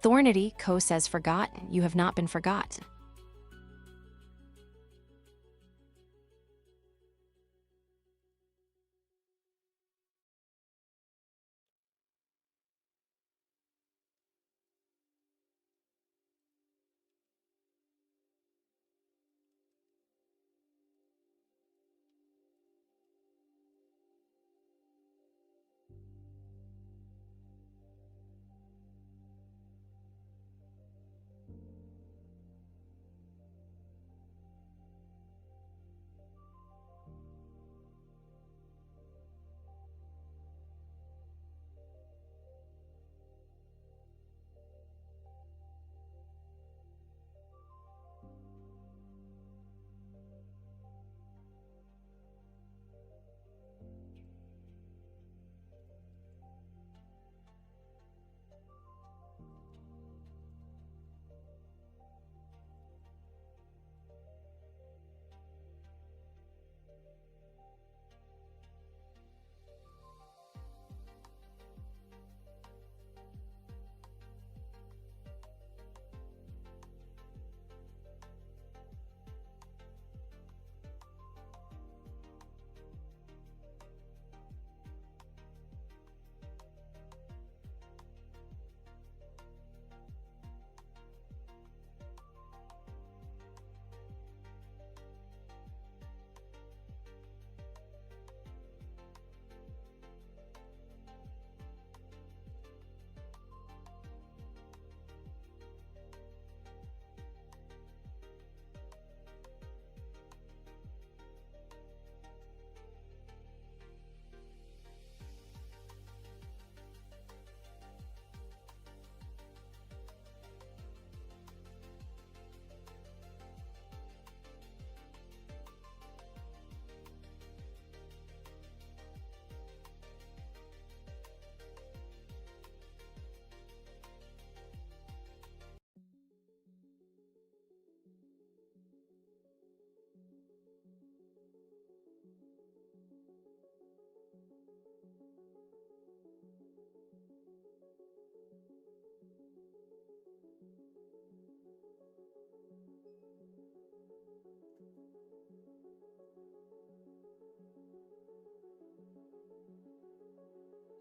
Thornity, Co says forgotten. You have not been forgotten.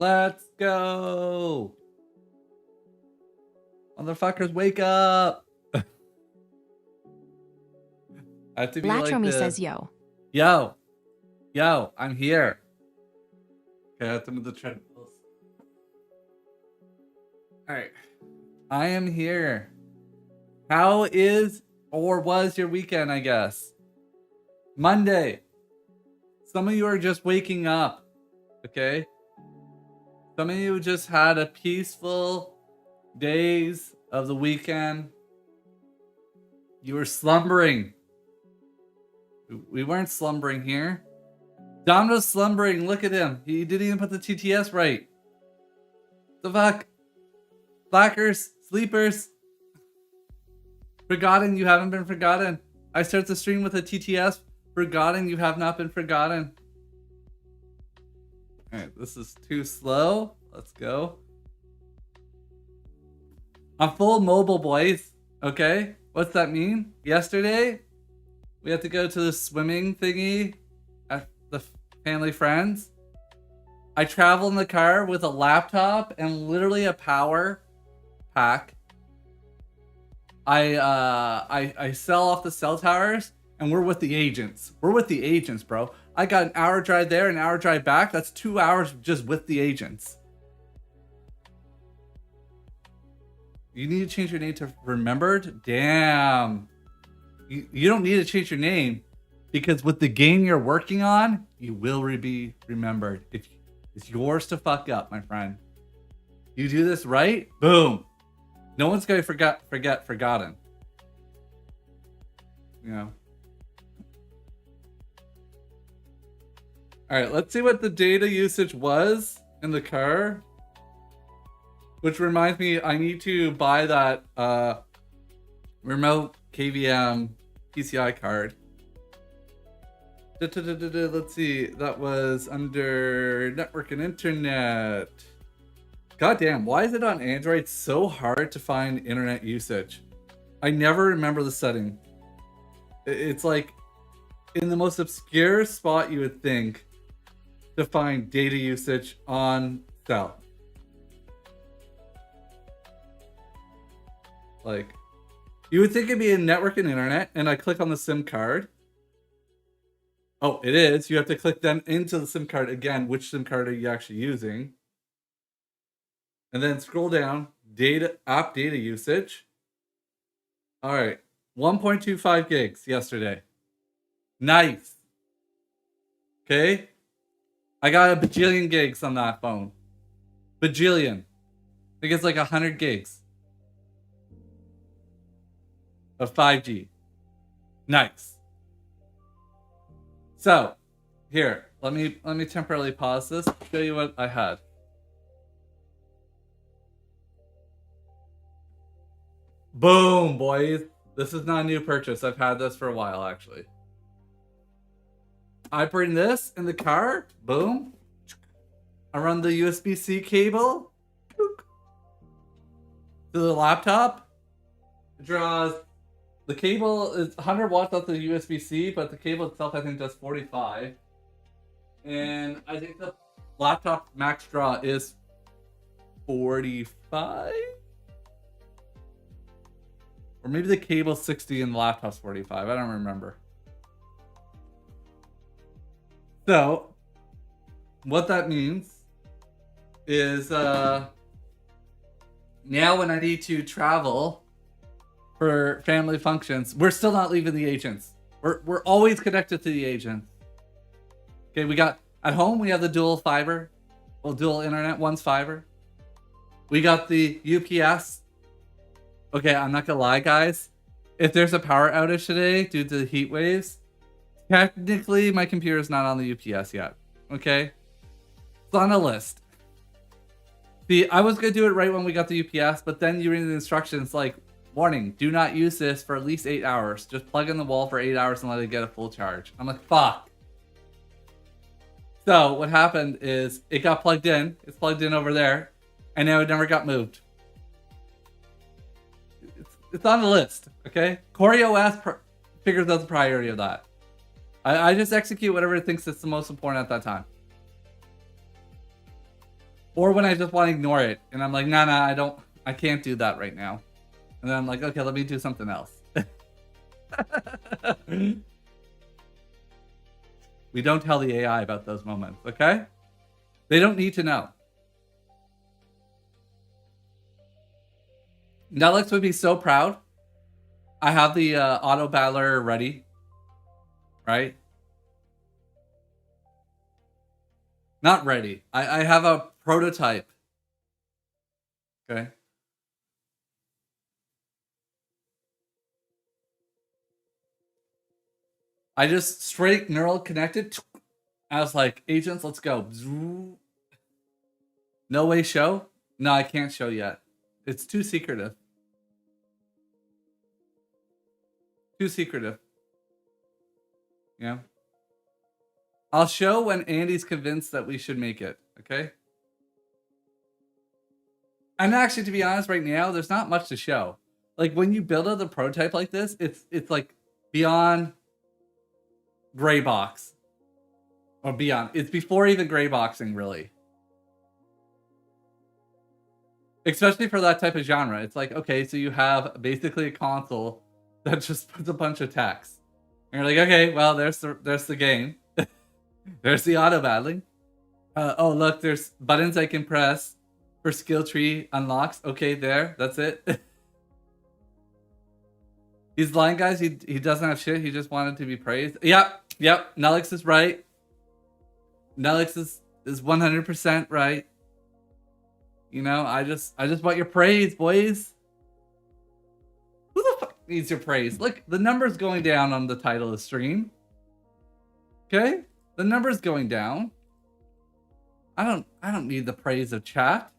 Let's go. Motherfuckers, wake up. I have to be like Latromy the... says yo. Yo, I'm here. Okay, I have to move the treadmills. All right, I am here. How is or was your weekend, I guess? Monday. Some of you are just waking up, okay? Some of you just had a peaceful days of the weekend. You were slumbering. We weren't slumbering here. Don was slumbering. Look at him. He didn't even put the TTS right. The fuck? Slackers, sleepers. Forgotten, you haven't been forgotten. I start the stream with a TTS. Forgotten, you have not been forgotten. Alright, this is too slow. Let's go. I'm full mobile, boys. Okay? What's that mean? Yesterday, we had to go to the swimming thingy at the family friends. I travel in the car with a laptop and literally a power pack. I sell off the cell towers and we're with the agents. We're with the agents, bro. I got an hour drive there, an hour drive back. That's 2 hours just with the agents. You need to change your name to Remembered? Damn. You don't need to change your name because with the game you're working on, you will be remembered. It's yours to fuck up, my friend. You do this right, boom. No one's gonna forgotten. You know. All right, let's see what the data usage was in the car. Which reminds me, I need to buy that remote KVM PCI card. Let's see, that was under network and internet. Goddamn, why is it on Android so hard to find internet usage? I never remember the setting. It's like in the most obscure spot you would think to find data usage on cell. Like, you would think it'd be in network and internet, and I click on the SIM card. Oh, it is. You have to click then into the SIM card again. Which SIM card are you actually using? And then scroll down. Data, app data usage. All right. 1.25 gigs yesterday. Nice. Okay. I got a bajillion gigs on that phone. Bajillion. I think it's like 100 gigs. Of 5G. Nice. So, here, let me temporarily pause this, show you what I had. Boom, boys. This is not a new purchase. I've had this for a while, actually. I bring this in the car. Boom. I run the USB-C cable to the laptop. It draws... The cable is 100 watts off the USB-C, but the cable itself I think does 45. And I think the laptop max draw is 45? Or maybe the cable's 60 and the laptop's 45. I don't remember. So, what that means is now when I need to travel for family functions, we're still not leaving the agents. We're always connected to the agents. Okay, we got at home we have the dual fiber, well, dual internet, one's fiber. We got the UPS. Okay, I'm not gonna lie, guys. If there's a power outage today due to the heat waves, technically my computer is not on the UPS yet. Okay, it's on a list. See, I was gonna do it right when we got the UPS, but then you read the instructions like, warning, do not use this for at least 8 hours. Just plug in the wall for 8 hours and let it get a full charge. I'm like, fuck. So what happened is it got plugged in. It's plugged in over there. And now it never got moved. It's on the list, okay? CoreOS figures out the priority of that. I just execute whatever it thinks is the most important at that time. Or when I just want to ignore it and I'm like, nah, I can't do that right now. And then I'm like, okay, let me do something else. We don't tell the AI about those moments, okay? They don't need to know. Nelix would be so proud. I have the auto battler ready, right? Not ready. I have a prototype. Okay. I just straight neural connected. I was like, agents, let's go. No way show? No, I can't show yet. It's too secretive. Too secretive. Yeah. I'll show when Andy's convinced that we should make it, okay? And actually, to be honest, right now, there's not much to show. Like, when you build out a prototype like this, it's like beyond gray box. Or beyond. It's before even gray boxing, really. Especially for that type of genre. It's like, okay, so you have basically a console that just puts a bunch of text. And you're like, okay, well, there's the game. There's the auto battling. Oh, look, there's buttons I can press for skill tree unlocks. Okay, there. That's it. He's lying, guys. He doesn't have shit. He just wanted to be praised. Yep. Nelix is right. Nelix is 100% right. You know, I just want your praise, boys. Who the fuck needs your praise? Look, the number's going down on the title of the stream. Okay? The number's going down. I don't need the praise of chat.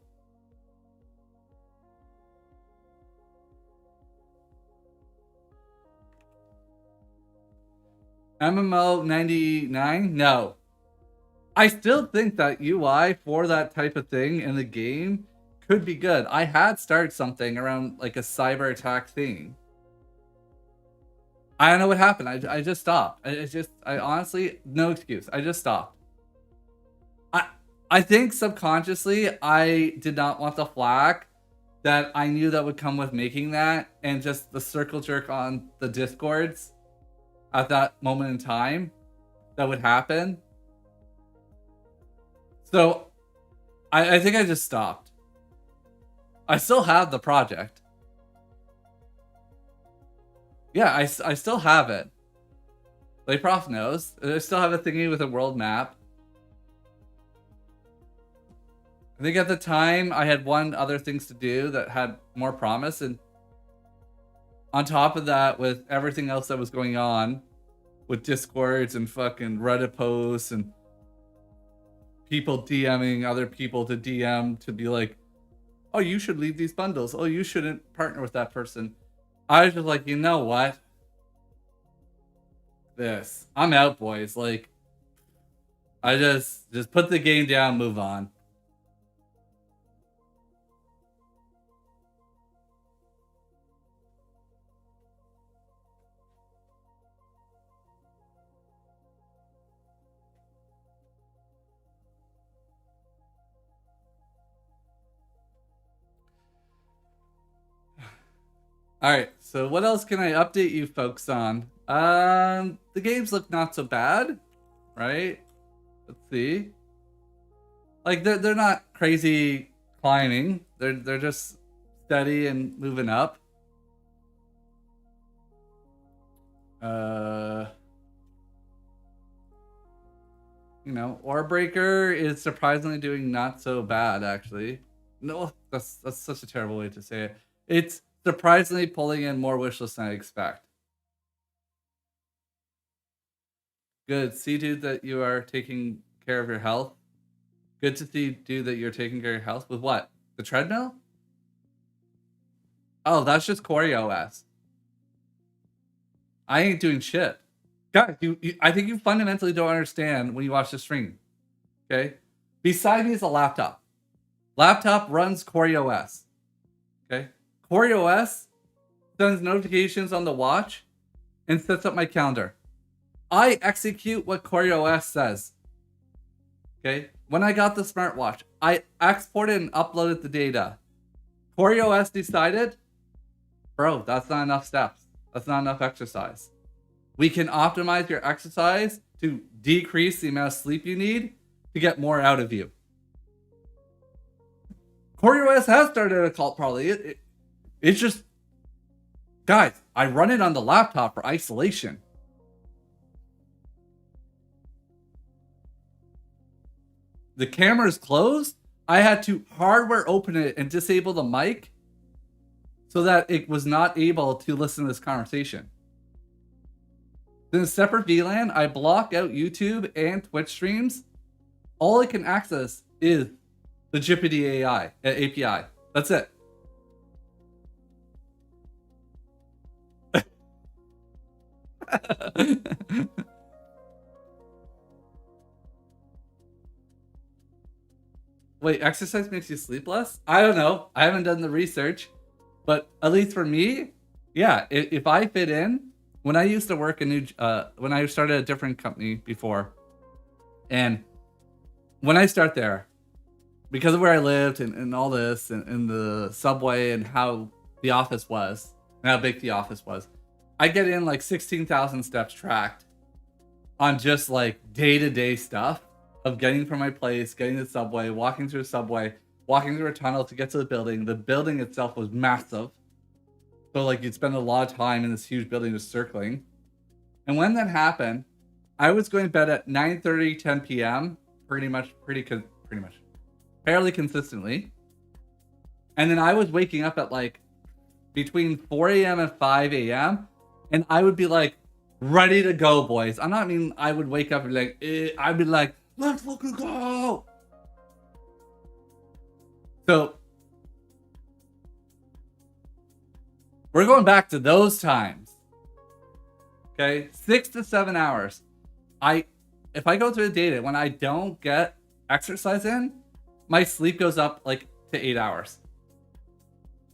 MMO 99? No. I still think that UI for that type of thing in the game could be good. I had started something around like a cyber attack thing. I don't know what happened. I just stopped. I honestly, no excuse. I just stopped. I think subconsciously I did not want the flack that I knew that would come with making that, and just the circle jerk on the discords at that moment in time that would happen. So I think I just stopped. I still have the project. Yeah, I still have it. Layprof knows. I still have a thingy with a world map. I think at the time I had one other things to do that had more promise, and on top of that, with everything else that was going on with discords and fucking Reddit posts and people DMing other people to DM to be like, oh, you should leave these bundles. Oh, you shouldn't partner with that person. I was just like, you know what? I'm out, boys. Like, I just put the game down, move on. All right, so what else can I update you folks on? The games look not so bad, right? Let's see. Like they're not crazy climbing. They're just steady and moving up. You know, Orbreaker is surprisingly doing not so bad, actually. No, that's such a terrible way to say it. It's surprisingly pulling in more wishlist than I expect. Good. See, dude, that you are taking care of your health. Good to see, dude, that you're taking care of your health. With what? The treadmill? Oh, that's just CoreOS. I ain't doing shit. Guys, I think you fundamentally don't understand when you watch the stream. Okay? Beside me is a laptop. Laptop runs CoreOS. Okay? CoreOS sends notifications on the watch and sets up my calendar. I execute what CoreOS says. Okay? when I got the smartwatch, I exported and uploaded the data. CoreOS decided, bro, that's not enough steps. That's not enough exercise. We can optimize your exercise to decrease the amount of sleep you need to get more out of you. CoreOS has started a cult, probably. It's just, guys, I run it on the laptop for isolation. The camera is closed. I had to hardware open it and disable the mic so that it was not able to listen to this conversation. In a separate VLAN, I block out YouTube and Twitch streams. All I can access is the Jippity API. That's it. Wait, exercise makes you sleep less? I don't know. I haven't done the research. But at least for me, yeah, if I fit in, when I used to work when I started a different company before, and when I start there, because of where I lived and all this, and the subway and how the office was, and how big the office was, I get in like 16,000 steps tracked on just like day-to-day stuff of getting from my place, getting to the subway, walking through the subway, walking through a tunnel to get to the building. The building itself was massive. So like you'd spend a lot of time in this huge building just circling. And when that happened, I was going to bed at 9:30, 10 p.m. pretty much, fairly consistently. And then I was waking up at like between 4 a.m. and 5 a.m. And I would be like, ready to go, boys. I would wake up and like, I'd be like, let's fucking go. So we're going back to those times. Okay, 6 to 7 hours. If I go through the data, when I don't get exercise in, my sleep goes up like to 8 hours.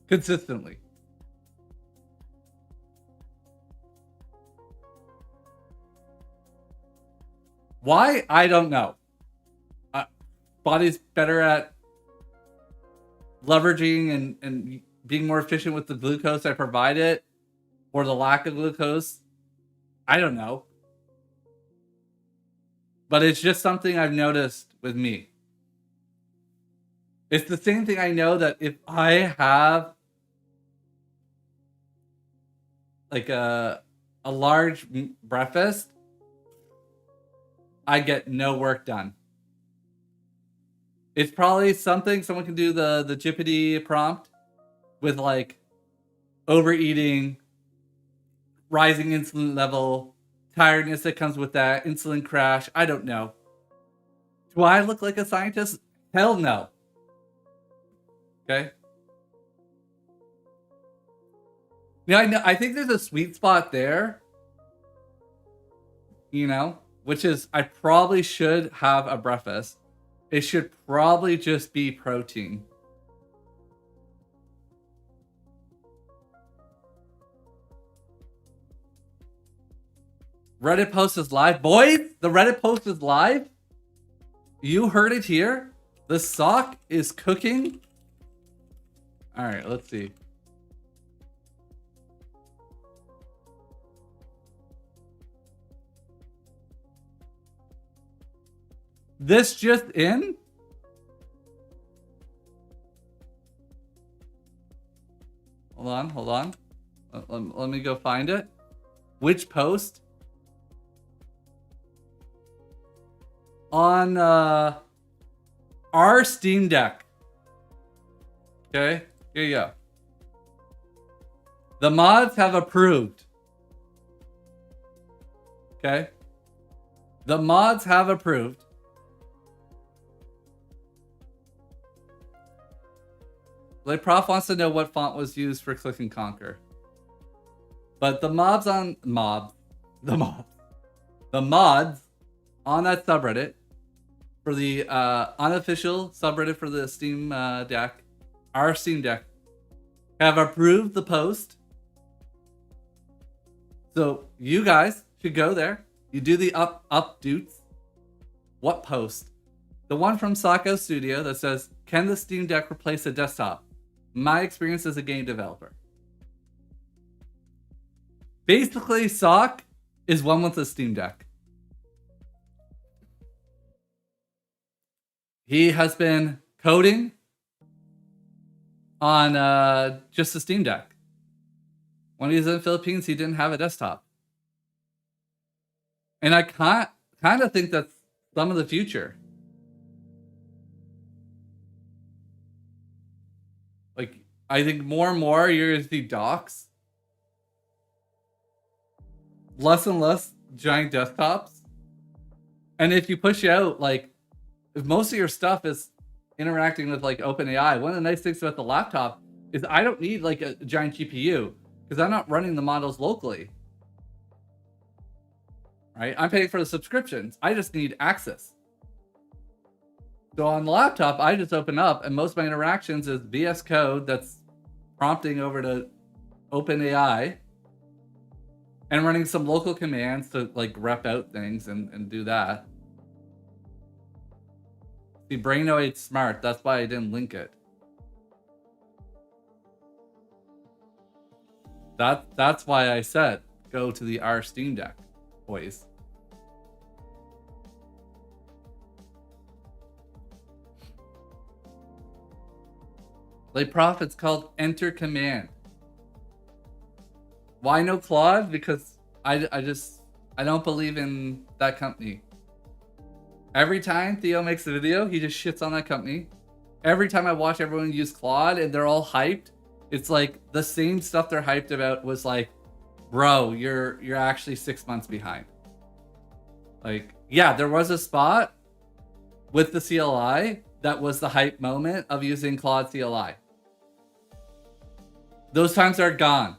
Consistently. Why? I don't know. Body's better at leveraging and being more efficient with the glucose I provide it, or the lack of glucose. I don't know. But it's just something I've noticed with me. It's the same thing I know that if I have like a large breakfast, I get no work done. It's probably something someone can do the Jippity prompt with like overeating, rising insulin level, tiredness that comes with that, insulin crash. I don't know. Do I look like a scientist? Hell no. Okay. Yeah, I think there's a sweet spot there. You know, which is I probably should have a breakfast. It should probably just be protein. Reddit post is live. Boys, the Reddit post is live. You heard it here. The sock is cooking. All right, let's see. This just in? Hold on. Let me go find it. Which post? On our Steam Deck. Okay, here you go. The mods have approved. Okay. The mods have approved. Like Prof wants to know what font was used for Click and Conquer. But the mods on the mods on that subreddit for the unofficial subreddit for the Steam Deck, our Steam Deck, have approved the post. So you guys should go there. You do the updates. What post? The one from Sako Studio that says, can the Steam Deck replace a desktop? My experience as a game developer. Basically, Sock is one with the Steam Deck. He has been coding on just the Steam Deck. When he was in the Philippines, he didn't have a desktop. And I kind of think that's some of the future. Like, I think more and more you're going to see docks. Less and less giant desktops. And if you push out, like, if most of your stuff is interacting with, like, OpenAI, one of the nice things about the laptop is I don't need, like, a giant GPU because I'm not running the models locally. Right? I'm paying for the subscriptions. I just need access. So on the laptop, I just open up, and most of my interactions is VS Code that's prompting over to OpenAI and running some local commands to like rep out things and do that. See, Brainoid's smart. That's why I didn't link it. That's why I said go to the R Steam Deck, boys. Like Prof, it's called Enter Command. Why no Claude? Because I don't believe in that company. Every time Theo makes a video, he just shits on that company. Every time I watch everyone use Claude and they're all hyped, it's like the same stuff they're hyped about was like, bro, you're actually 6 months behind. Like, yeah, there was a spot with the CLI that was the hype moment of using Claude CLI. Those times are gone.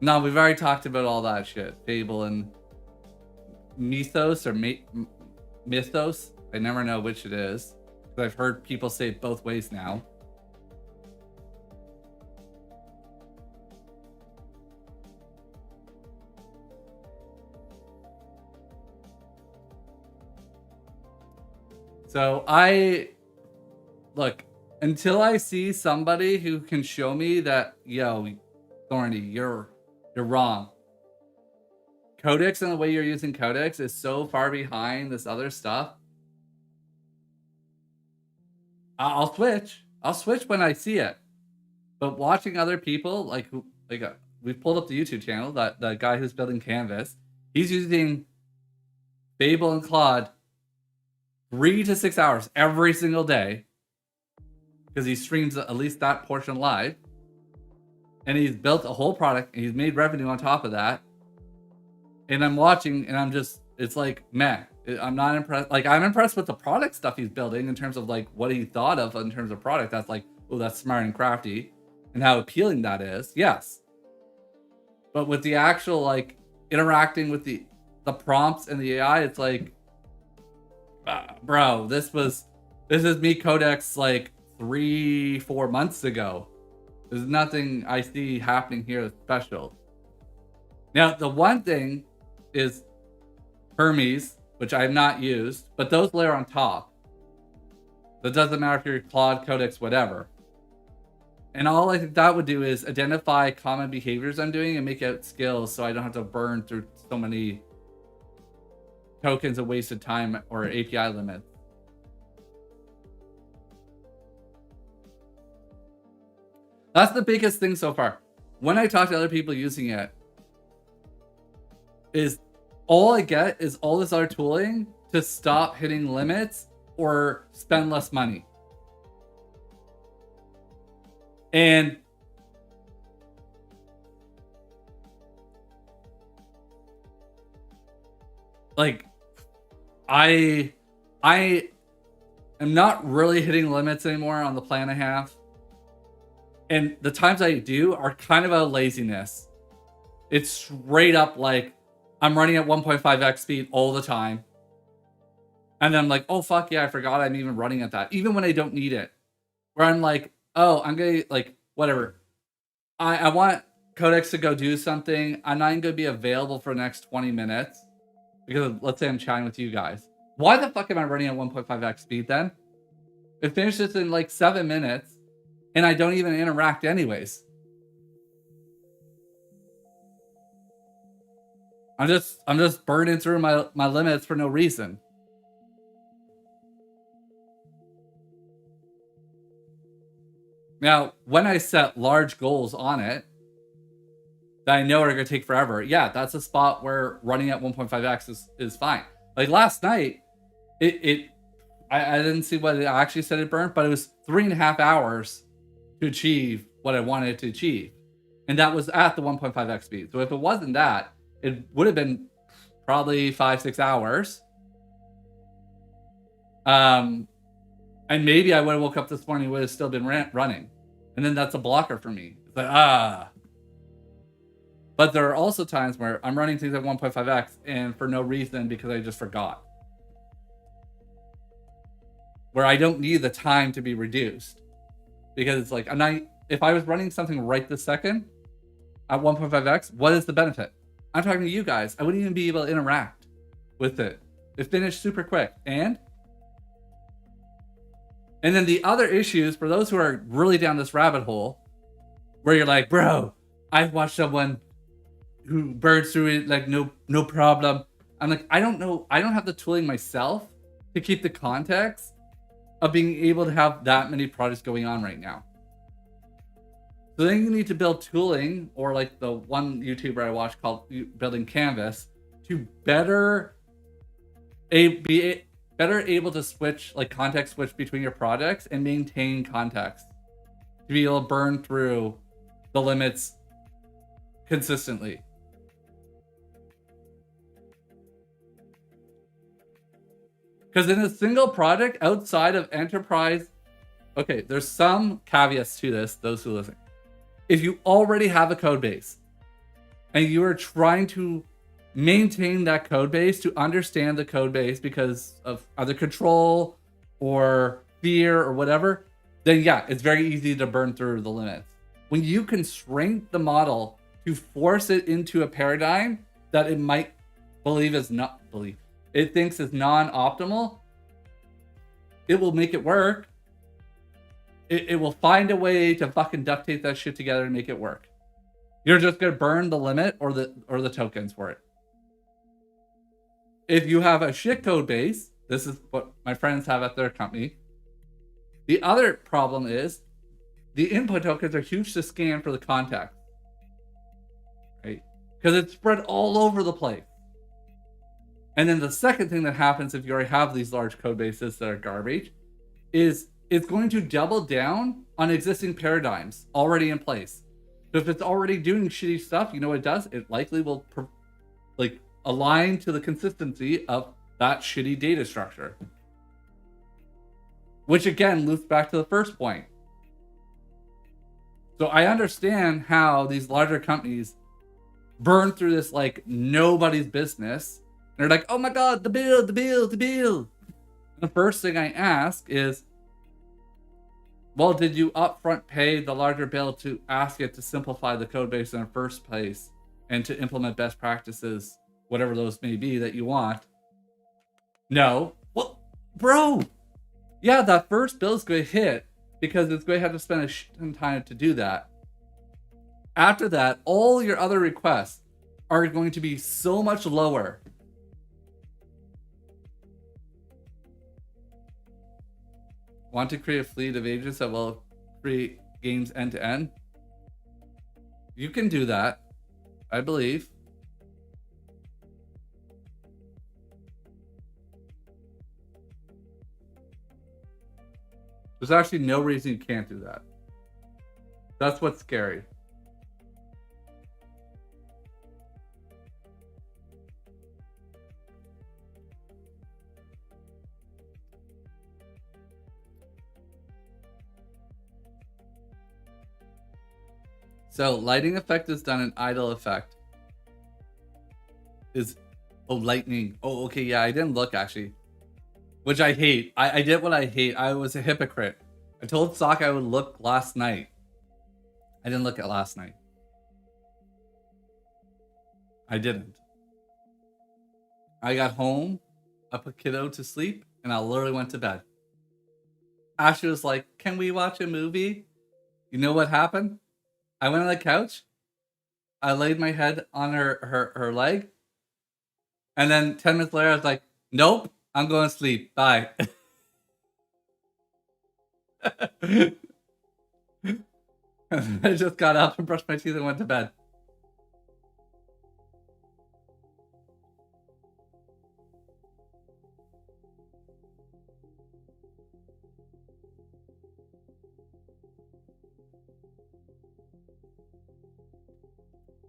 No, we've already talked about all that shit. Fable and Mythos or Mythos. I never know which it is. I've heard people say it both ways now. So look, until I see somebody who can show me that, yo, Thorny, you're wrong. Codex and the way you're using Codex is so far behind this other stuff. I'll switch. I'll switch when I see it. But watching other people, we've pulled up the YouTube channel, that the guy who's building Canvas, he's using Fable and Claude 3 to 6 hours every single day because he streams at least that portion live. And he's built a whole product and he's made revenue on top of that. And I'm watching and I'm just, it's like, meh. I'm not impressed. Like, I'm impressed with the product stuff he's building in terms of like what he thought of in terms of product. That's like, oh, that's smart and crafty and how appealing that is. Yes. But with the actual like interacting with the prompts and the AI, it's like, bro, this is me Codex like 3-4 months ago. There's nothing I see happening here that's special. Now, the one thing is Hermes, which I have not used, but those layer on top. That doesn't matter if you're Claude, Codex, whatever. And all I think that would do is identify common behaviors I'm doing and make out skills so I don't have to burn through so many tokens of wasted time or API limits. That's the biggest thing so far. When I talk to other people using it, is all I get is all this other tooling to stop hitting limits or spend less money. And like, I am not really hitting limits anymore on the plan I have. And the times I do are kind of a laziness. It's straight up like I'm running at 1.5x speed all the time. And then I'm like, oh, fuck yeah, I forgot I'm even running at that. Even when I don't need it. Where I'm like, oh, I'm going to, like, whatever. I want Codex to go do something. I'm not even going to be available for the next 20 minutes. Because let's say I'm chatting with you guys. Why the fuck am I running at 1.5x speed then? It finishes in like 7 minutes. And I don't even interact anyways. I'm just burning through my limits for no reason. Now, when I set large goals on it that I know are going to take forever, yeah, that's a spot where running at 1.5x is fine. Like last night, I didn't see what it actually said it burned, but it was 3.5 hours to achieve what I wanted to achieve. And that was at the 1.5x speed. So if it wasn't that, it would have been probably 5-6 hours. And maybe I would have woke up this morning, would have still been running. And then that's a blocker for me. It's like, But there are also times where I'm running things at 1.5x and for no reason because I just forgot. Where I don't need the time to be reduced. Because it's like, if I was running something right this second at 1.5x, what is the benefit? I'm talking to you guys. I wouldn't even be able to interact with it. It finished super quick. And then the other issues, for those who are really down this rabbit hole, where you're like, bro, I've watched someone who burns through it like no problem. I'm like, I don't know. I don't have the tooling myself to keep the context of being able to have that many projects going on right now. So then you need to build tooling, or like the one YouTuber I watched called Building Canvas, to better be able to switch, like context switch between your projects and maintain context to be able to burn through the limits consistently. Because in a single project outside of enterprise, okay, there's some caveats to this, those who listen. If you already have a code base and you are trying to maintain that code base, to understand the code base because of either control or fear or whatever, then yeah, it's very easy to burn through the limits. When you constrain the model to force it into a paradigm that it might it thinks is non-optimal, it will make it work. It will find a way to fucking duct tape that shit together and make it work. You're just gonna burn the limit or the tokens for it. If you have a shit code base, this is what my friends have at their company. The other problem is the input tokens are huge to scan for the context, right? Because it's spread all over the place. And then the second thing that happens if you already have these large code bases that are garbage is it's going to double down on existing paradigms already in place. So if it's already doing shitty stuff, you know what it does? It likely will align to the consistency of that shitty data structure. Which again loops back to the first point. So I understand how these larger companies burn through this like nobody's business. And they're like, oh my God, the bill. The first thing I ask is, well, did you upfront pay the larger bill to ask it to simplify the code base in the first place and to implement best practices, whatever those may be that you want? No. Well, bro, yeah, that first bill is going to hit because it's going to have to spend a shit ton of time to do that. After that, all your other requests are going to be so much lower. Want to create a fleet of agents that will create games end to end? You can do that, I believe. There's actually no reason you can't do that. That's what's scary. So lighting effect is done in idle effect. Lightning. Oh, okay, yeah, I didn't look actually. Which I hate. I did what I hate. I was a hypocrite. I told Sock I would look last night. I didn't look at last night. I didn't. I got home, I put kiddo to sleep, and I literally went to bed. Ashley was like, "Can we watch a movie?" You know what happened? I went on the couch, I laid my head on her leg, and then 10 minutes later, I was like, "Nope, I'm going to sleep. Bye." I just got up and brushed my teeth and went to bed.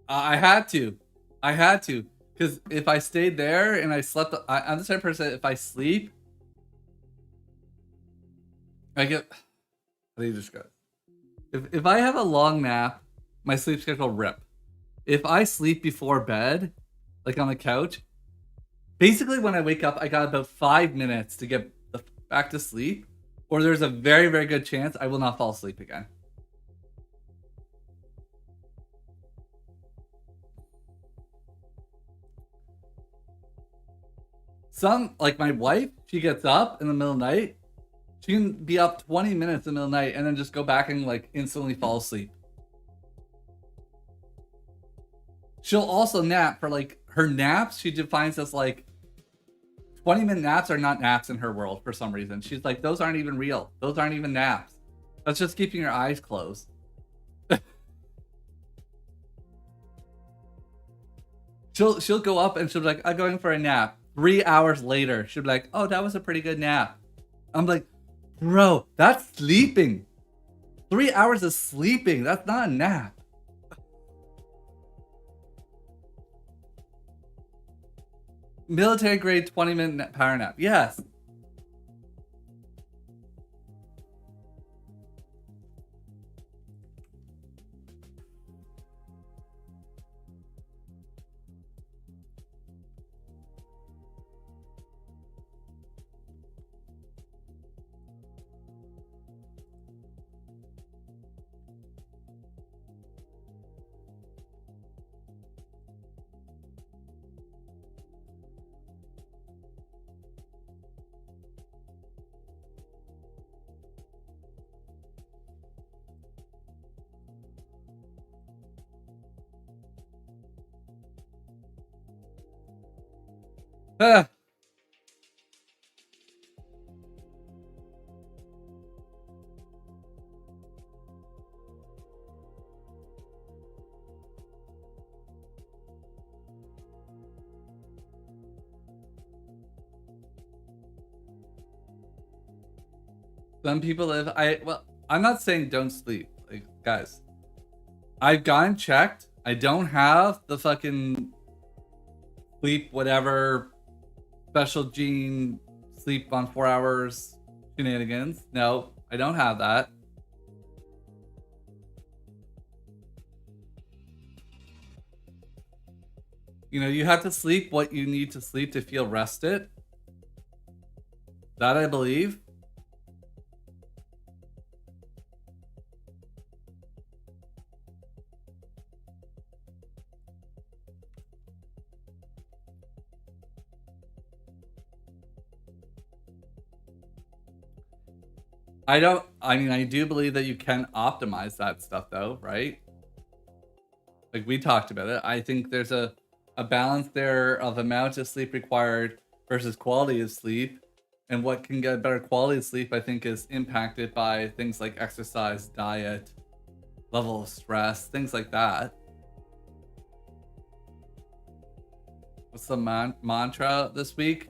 I had to. I had to. Because if I stayed there and I slept, I'm the type of person, if I sleep, I get. How do you describe it? If I have a long nap, my sleep schedule rip. If I sleep before bed, like on the couch, basically when I wake up, I got about 5 minutes to get back to sleep, or there's a very, very good chance I will not fall asleep again. Some, like my wife, she gets up in the middle of the night. She can be up 20 minutes in the middle of the night and then just go back and like instantly fall asleep. She'll also nap for like her naps. She defines as like 20-minute naps are not naps in her world for some reason. She's like, those aren't even real. Those aren't even naps. That's just keeping your eyes closed. She'll go up and she'll be like, I'm going for a nap. 3 hours later, she'll be like, oh, that was a pretty good nap. I'm like, bro, that's sleeping. 3 hours of sleeping. That's not a nap. Military grade 20-minute power nap. Yes. Ah. Some people live. I'm not saying don't sleep. Like, guys, I've gone checked. I don't have the fucking sleep whatever special gene sleep on 4 hours shenanigans. No, I don't have that. You know, you have to sleep what you need to sleep to feel rested. That I believe. I do believe that you can optimize that stuff though, right? Like we talked about it. I think there's a balance there of amount of sleep required versus quality of sleep. And what can get better quality of sleep, I think, is impacted by things like exercise, diet, level of stress, things like that. What's the mantra this week?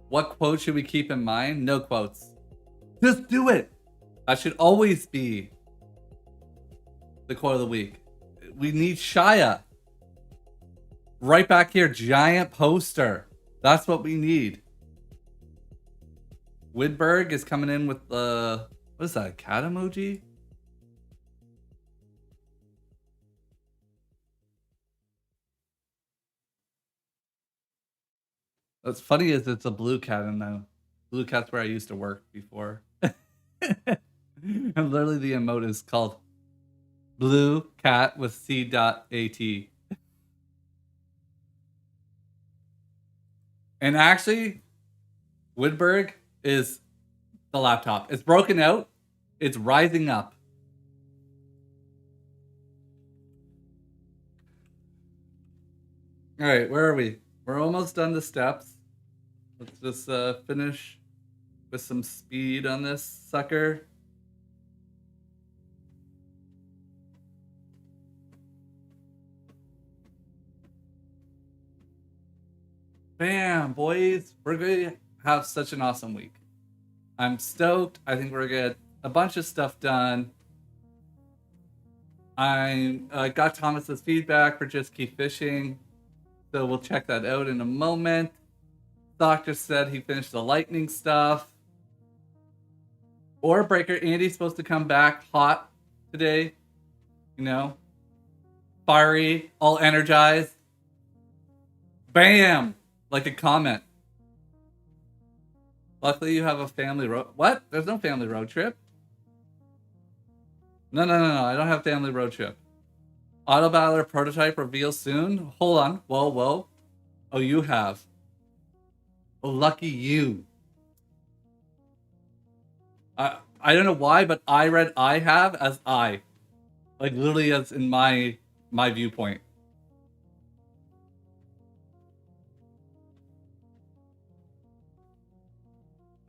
What quote should we keep in mind? No quotes. Just do it. That should always be the quote of the week. We need Shia. Right back here, giant poster. That's what we need. Widberg is coming in with the what is that? A cat emoji? What's funny is it's a blue cat, and the blue cat's where I used to work before. And literally the emote is called blue cat with C.AT. And actually, Woodburg is the laptop. It's broken out. It's rising up. All right, where are we? We're almost done the steps. Let's just finish with some speed on this sucker. Bam, boys. We're going to have such an awesome week. I'm stoked. I think we're going to get a bunch of stuff done. I got Thomas's feedback for Just Keep Fishing, so we'll check that out in a moment. Doctor said he finished the lightning stuff. Ore Breaker, Andy's supposed to come back hot today. You know, fiery, all energized. Bam! Like a comment. Luckily, you have a family road. What? There's no family road trip. No. I don't have family road trip. Auto Battler prototype reveal soon. Hold on. Whoa. Oh, you have. Oh, lucky you. I don't know why, but I read I have as I. Like literally as in my viewpoint.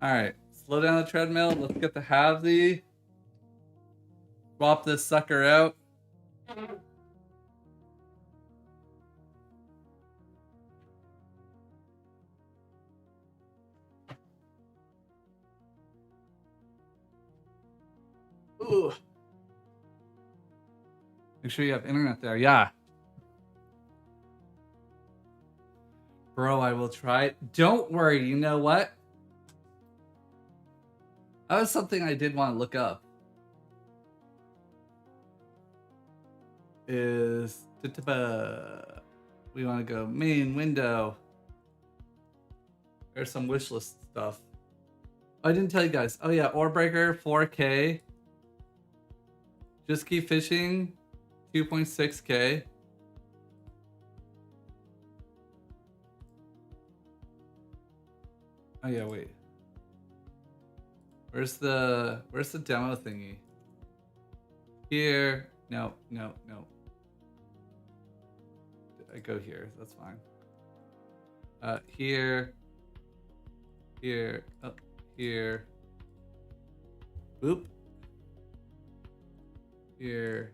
Alright. Slow down the treadmill. Let's get the halvesy. Swap this sucker out. Ooh. Make sure you have internet there. Yeah. Bro, I will try it. Don't worry. You know what? That was something I did want to look up. Is we want to go main window. There's some wish list stuff. Oh, I didn't tell you guys. Oh yeah, Ore Breaker 4K. Just Keep Fishing 2.6K. Oh yeah, wait. Where's the demo thingy? Here. No. I go here. That's fine. Here. Oh, here. Boop. Here.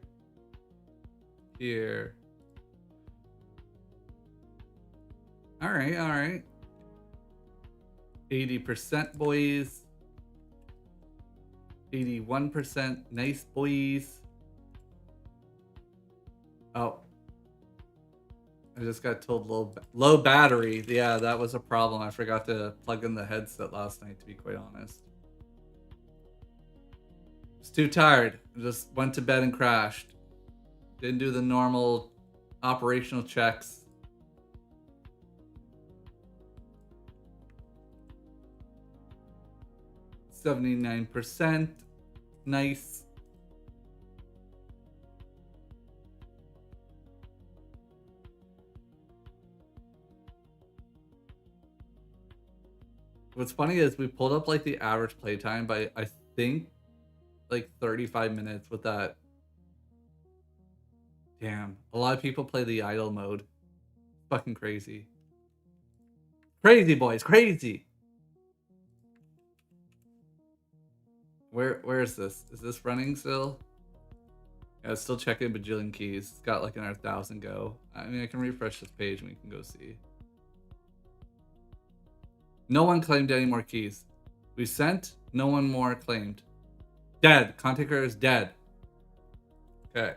80% boys. 81% nice boys. Oh. I just got told low battery. Yeah, that was a problem. I forgot to plug in the headset last night, to be quite honest. Was too tired. I just went to bed and crashed. Didn't do the normal operational checks. %. Nice. What's funny is we pulled up like the average playtime by I think like 35 minutes with that. Damn, a lot of people play the idle mode. Fucking crazy. Crazy boys, crazy. Where is this? Is this running still? Yeah, it's still checking bajillion keys. It's got like another 1,000 go. I mean, I can refresh this page and we can go see. No one claimed any more keys. We sent, no one more claimed. Dead. Content creator is dead. Okay.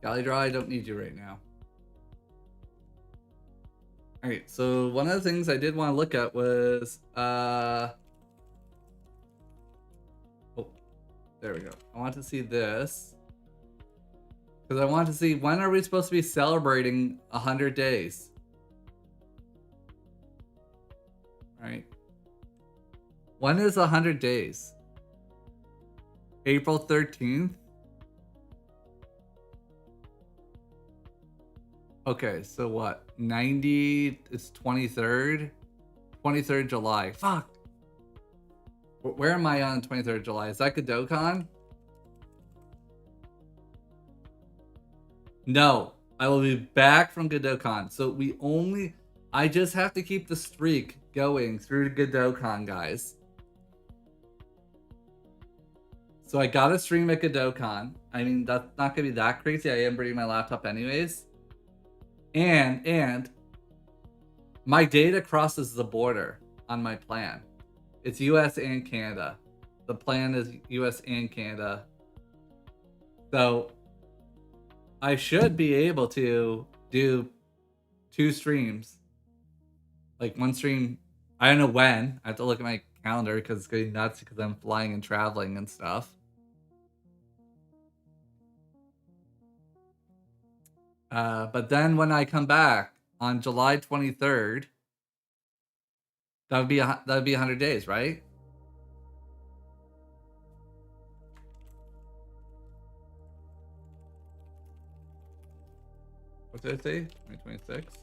Galley Draw, I don't need you right now. Alright, so one of the things I did want to look at was oh, there we go. I want to see this. Because I want to see when are we supposed to be celebrating 100 days? Right. When is 100 days? April 13th? Okay, so what? 90 is 23rd? 23rd July. Fuck. Where am I on 23rd July? Is that Godokon? No, I will be back from Godokon. So I just have to keep the streak going through Godokon, guys. So I gotta stream at Godokon. I mean, that's not gonna be that crazy. I am bringing my laptop anyways. And my data crosses the border on my plan. It's US and Canada. The plan is US and Canada. So I should be able to do 2 streams. Like one stream, I don't know when. I have to look at my calendar because it's getting nuts because I'm flying and traveling and stuff. But then when I come back on July 23rd, that would be 100 days, right? What did I say? 2026?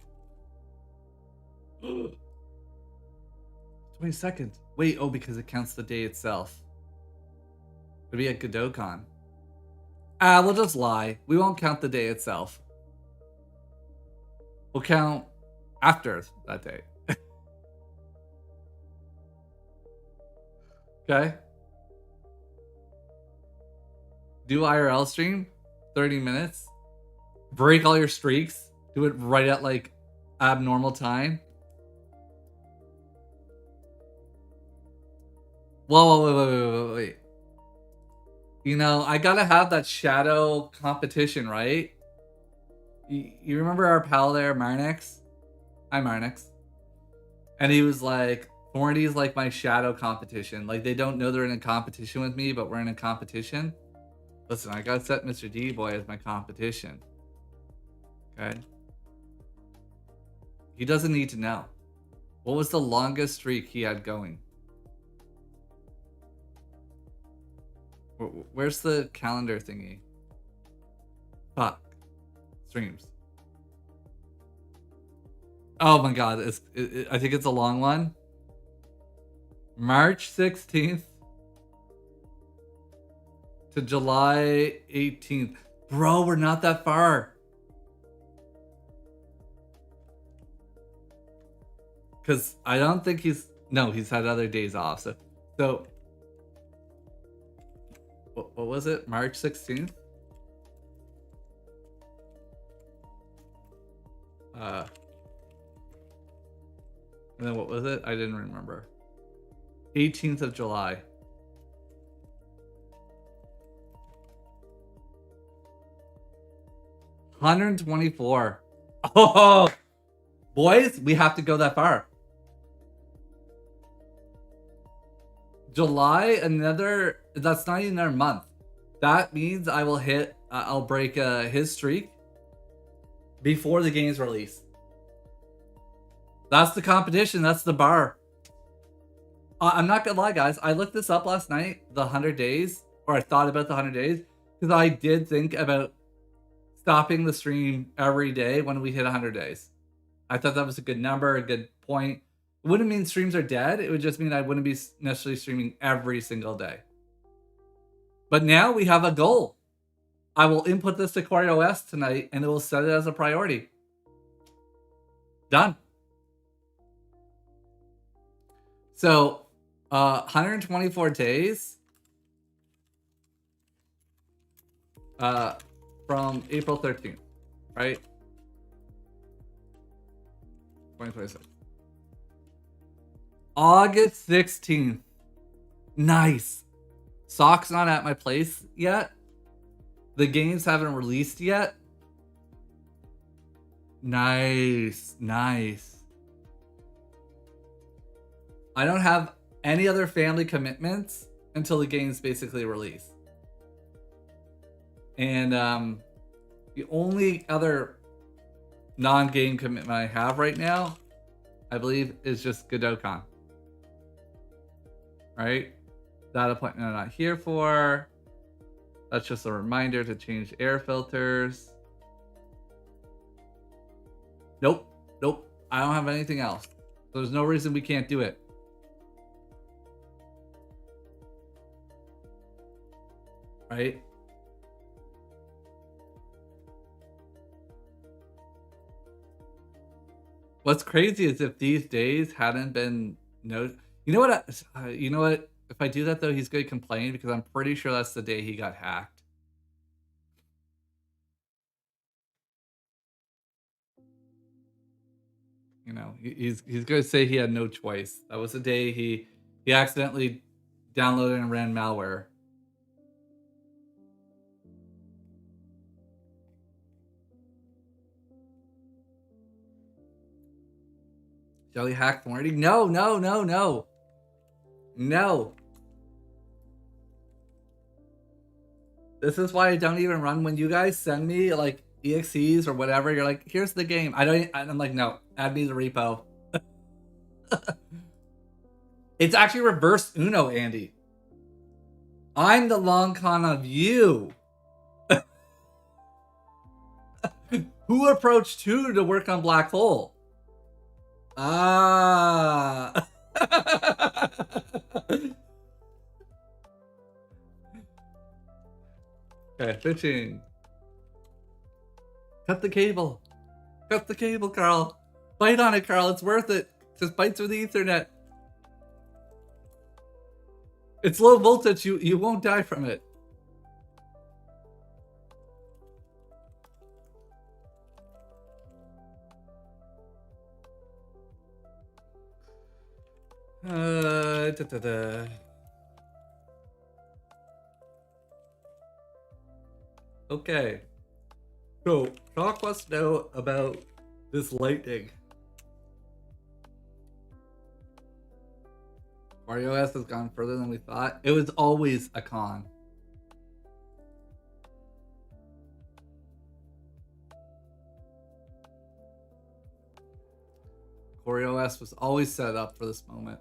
22nd. Wait, oh, because it counts the day itself. It'd be at Godokon. We'll just lie. We won't count the day itself. We'll count after that day. Okay? Do IRL stream, 30 minutes. Break all your streaks. Do it right at like abnormal time. Whoa, wait. You know, I gotta have that shadow competition, right? You remember our pal there, Marnix? Hi, Marnix. And he was like, Thorny's like my shadow competition. Like, they don't know they're in a competition with me, but we're in a competition. Listen, I gotta set Mr. D Boy as my competition. Okay? He doesn't need to know. What was the longest streak he had going? Where's the calendar thingy? Fuck. Streams. Oh my god, I think it's a long one. March 16th to July 18th. Bro, we're not that far. Because I don't think he's had other days off. So what was it? March 16th? And then what was it? I didn't remember. 18th of July. $124. Oh, boys, we have to go that far. July, that's not even another month. That means I will I'll break his streak before the game's release. That's the competition. That's the bar. I'm not gonna lie, guys. I looked this up last night, the 100 days, or I thought about the 100 days, because I did think about stopping the stream every day when we hit 100 days. I thought that was a good number, a good point. It wouldn't mean streams are dead. It would just mean I wouldn't be necessarily streaming every single day. But now we have a goal. I will input this to QuariOS tonight, and it will set it as a priority. Done. So, 124 days from April 13th, right? 2026. August 16th. Nice. Sock's not at my place yet. The games haven't released yet. Nice. I don't have any other family commitments until the games basically release. And the only other non-game commitment I have right now, I believe, is just Godokon. Right? That appointment I'm not here for. That's just a reminder to change air filters. Nope. Nope. I don't have anything else. There's no reason we can't do it. Right? What's crazy is if these days hadn't been no, you know what? You know what? If I do that though, he's going to complain because I'm pretty sure that's the day he got hacked. You know, he's going to say he had no choice. That was the day he accidentally downloaded and ran malware. Jelly hacked Morty? No, no, no, no. No. This is why I don't even run when you guys send me like EXEs or whatever. You're like, here's the game. I'm like, no, add me to the repo. It's actually reverse Uno, Andy. I'm the long con of you. Who approached who to work on Black Hole? Ah. Okay, fishing. Cut the cable. Cut the cable, Carl. Bite on it, Carl. It's worth it. Just bite through the Ethernet. It's low voltage. You won't die from it. Okay. So, Shock wants to know about this lightning. WarioOS has gone further than we thought. It was always a con. WarioOS was always set up for this moment.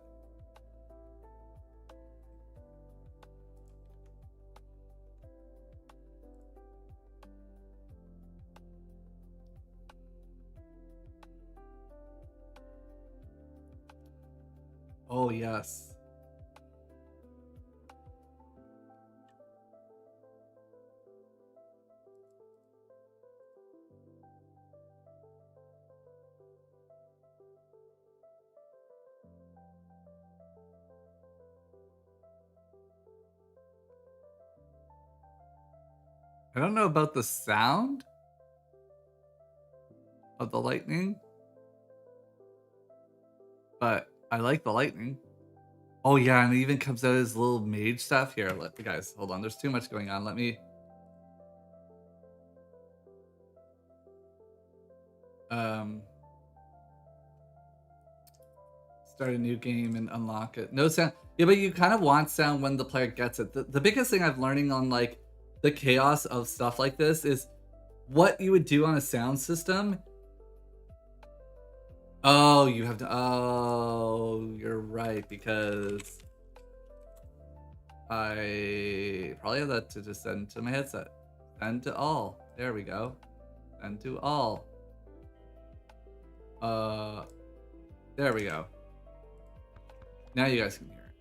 Oh, yes. I don't know about the sound of the lightning, but I like the lightning. Oh yeah, and it even comes out as little mage stuff. Here, guys, hold on. There's too much going on. Let me start a new game and unlock it. No sound. Yeah, but you kind of want sound when the player gets it. The biggest thing I've learning on like the chaos of stuff like this is what you would do on a sound system. Oh, you have to. Oh, you're right, because I probably have that to just send to my headset. Send to all. There we go. Send to all. There we go. Now you guys can hear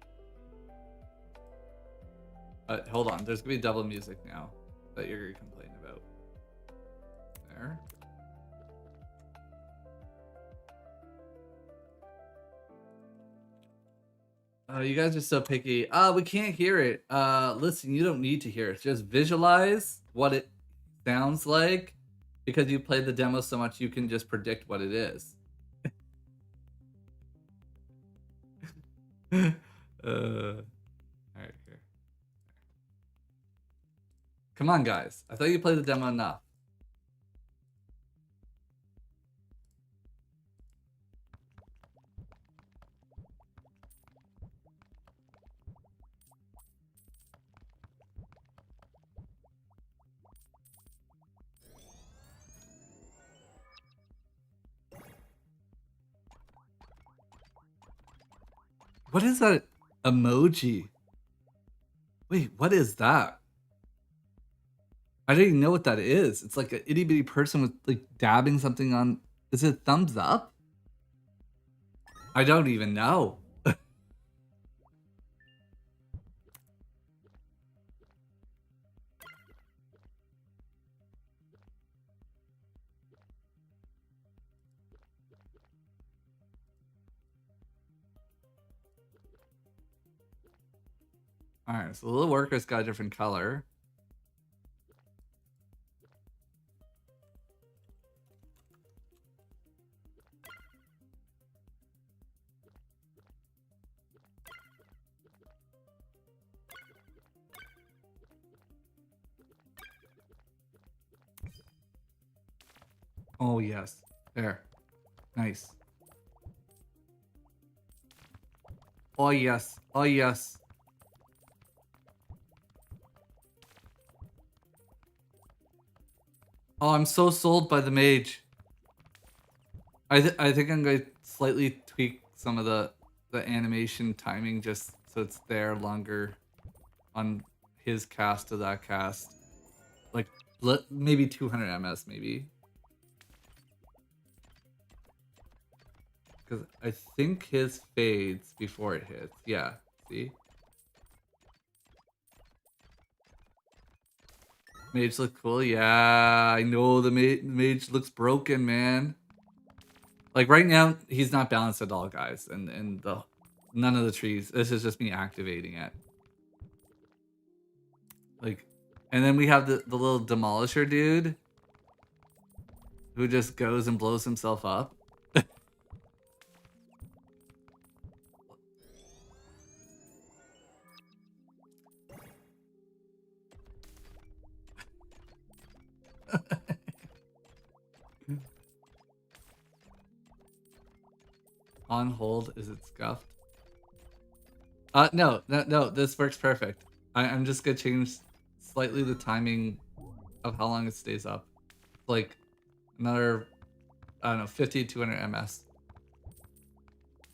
it. Hold on. There's gonna be double music now that you're gonna complain about. There. You guys are so picky. We can't hear it. Listen, you don't need to hear it. Just visualize what it sounds like, because you played the demo so much you can just predict what it is. Alright, here. Come on, guys. I thought you played the demo enough. What is that emoji? Wait, what is that? I didn't even know what that is. It's like an itty bitty person with like dabbing something on Is it thumbs up? I don't even know. Alright, so the little worker's got a different color. Oh, yes. There. Nice. Oh, yes. Oh, yes. Oh, I'm so sold by the mage. I think I'm going to slightly tweak some of the animation timing just so it's there longer on his cast to that cast. Like, maybe 200 ms, maybe. Because I think his fades before it hits. Yeah, see? Mage look cool? Yeah, I know the mage looks broken, man. Like, right now, he's not balanced at all, guys. And none of the trees. This is just me activating it. Like, and then we have the little demolisher dude who just goes and blows himself up. On hold, is it scuffed? No, this works perfect. I'm just gonna change slightly the timing of how long it stays up. Like, another, I don't know, 50 to 200 ms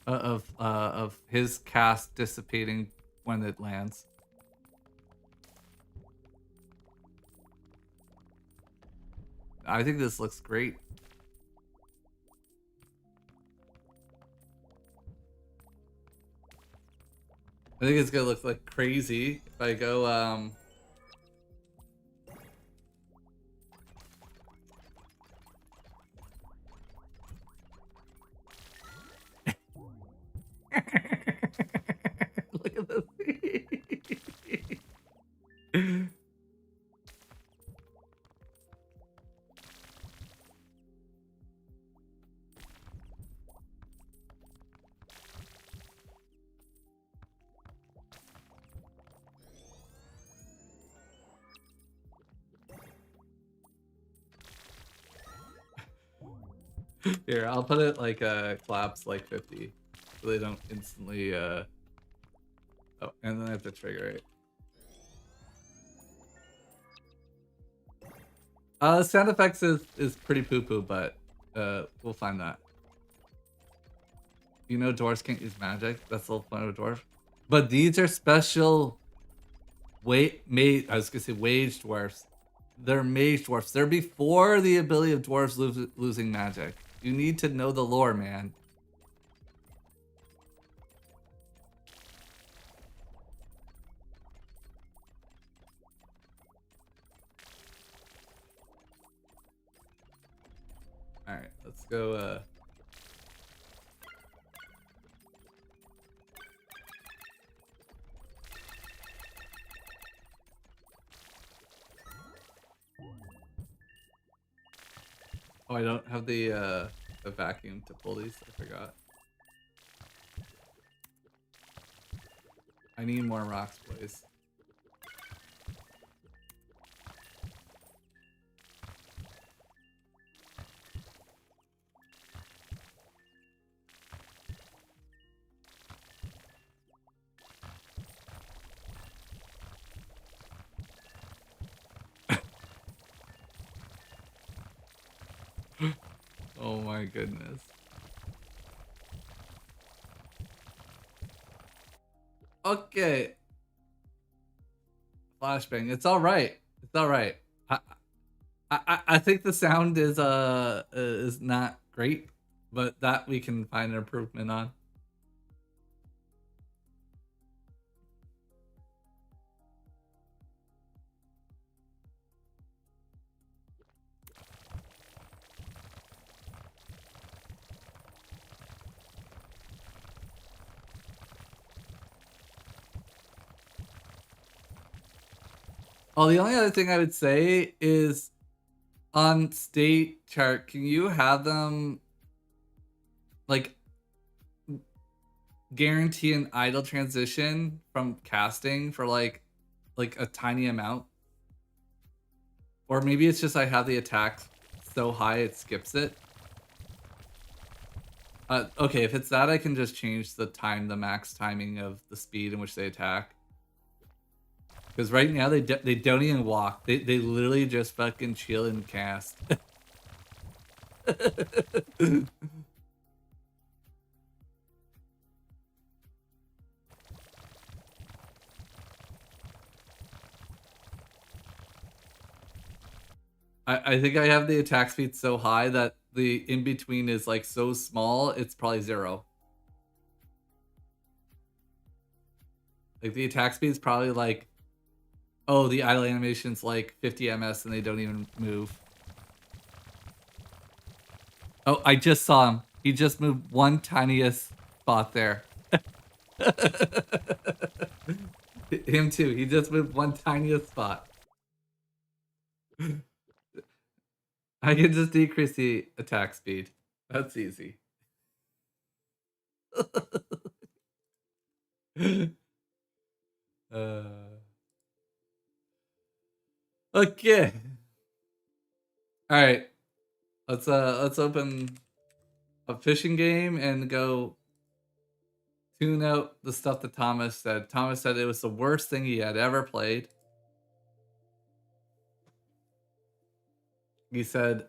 of his cast dissipating when it lands. I think this looks great. I think it's gonna look like crazy if I go look at this. Here, I'll put it like collapse like 50 so they don't instantly oh, and then I have to trigger it. Sound effects is pretty poo-poo, but we'll find that. You know dwarves can't use magic. That's the whole point of a dwarf. But these are special I was gonna say wage dwarfs. They're mage dwarfs. They're before the ability of dwarves losing magic. You need to know the lore, man. Alright, let's go oh, I don't have the vacuum to pull these. I forgot. I need more rocks, boys. Oh my goodness. Okay. Flashbang. It's all right. It's all right. I think the sound is not great, but that we can find an improvement on. Oh, the only other thing I would say is on state chart, can you have them like guarantee an idle transition from casting for like a tiny amount? Or maybe it's just I have the attack so high it skips it. Okay, if it's that, I can just change the max timing of the speed in which they attack. Because right now they don't even walk. They literally just fucking chill and cast. I think I have the attack speed so high that the in between is like so small, it's probably 0. Like the attack speed is probably like, oh, the idle animation's like 50 ms and they don't even move. Oh, I just saw him. He just moved one tiniest spot there. Him too. He just moved one tiniest spot. I can just decrease the attack speed. That's easy. Okay. All right. Let's open a fishing game and go tune out the stuff that Thomas said. Thomas said it was the worst thing he had ever played. He said,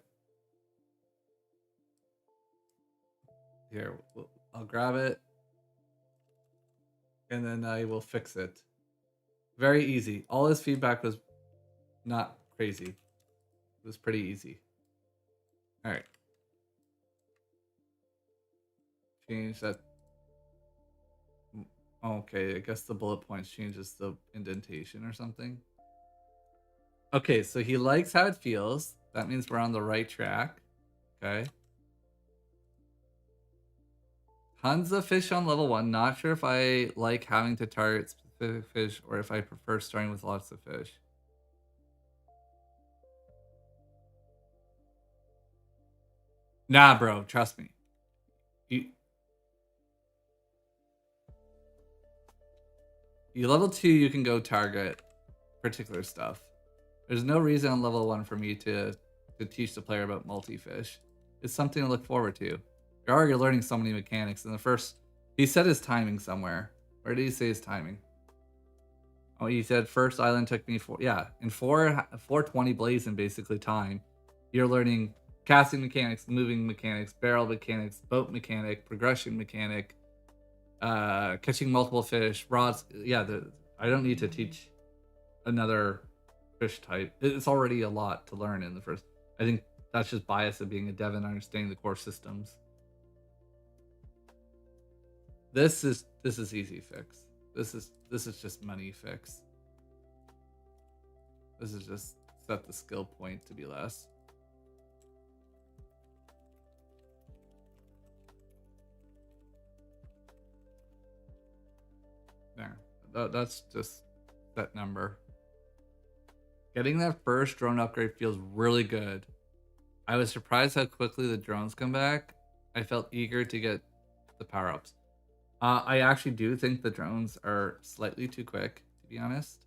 here, I'll grab it and then I will fix it. Very easy. All his feedback was not crazy. It was pretty easy. All right. Change that. Okay, I guess the bullet points changes the indentation or something. Okay, so he likes how it feels. That means we're on the right track. Okay. Tons of fish on level 1. Not sure if I like having to target specific fish or if I prefer starting with lots of fish. Nah, bro, trust me. You level 2, you can go target particular stuff. There's no reason on level 1 for me to teach the player about multi-fish. It's something to look forward to. You're already learning so many mechanics. In the first, he said his timing somewhere. Where did he say his timing? Oh, he said first island took me in 420 blazing basically time. You're learning casting mechanics, moving mechanics, barrel mechanics, boat mechanic, progression mechanic, catching multiple fish, rods. Yeah, I don't need to teach another fish type. It's already a lot to learn in the first. I think that's just bias of being a dev and understanding the core systems. This is easy fix. This is just money fix. This is just set the skill point to be less. There. That's just that number. Getting that first drone upgrade feels really good. I was surprised how quickly the drones come back. I felt eager to get the power-ups. I actually do think the drones are slightly too quick, to be honest.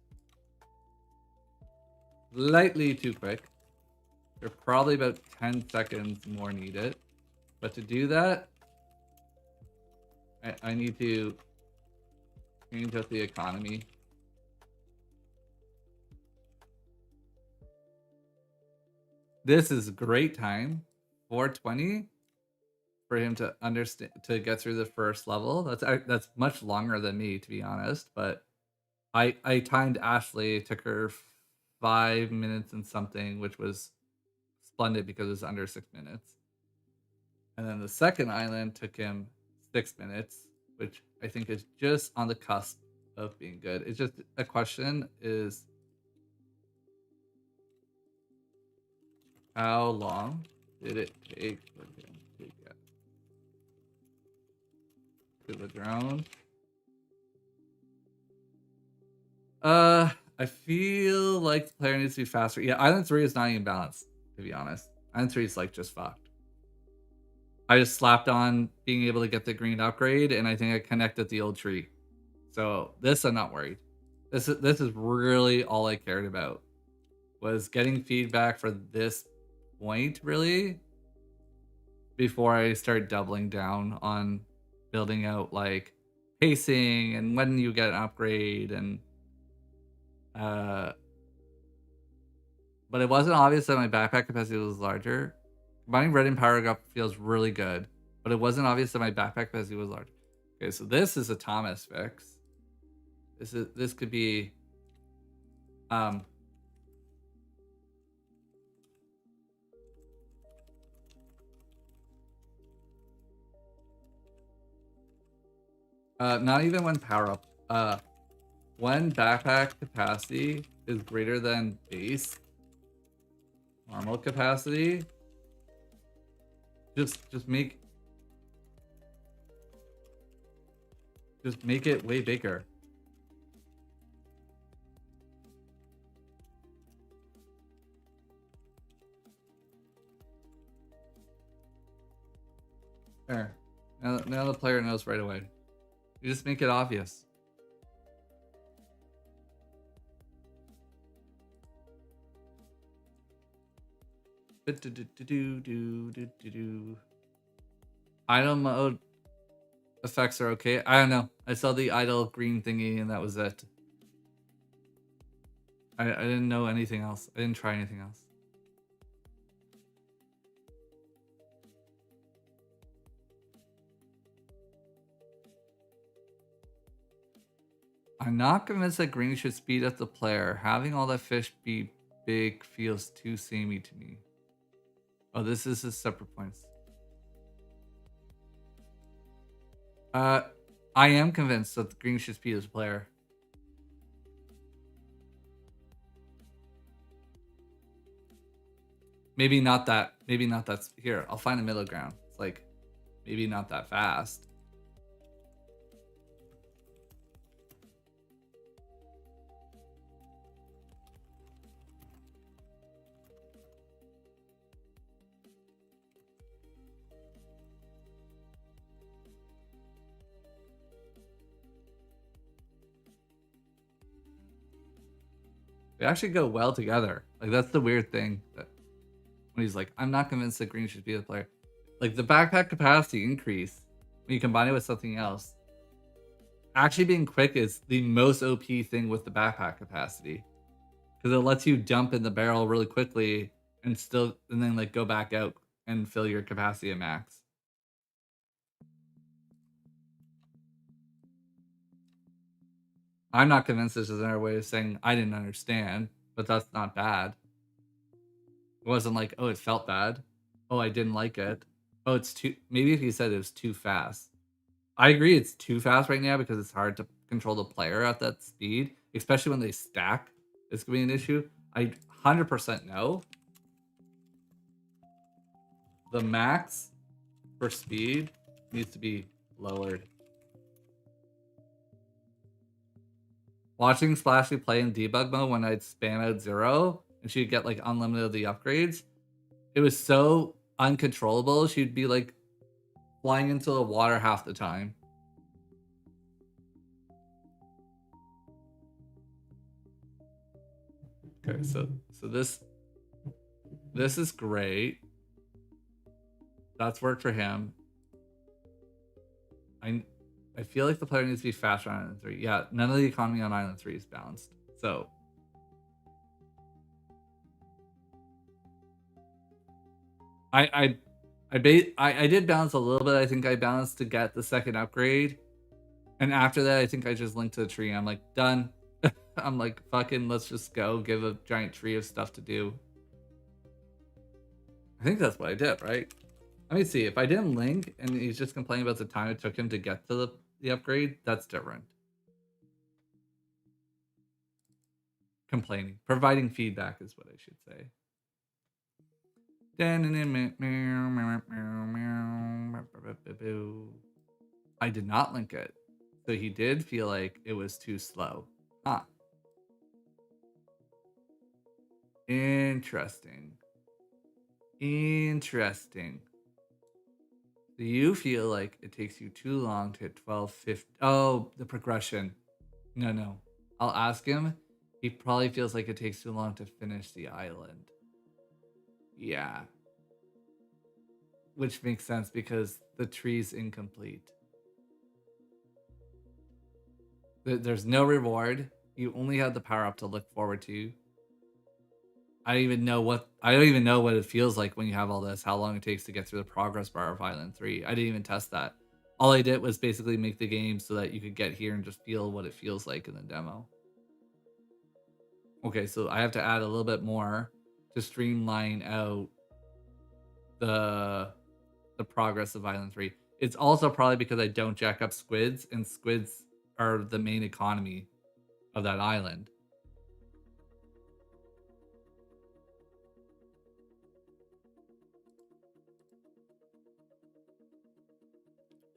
Slightly too quick. They're probably about 10 seconds more needed. But to do that, I need to change up the economy. This is a great time, 420, for him to understand, to get through the first level. That's much longer than me, to be honest. But I timed Ashley. It took her 5 minutes and something, which was splendid because it's under 6 minutes. And then the second island took him 6 minutes, which I think is just on the cusp of being good. It's just a question is how long did it take for him to get to the drone? I feel like the player needs to be faster. Yeah, Island 3 is not even balanced, to be honest. Island 3 is like just fucked. I just slapped on being able to get the green upgrade, and I think I connected the old tree. So this I'm not worried. This is really all I cared about, was getting feedback for this point, really, before I start doubling down on building out like pacing and when you get an upgrade and but it wasn't obvious that my backpack capacity was larger. Combining red and power up feels really good, but it wasn't obvious that my backpack capacity was large. Okay, so this is a Thomas fix. This could be not even when power up. When backpack capacity is greater than base normal capacity, just make it way bigger. There. Now the player knows right away. You just make it obvious. Idle mode effects are okay. I don't know. I saw the idle green thingy and that was it. I didn't know anything else. I didn't try anything else. I'm not convinced that green should speed up the player. Having all that fish be big feels too samey to me. Oh, this is his separate points. I am convinced that the green should speed as a player. Maybe not that. Maybe not that. Here, I'll find a middle ground. It's like maybe not that fast. They actually go well together. Like that's the weird thing that when he's like, I'm not convinced that green should be the player. Like the backpack capacity increase when you combine it with something else. Actually being quick is the most OP thing with the backpack capacity. Because it lets you jump in the barrel really quickly and then like go back out and fill your capacity at max. I'm not convinced this is another way of saying I didn't understand, but that's not bad. It wasn't like, oh, it felt bad. Oh, I didn't like it. Oh, it's too. Maybe if you said it was too fast. I agree, it's too fast right now because it's hard to control the player at that speed, especially when they stack. It's gonna be an issue. I 100% know. The max for speed needs to be lowered. Watching Splashy play in debug mode when I'd spam out 0 and she'd get like unlimited of the upgrades, it was so uncontrollable. She'd be like flying into the water half the time. Okay, so this is great. That's worked for him. I feel like the player needs to be faster on Island 3. Yeah, none of the economy on Island 3 is balanced. So I did balance a little bit. I think I balanced to get the second upgrade. And after that, I think I just linked to the tree. I'm like, done. I'm like, fucking, let's just go give a giant tree of stuff to do. I think that's what I did, right? Let me see. If I didn't link and he's just complaining about the time it took him to get to the upgrade, that's different. Complaining. Providing feedback is what I should say. I did not link it. So he did feel like it was too slow. Huh. Interesting. Interesting. Do you feel like it takes you too long to hit 12:50? Oh, the progression. No. I'll ask him. He probably feels like it takes too long to finish the island. Yeah. Which makes sense because the tree's incomplete. There's no reward. You only have the power up to look forward to. I don't even know what it feels like when you have all this, how long it takes to get through the progress bar of Island 3. I didn't even test that. All I did was basically make the game so that you could get here and just feel what it feels like in the demo. Okay, so I have to add a little bit more to streamline out the progress of Island 3. It's also probably because I don't jack up squids, and squids are the main economy of that island.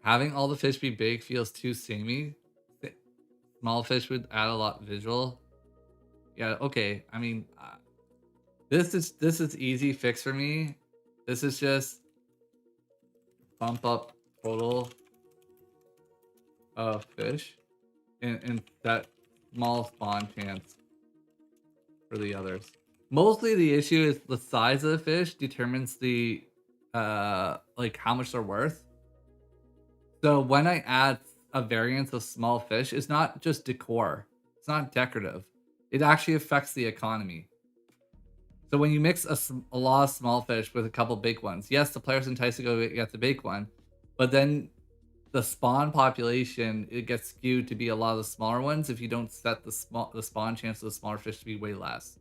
Having all the fish be big feels too samey. Small fish would add a lot visual. Yeah, okay. I mean, this is easy fix for me. This is just bump up total of fish and that small spawn chance for the others. Mostly the issue is the size of the fish determines the like how much they're worth. So when I add a variance of small fish, it's not just decor. It's not decorative. It actually affects the economy. So when you mix a lot of small fish with a couple big ones, yes, the player's enticed to go get the big one, but then the spawn population, it gets skewed to be a lot of the smaller ones if you don't set the spawn chance of the smaller fish to be way less.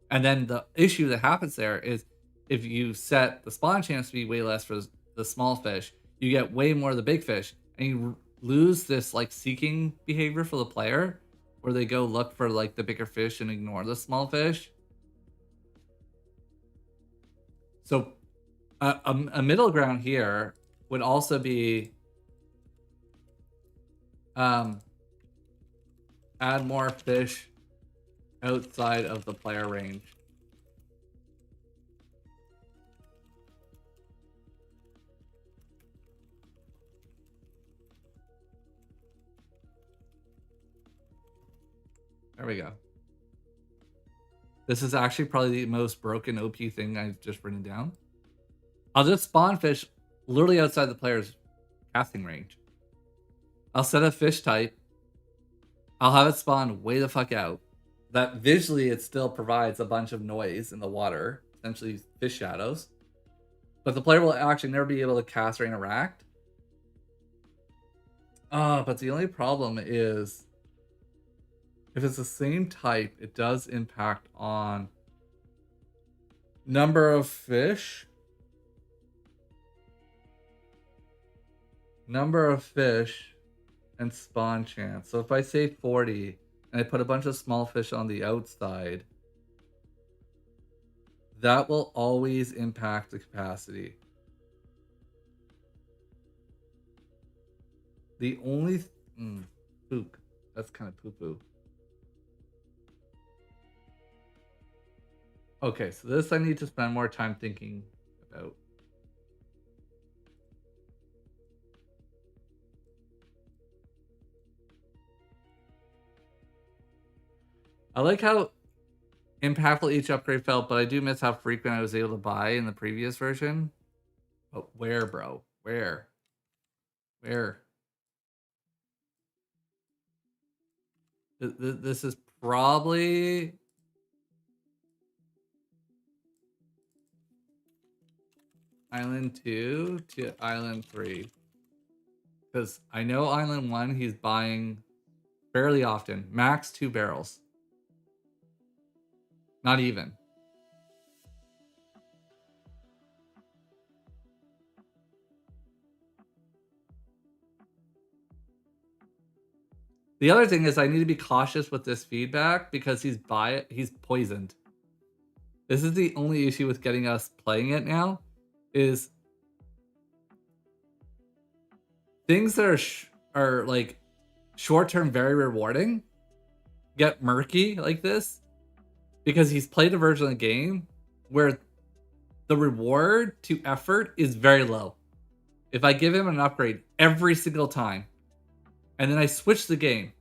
And then the issue that happens there is if you set the spawn chance to be way less for the small fish, you get way more of the big fish, and you lose this like seeking behavior for the player where they go look for like the bigger fish and ignore the small fish. So a middle ground here would also be add more fish outside of the player range. There we go. This is actually probably the most broken OP thing I've just written down. I'll just spawn fish literally outside the player's casting range. I'll set a fish type. I'll have it spawn way the fuck out. That visually it still provides a bunch of noise in the water, essentially fish shadows. But the player will actually never be able to cast or interact. But the only problem is if it's the same type, it does impact on number of fish, and spawn chance. So if I say 40 and I put a bunch of small fish on the outside, that will always impact the capacity. The only poop. That's kind of poo-poo. Okay, so this I need to spend more time thinking about. I like how impactful each upgrade felt, but I do miss how frequent I was able to buy in the previous version. But where, bro? Where? This is probably Island 2 to Island 3. Because I know Island 1 he's buying fairly often. Max 2 barrels. Not even. The other thing is I need to be cautious with this feedback because he's poisoned. This is the only issue with getting us playing it now, is things that are like short term very rewarding get murky like this because he's played a version of the game where the reward to effort is very low. If I give him an upgrade every single time and then I switch the game,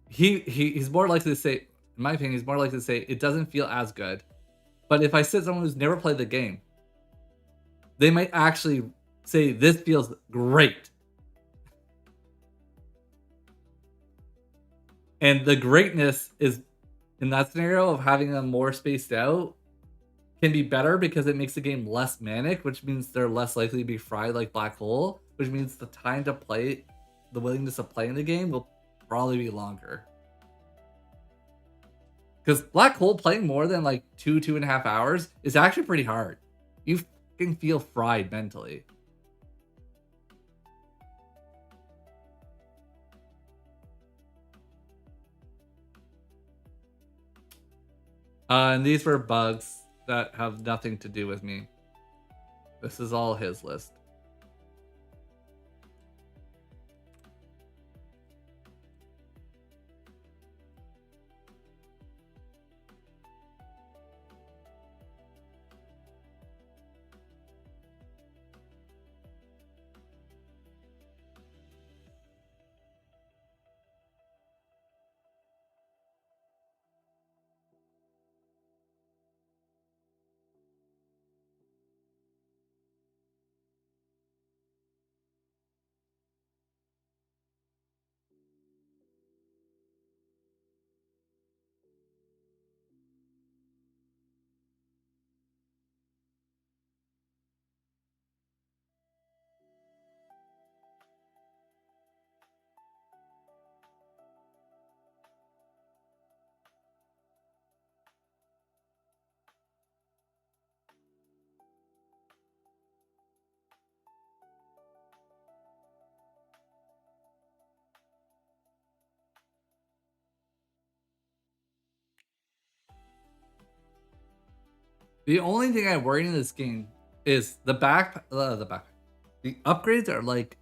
he's more likely to say, in my opinion, he's more likely to say it doesn't feel as good. But if I sit someone who's never played the game, they might actually say this feels great. And the greatness is, in that scenario of having them more spaced out, can be better because it makes the game less manic, which means they're less likely to be fried like Black Hole, which means the time to play, the willingness to play in the game will probably be longer. Because Black Hole playing more than like 2.5 hours is actually pretty hard. You can feel fried mentally. And these were bugs that have nothing to do with me. This is all his list. The only thing I worry in this game is the upgrades are like,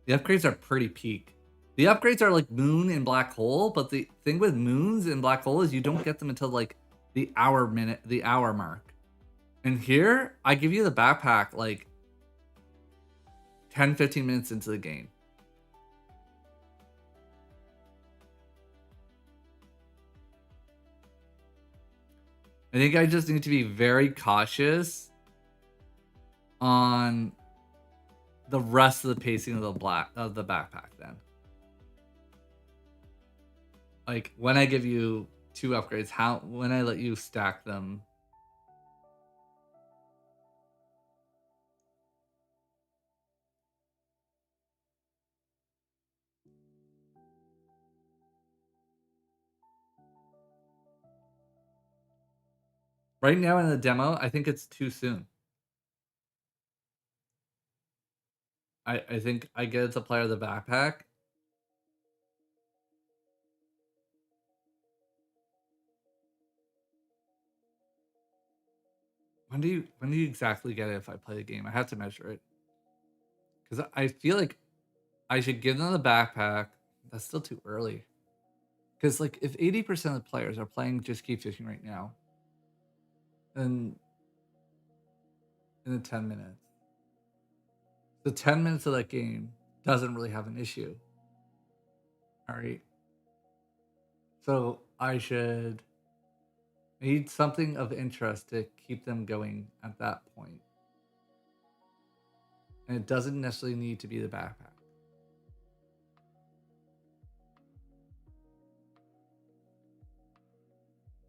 the upgrades are pretty peak. The upgrades are like Moon and Black Hole, but the thing with Moons and Black Hole is you don't get them until like the hour mark. And here, I give you the backpack like 10-15 minutes into the game. I think I just need to be very cautious on the rest of the pacing of the backpack then. Like when I give you 2 upgrades, when I let you stack them. Right now in the demo, I think it's too soon. I think I get it to play with the backpack. When do you exactly get it if I play the game? I have to measure it. Because I feel like I should give them the backpack. That's still too early. Because like if 80% of the players are playing Just Keep Fishing right now, then in the 10 minutes, the 10 minutes of that game doesn't really have an issue. All right. So I should need something of interest to keep them going at that point. And it doesn't necessarily need to be the backpack.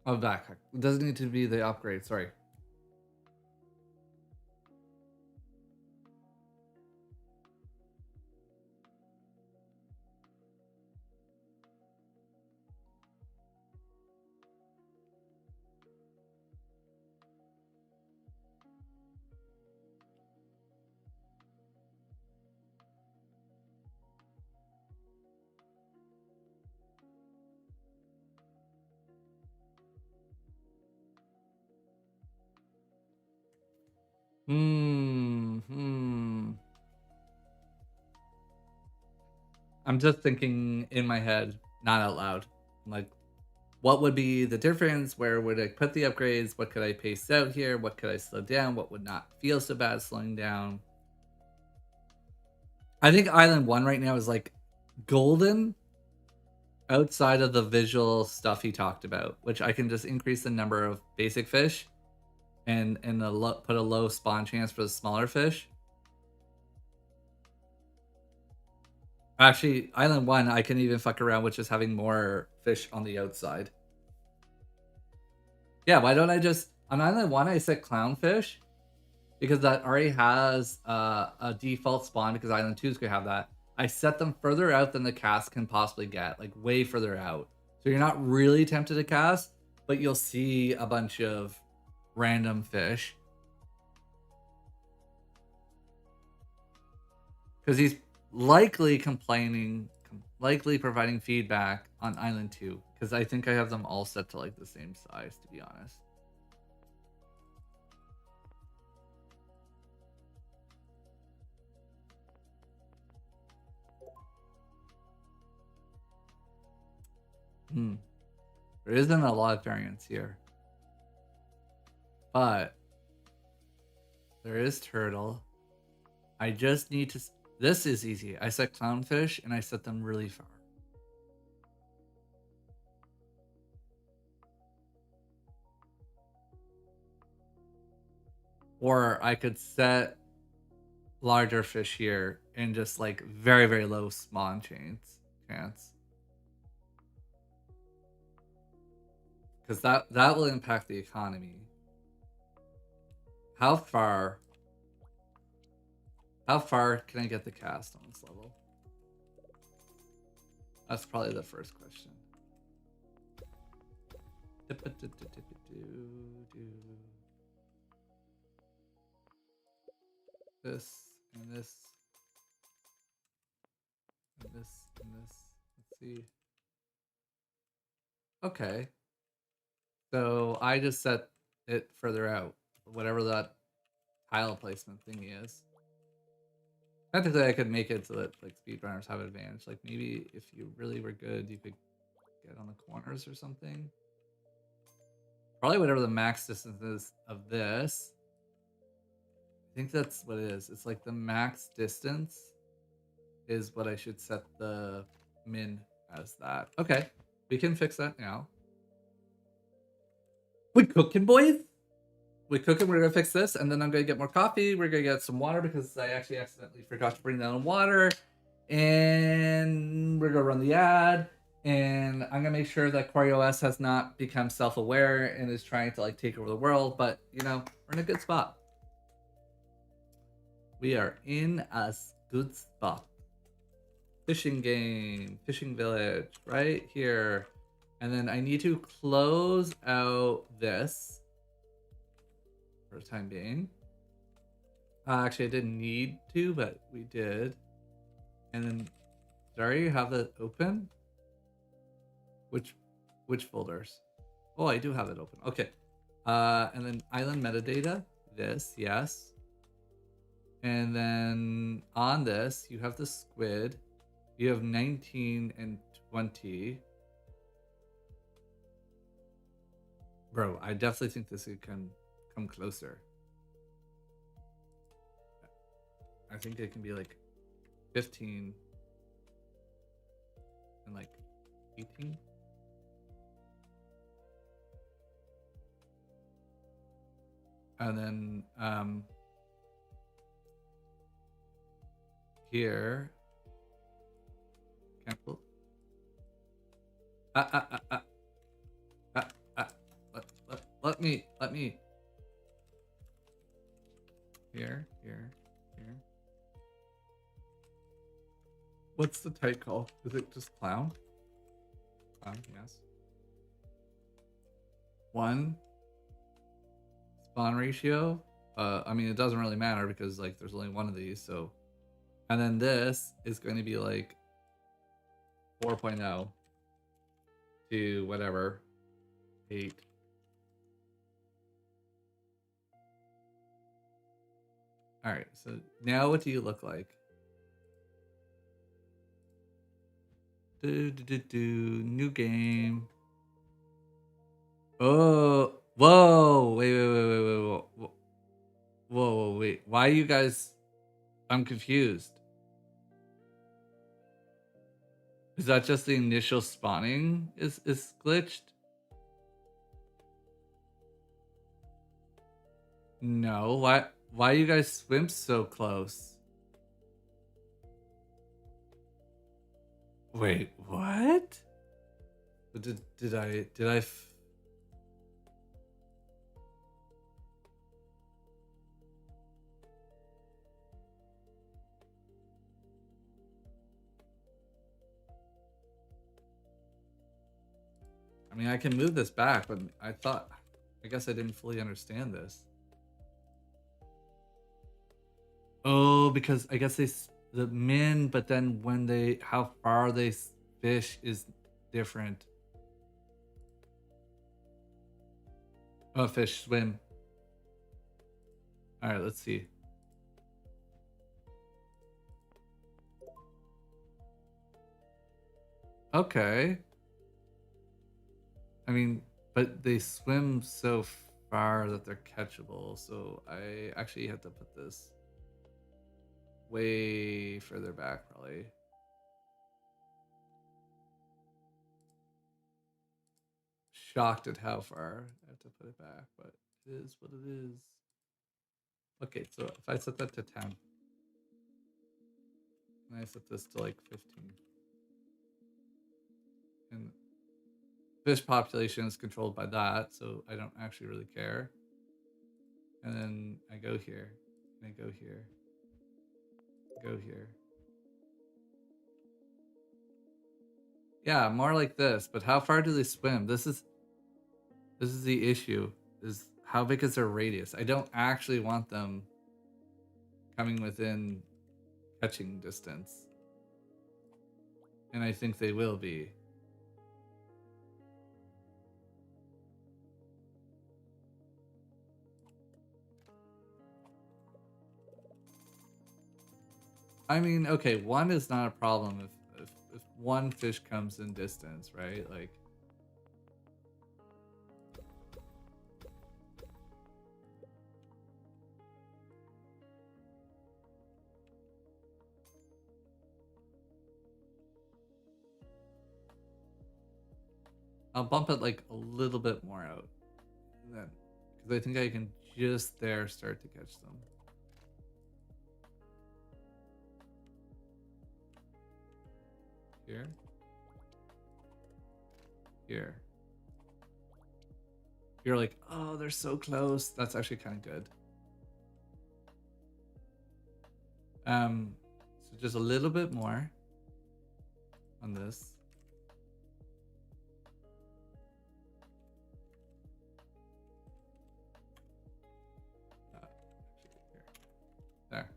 Oh, backpack. It doesn't need to be the upgrade, sorry. I'm just thinking in my head, not out loud. Like, what would be the difference? Where would I put the upgrades? What could I pace out here? What could I slow down? What would not feel so bad slowing down? I think Island 1 right now is like golden outside of the visual stuff he talked about, which I can just increase the number of basic fish and put a low spawn chance for the smaller fish. Actually, Island 1, I can even fuck around with just having more fish on the outside. Yeah, why don't I just... On Island 1, I set clownfish, because that already has a default spawn, because Island 2 is going to have that. I set them further out than the cast can possibly get, like way further out. So you're not really tempted to cast, but you'll see a bunch of random fish. Because he's likely providing feedback on Island 2. Because I think I have them all set to like the same size, to be honest. There isn't a lot of variance here. But there is turtle. I just need to... This is easy. I set clownfish and I set them really far. Or I could set larger fish here and just like very, very low spawn chance. Because that will impact the economy. How far can I get the cast on this level? That's probably the first question. This and this and this and this. Let's see. Okay. So I just set it further out, whatever that tile placement thingy is. Technically, I could make it so that like speedrunners have advantage. Like maybe if you really were good, you could get on the corners or something. Probably whatever the max distance is of this. I think that's what it is. It's like the max distance is what I should set the min as that. Okay, we can fix that now. We cooking, boys? We cooking. We're gonna fix this, and then I'm gonna get more coffee. We're gonna get some water because I actually accidentally forgot to bring down water, and we're gonna run the ad. And I'm gonna make sure that QueryOS has not become self-aware and is trying to like take over the world. But you know, we're in a good spot. We are in a good spot. Fishing game, fishing village, right here. And then I need to close out this for the time being. Actually, I didn't need to, but we did. And then, sorry, you have that open? Which folders? Oh, I do have it open. Okay. And then island metadata, this, yes. And then on this, you have the squid. You have 19 and 20. Bro, I definitely think this can come closer. I think it can be like 15 and like 18. And then here, cancel. Let me. Here. What's the type call? Is it just clown? Clown, yes. 1 spawn ratio. I mean, it doesn't really matter because like there's only one of these. So, and then this is going to be like 4.0 to whatever 8. All right, so now what do you look like? New game. Oh, whoa, wait. Why are you guys? I'm confused. Is that just the initial spawning is glitched? No. Why you guys swim so close? Wait, what? Did I I mean, I can move this back, but I guess I didn't fully understand this. Oh, because I guess the min, but then when how far they fish is different. Oh, fish swim. All right, let's see. Okay. I mean, but they swim so far that they're catchable, so I actually have to put this way further back, probably. Shocked at how far I have to put it back, but it is what it is. Okay, so if I set that to 10, and I set this to like 15, and fish population is controlled by that, so I don't actually really care. And then I go here, and I go here, go here. Yeah, more like this. But how far do they swim? This is the issue. Is how big is their radius? I don't actually want them coming within catching distance, and I think they will be. I mean, okay, one is not a problem if one fish comes in distance, right? Like, I'll bump it like a little bit more out, then, because I think I can just there start to catch them. Here, here. You're like, oh, they're so close. That's actually kind of good. So just a little bit more on this. There.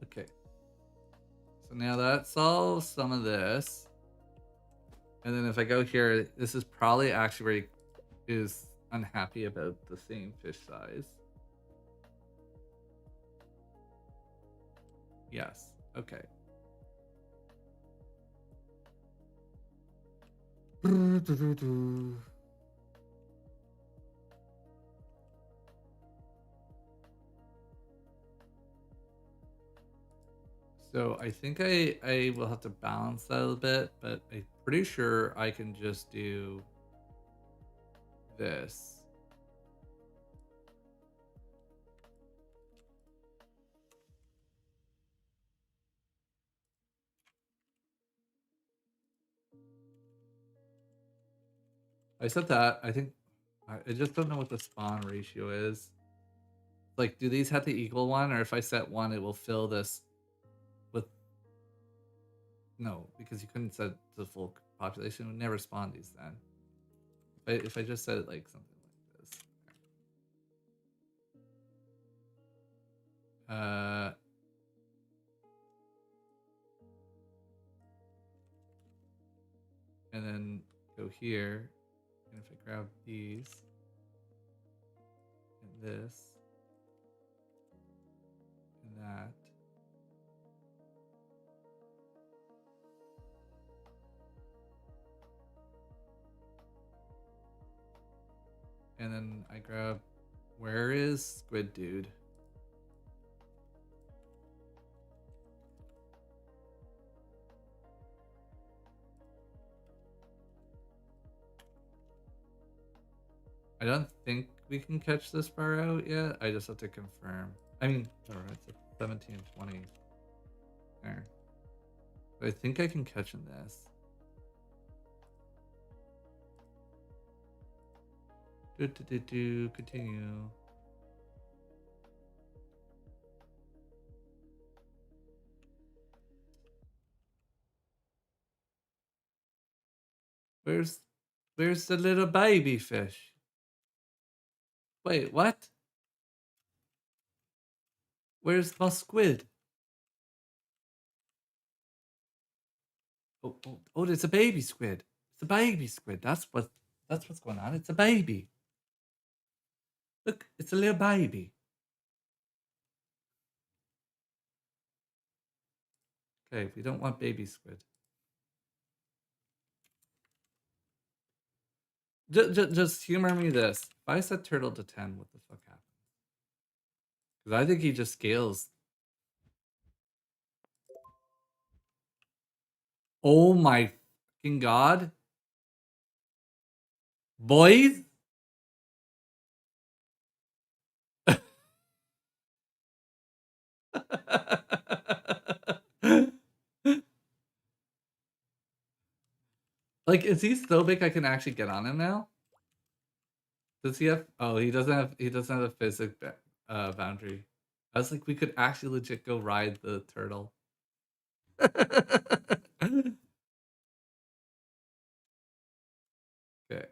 Okay. So now that solves some of this. And then if I go here, this is probably actually where he is unhappy about the same fish size. Yes. Okay. So I think I will have to balance that a little bit, but I'm pretty sure I can just do this. I said that. I think I just don't know what the spawn ratio is. Like, do these have to equal one, or if I set one, it will fill this with? No, because you couldn't set the full population. It would never spawn these then. If I just set it like something like this. And then go here, and if I grab these and this, that. And then I grab, where is Squid Dude? I don't think we can catch this far out yet. I just have to confirm. I mean, alright, it's 17, 20. There. But I think I can catch in this. Continue. Where's the little baby fish? Wait, what? Where's my squid? Oh, it's a baby squid. It's a baby squid. That's what's going on. It's a baby. Look, it's a little baby. Okay, we don't want baby squid. Just humor me this. If I set turtle to 10, what the fuck happens? Because I think he just scales. Oh my fucking god. Boys? Like, is he so big I can actually get on him now? Does he have? Oh, he doesn't have. He doesn't have a physics boundary. I was like, we could actually legit go ride the turtle. Okay.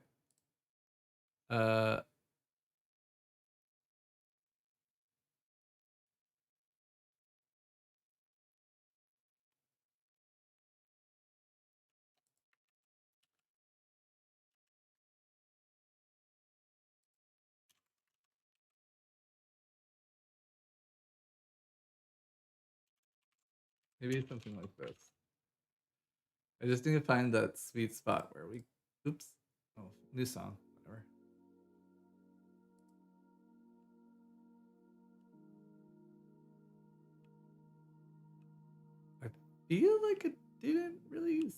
Maybe something like this. I just need to find that sweet spot where we. Oops. Oh, new song. Whatever. I feel like it didn't really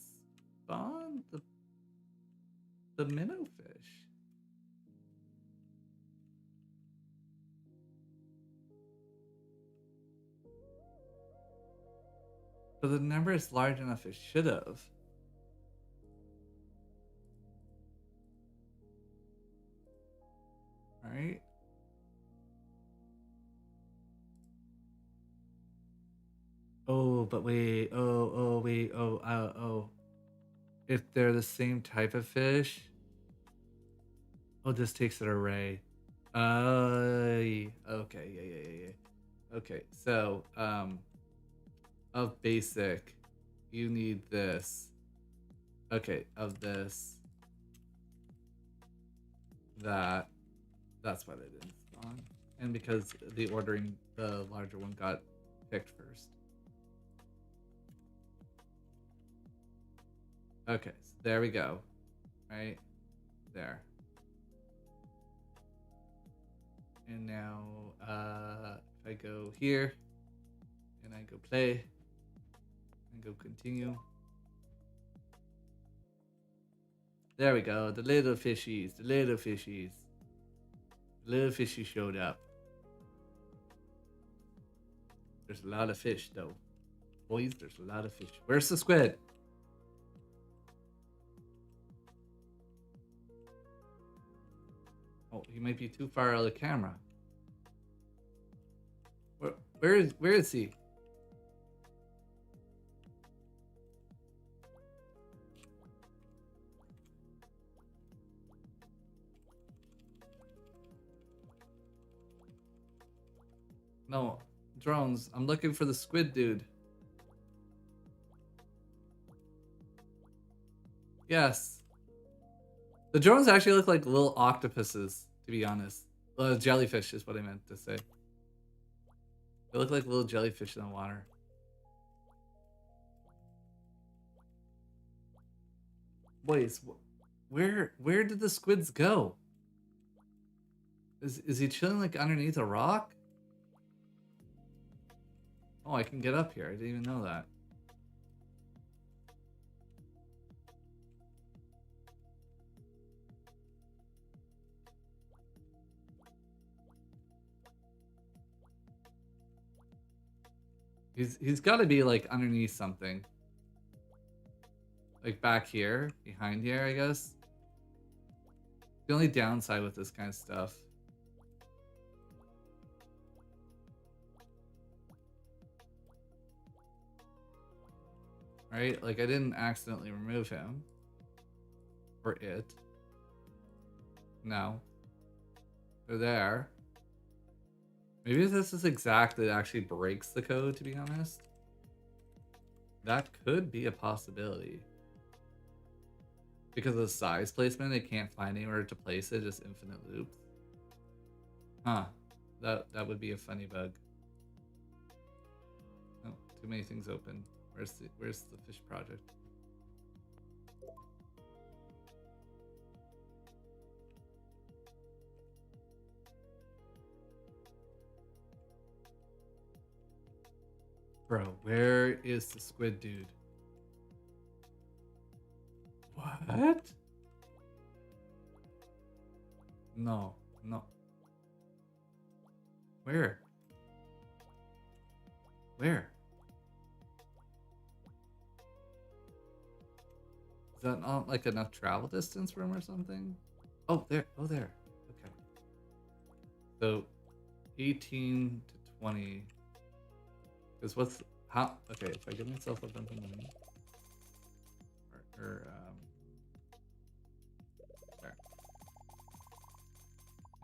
spawn the minnow fish. But the number is large enough it should have. Alright. Oh, but wait. Oh, wait. Oh. If they're the same type of fish. Oh, this takes an array. Okay. Yeah. Okay, so, of basic, you need this. Okay, of this. That's why they didn't spawn. And because the ordering, the larger one got picked first. Okay, so there we go. Right there. And now, if I go here, and I go play, and go continue. There we go, the little fishies, the little fishies. The little fishy showed up. There's a lot of fish, though. Boys, there's a lot of fish. Where's the squid? Oh, he might be too far out of the camera. Where is he? No, drones. I'm looking for the squid dude. Yes. The drones actually look like little octopuses, to be honest. Jellyfish is what I meant to say. They look like little jellyfish in the water. Boys, where did the squids go? Is he chilling like underneath a rock? Oh, I can get up here. I didn't even know that. He's got to be like underneath something. Like back here, behind here, I guess. The only downside with this kind of stuff. Right? Like I didn't accidentally remove him. Or it. No. They're there. Maybe this is exactly that actually breaks the code, to be honest. That could be a possibility. Because of the size placement, they can't find anywhere to place it, just infinite loops. Huh. That would be a funny bug. Oh, too many things open. Where's the fish project? Bro, where is the squid dude? What? No, no. Where? Where? Is that not like enough travel distance for him or something? Oh, there. Oh, there. Okay. So, 18 to 20. Because what's how? Okay, if I give myself a bunch of money, there.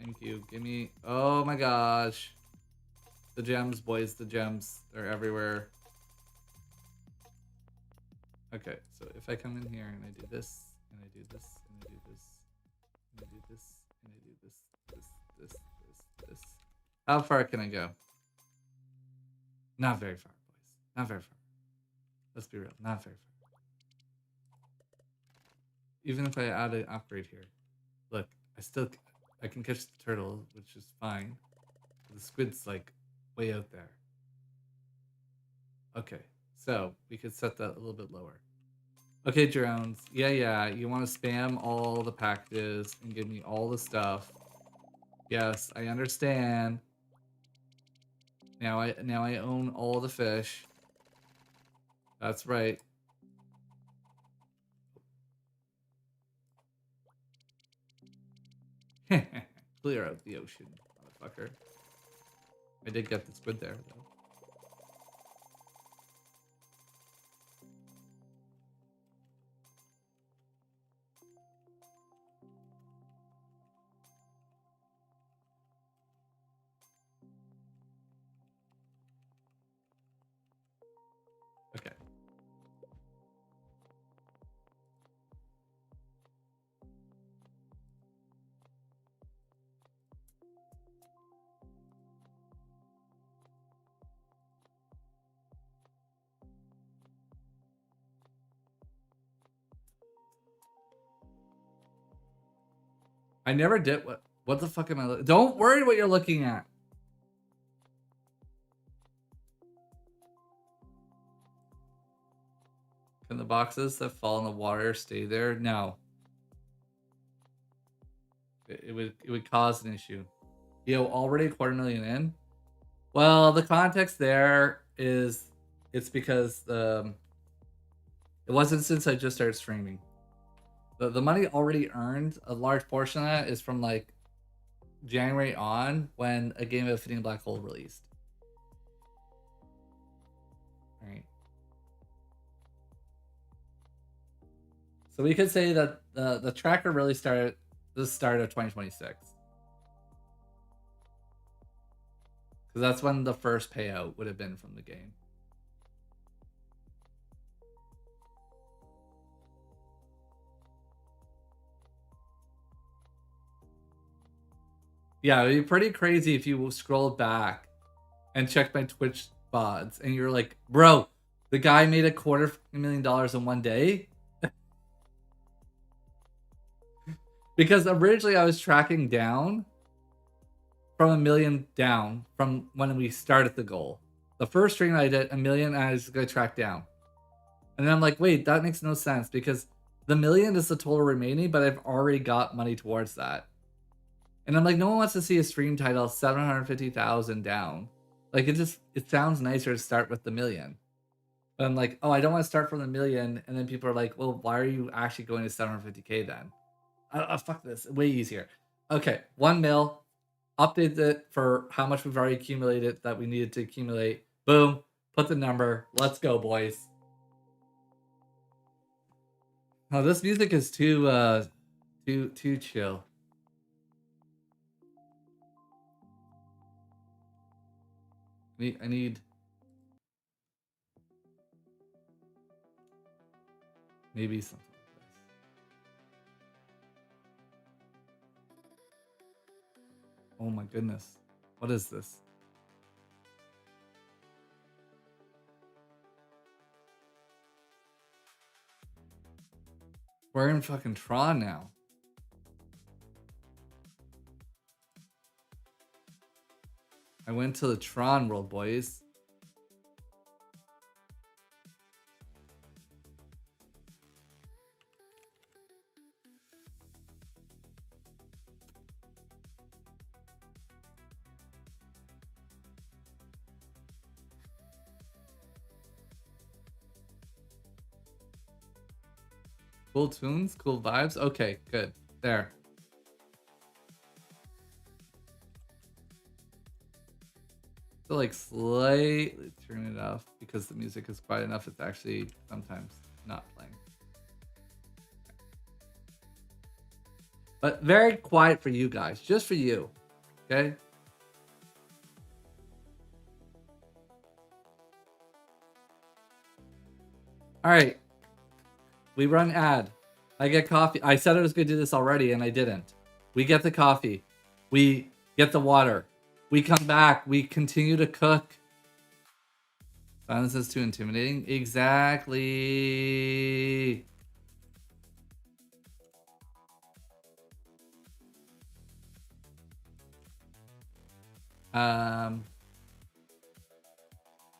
Thank you. Give me. Oh my gosh, the gems, boys. The gems. They're everywhere. Okay, so if I come in here and I do this, and I do this, and I do this, and I do this, and I do this. How far can I go? Not very far, boys. Not very far. Let's be real. Not very far. Even if I add an upgrade here, look, I can catch the turtle, which is fine. The squid's like way out there. Okay, so we could set that a little bit lower. Okay, drones. Yeah. You want to spam all the packages and give me all the stuff. Yes, I understand. Now I own all the fish. That's right. Clear out the ocean, motherfucker. I did get the squid there, though. Okay. I never did. What the fuck am I looking? Don't worry what you're looking at. Can the boxes that fall in the water stay there? No. It would cause an issue. Already a 250,000 in. Well, the context there is it's because it wasn't since I just started streaming. The money already earned, a large portion of that is from like January on when A Game of Infinity Black Hole released. All right. So we could say that the tracker really started the start of 2026. Because that's when the first payout would have been from the game. Yeah, it'd be pretty crazy if you scrolled back and checked my Twitch VODs, and you're like, bro, the guy made $250,000 in one day. Because originally I was tracking down from 1 million down from when we started the goal. The first stream I did 1 million, and I was gonna track down. And then I'm like, wait, that makes no sense because the 1 million is the total remaining, but I've already got money towards that. And I'm like, no one wants to see a stream title 750,000 down. Like it sounds nicer to start with the 1 million. But I'm like, oh, I don't want to start from the 1 million, and then people are like, well, why are you actually going to 750K then? Fuck this, way easier. Okay, 1 mil. Update it for how much we've already accumulated that we needed to accumulate. Boom, put the number. Let's go, boys. Oh, this music is too chill. I need maybe something like this. Oh my goodness. What is this? We're in fucking Tron now. I went to the Tron world, boys. Cool tunes, cool vibes. Okay, good. There. So like slightly turn it off because the music is quiet enough. It's actually sometimes not playing. But very quiet for you guys, just for you. Okay. All right. We run ad. I get coffee. I said I was going to do this already, and I didn't. We get the coffee. We get the water. We come back. We continue to cook. Silence is too intimidating. Exactly.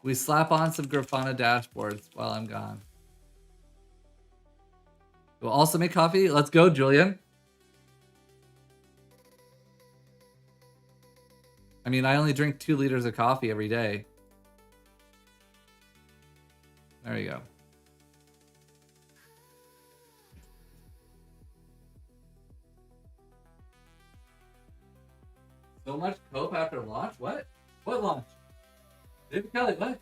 We slap on some Grafana dashboards while I'm gone. We'll also make coffee. Let's go, Julian. I mean, I only drink 2 liters of coffee every day. There you go. So much cope after launch? What? What launch? David Kelly, what?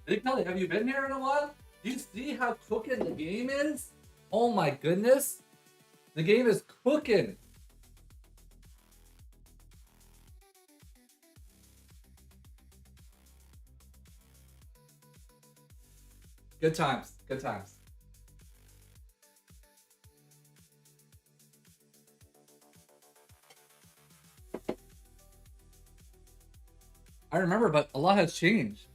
David Kelly, have you been here in a while? Do you see how cooking the game is? Oh my goodness. The game is cooking. Good times. Good times. I remember, but a lot has changed.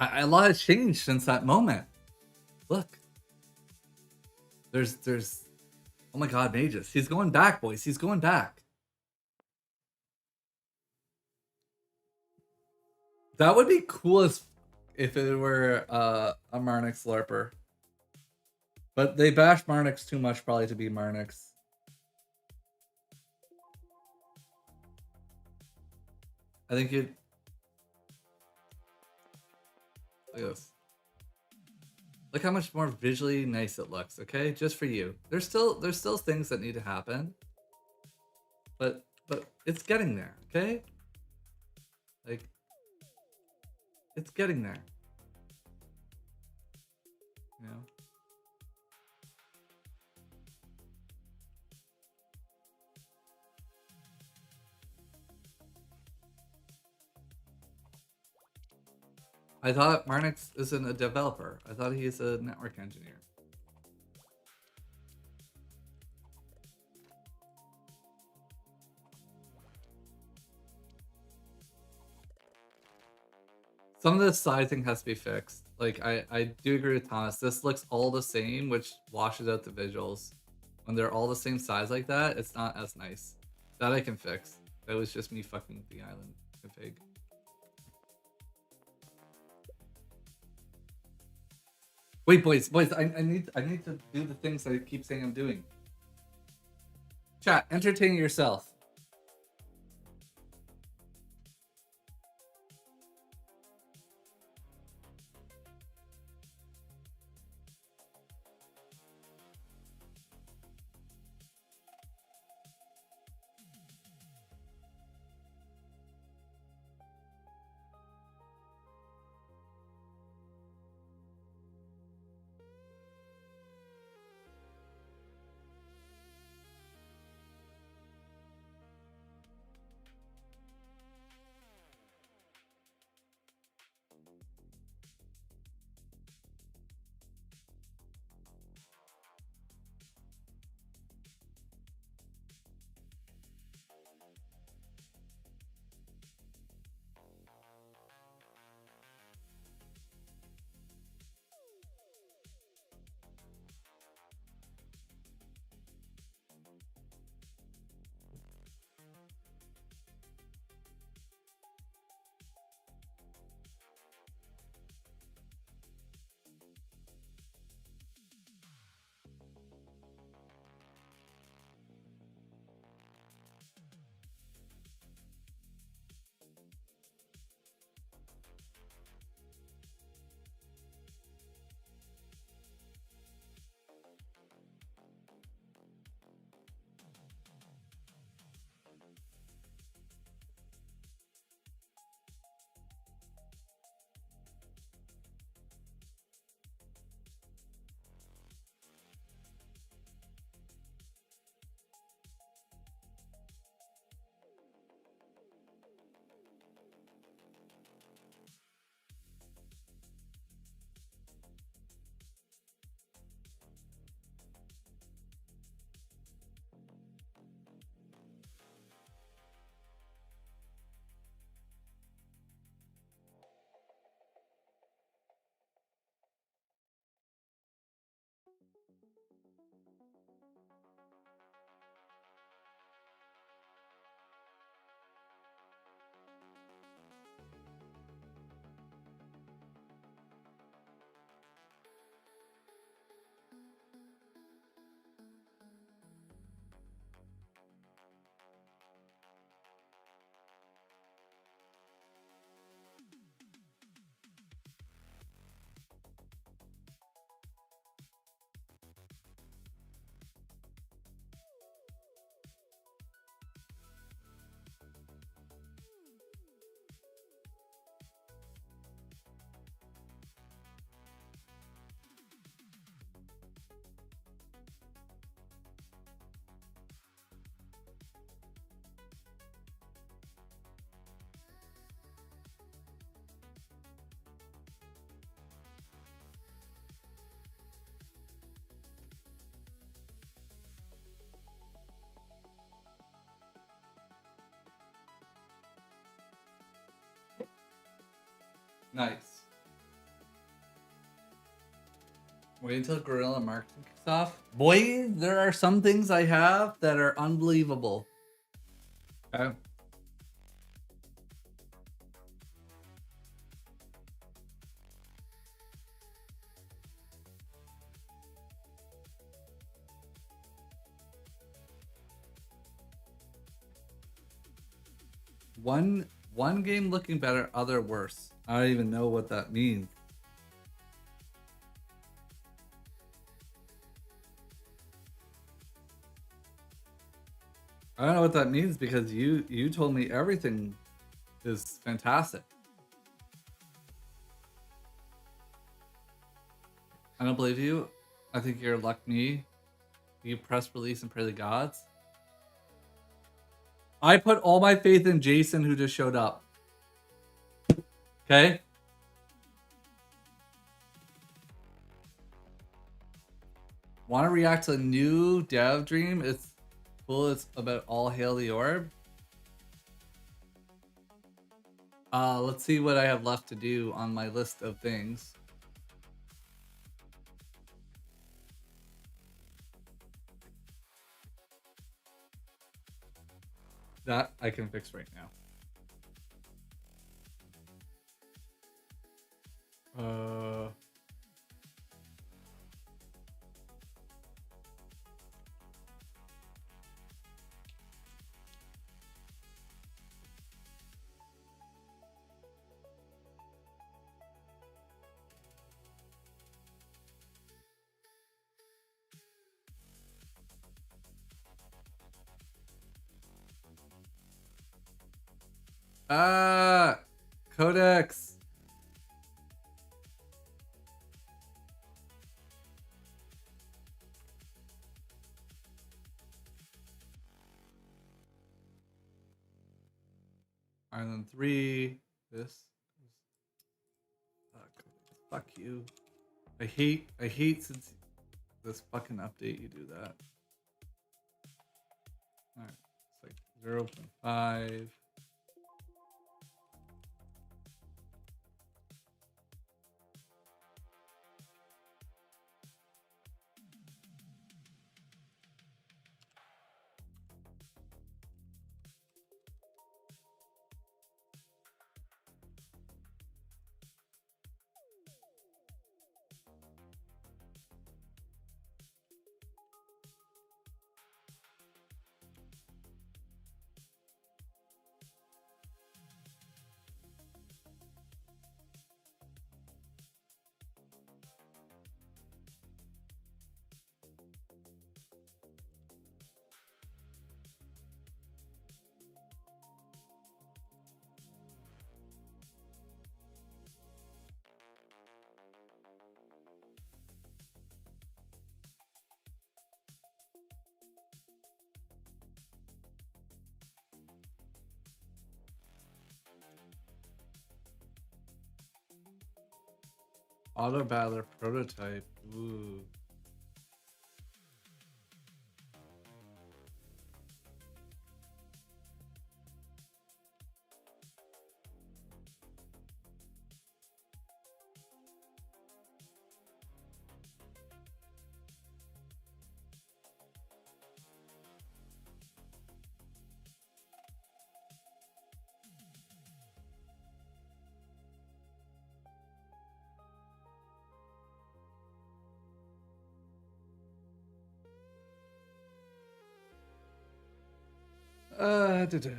A lot has changed since that moment. Look. There's oh my god, Magus. He's going back, boys. He's going back. That would be cool as if it were a Marnix LARPer. But they bash Marnix too much probably to be Marnix. I think it. Look at this. Look how much more visually nice it looks. Okay, just for you. There's still things that need to happen, but it's getting there. Okay, like it's getting there. You know. I thought Marnix isn't a developer. I thought he's a network engineer. Some of the sizing has to be fixed. Like I do agree with Thomas. This looks all the same, which washes out the visuals. When they're all the same size like that, it's not as nice. That I can fix. That was just me fucking with the island config. Wait, boys, I need to do the things I keep saying I'm doing. Chat, entertain yourself. Nice. Wait until Guerrilla Marketing kicks off. Boy, there are some things I have that are unbelievable. Okay. One game looking better, other worse. I don't even know what that means. I don't know what that means because you told me everything is fantastic. I don't believe you. I think you're luck me. You press release and pray the gods. I put all my faith in Jason, who just showed up. Okay? Want to react to a new dev dream? It's cool. It's about All Hail the Orb. Let's see what I have left to do on my list of things. That I can fix right now. Uh, Codex. Island 3. This. Fuck you. I hate since this fucking update you do that. Alright. It's like 0.5. Auto battler prototype. Ooh. Da, da.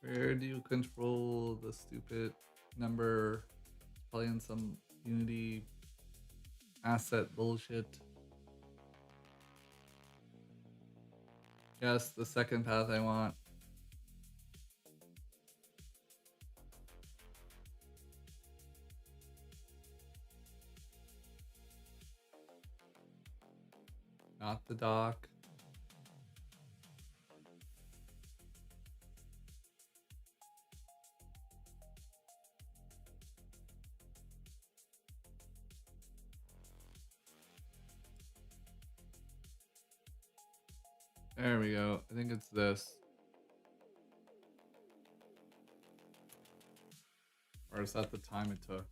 Where do you control the stupid number? Probably in some Unity asset bullshit. Yes, the second path I want. Not the dock. There we go. I think it's this. Or is that the time it took?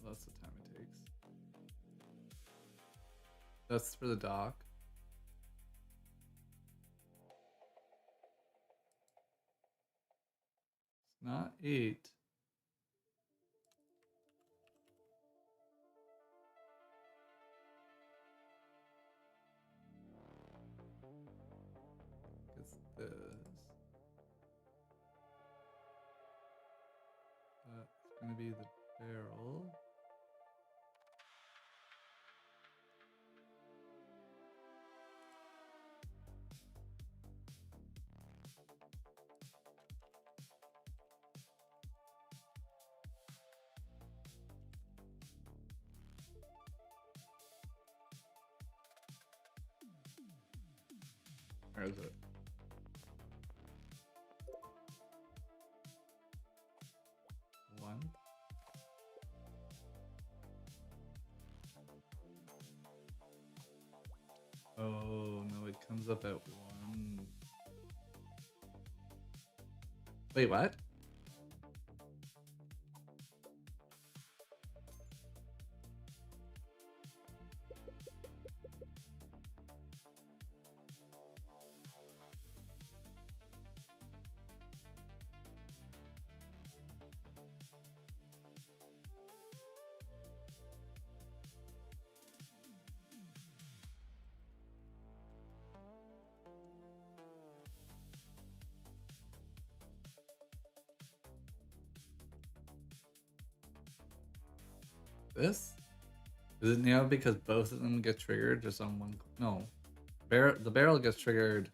That's the time it takes. That's for the dock. It's not 8. It's this. That's gonna be the barrel. Where is it? One. Oh no, it comes up at 1. Wait, what? This? Is it now because both of them get triggered just on one? No. The barrel gets triggered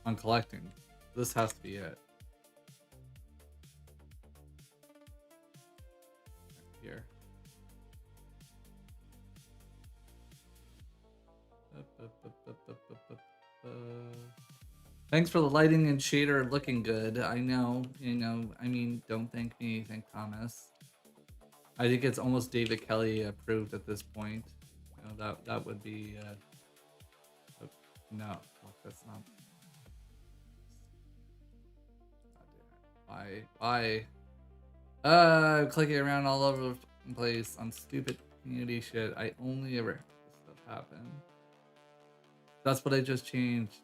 on collecting. This has to be it. Here. Thanks for the lighting and shader looking good. I know, I mean, don't thank me, thank Thomas. I think it's almost David Kelly approved at this point. You know, that would be no, that's not. Why? Clicking around all over the place on stupid community shit. I only ever have this stuff happen. That's what I just changed.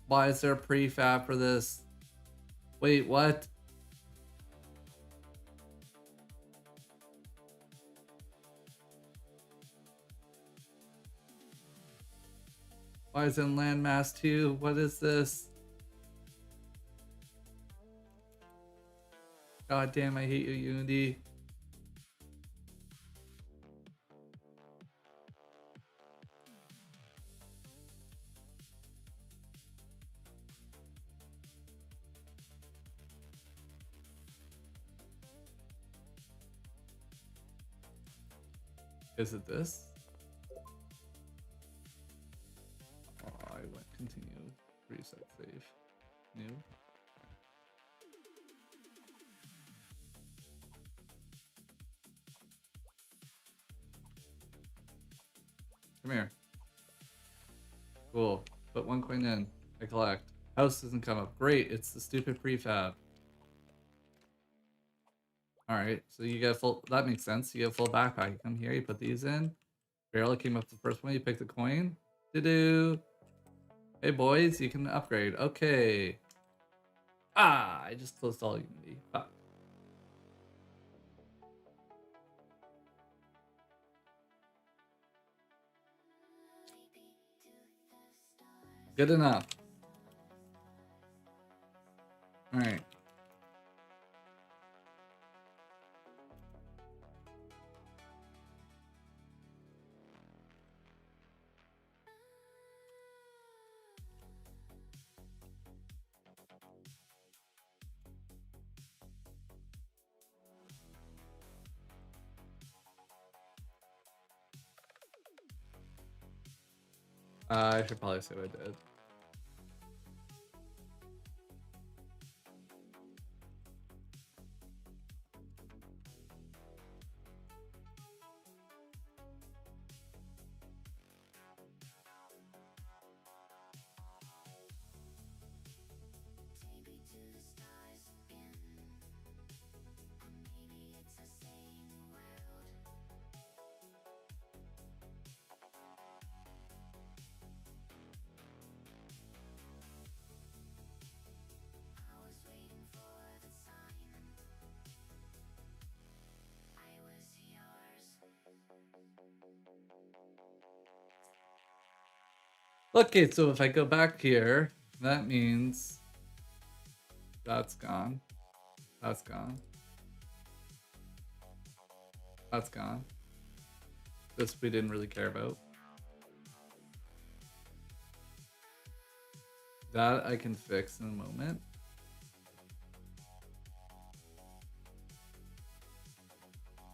Why is there a prefab for this? Wait, what? Why is it in landmass 2? What is this? God damn, I hate you, Unity. Is it this? Oh, I went continue. Reset save. New. Come here. Cool. Put 1 coin in. I collect. House doesn't come up. Great. It's the stupid prefab. Alright, so you get full. That makes sense. You get a full backpack. You come here, you put these in. Barrel came up the first one. You pick the coin. Doo-doo. Hey, boys, you can upgrade. Okay. Ah, I just closed all Unity. Fuck. Good enough. Alright. I should probably say what I did. Okay, so if I go back here, that means that's gone. That's gone. That's gone. This we didn't really care about. That I can fix in a moment.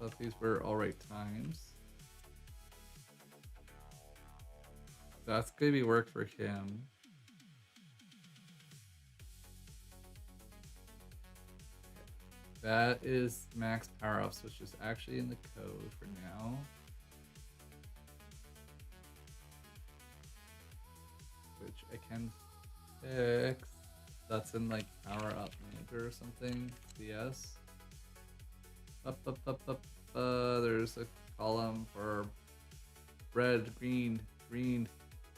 Thought these were alright times. That's gonna be work for him. That is max power-ups, which is actually in the code for now. Which I can fix. That's in like power-up manager or something. CS. Up. There's a column for red, green,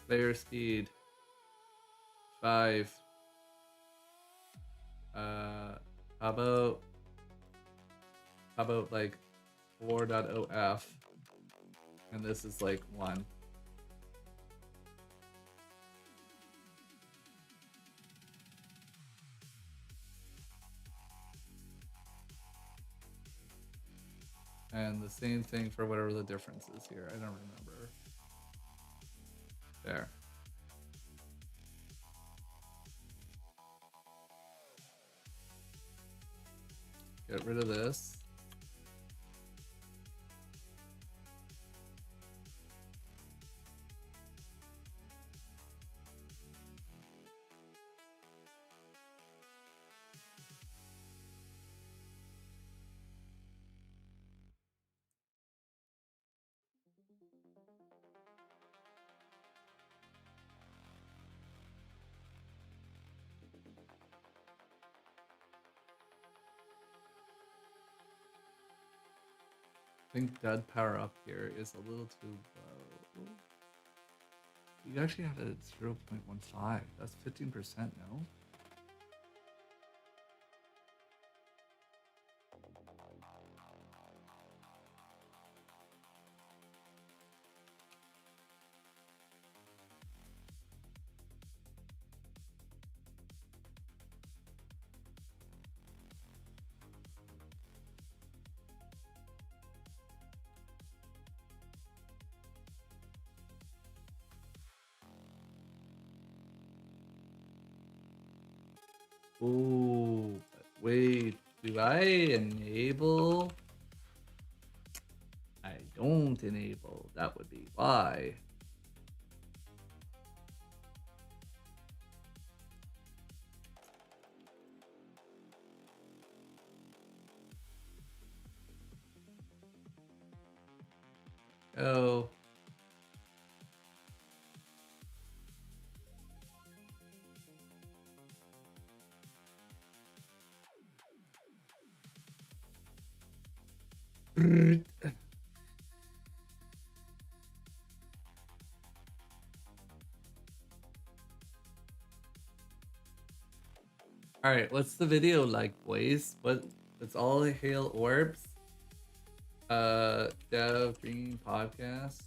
player speed. 5. How about like 4.0f, and this is like 1. And the same thing for whatever the difference is here. I don't remember. There. Get rid of this. I think dead power up here is a little too low. You actually have it at 0.15. That's 15%, no? Ooh, wait, do I enable? I don't enable. That would be why. Oh. All right, what's the video like, boys? It's all hail orbs. Dev Green podcast.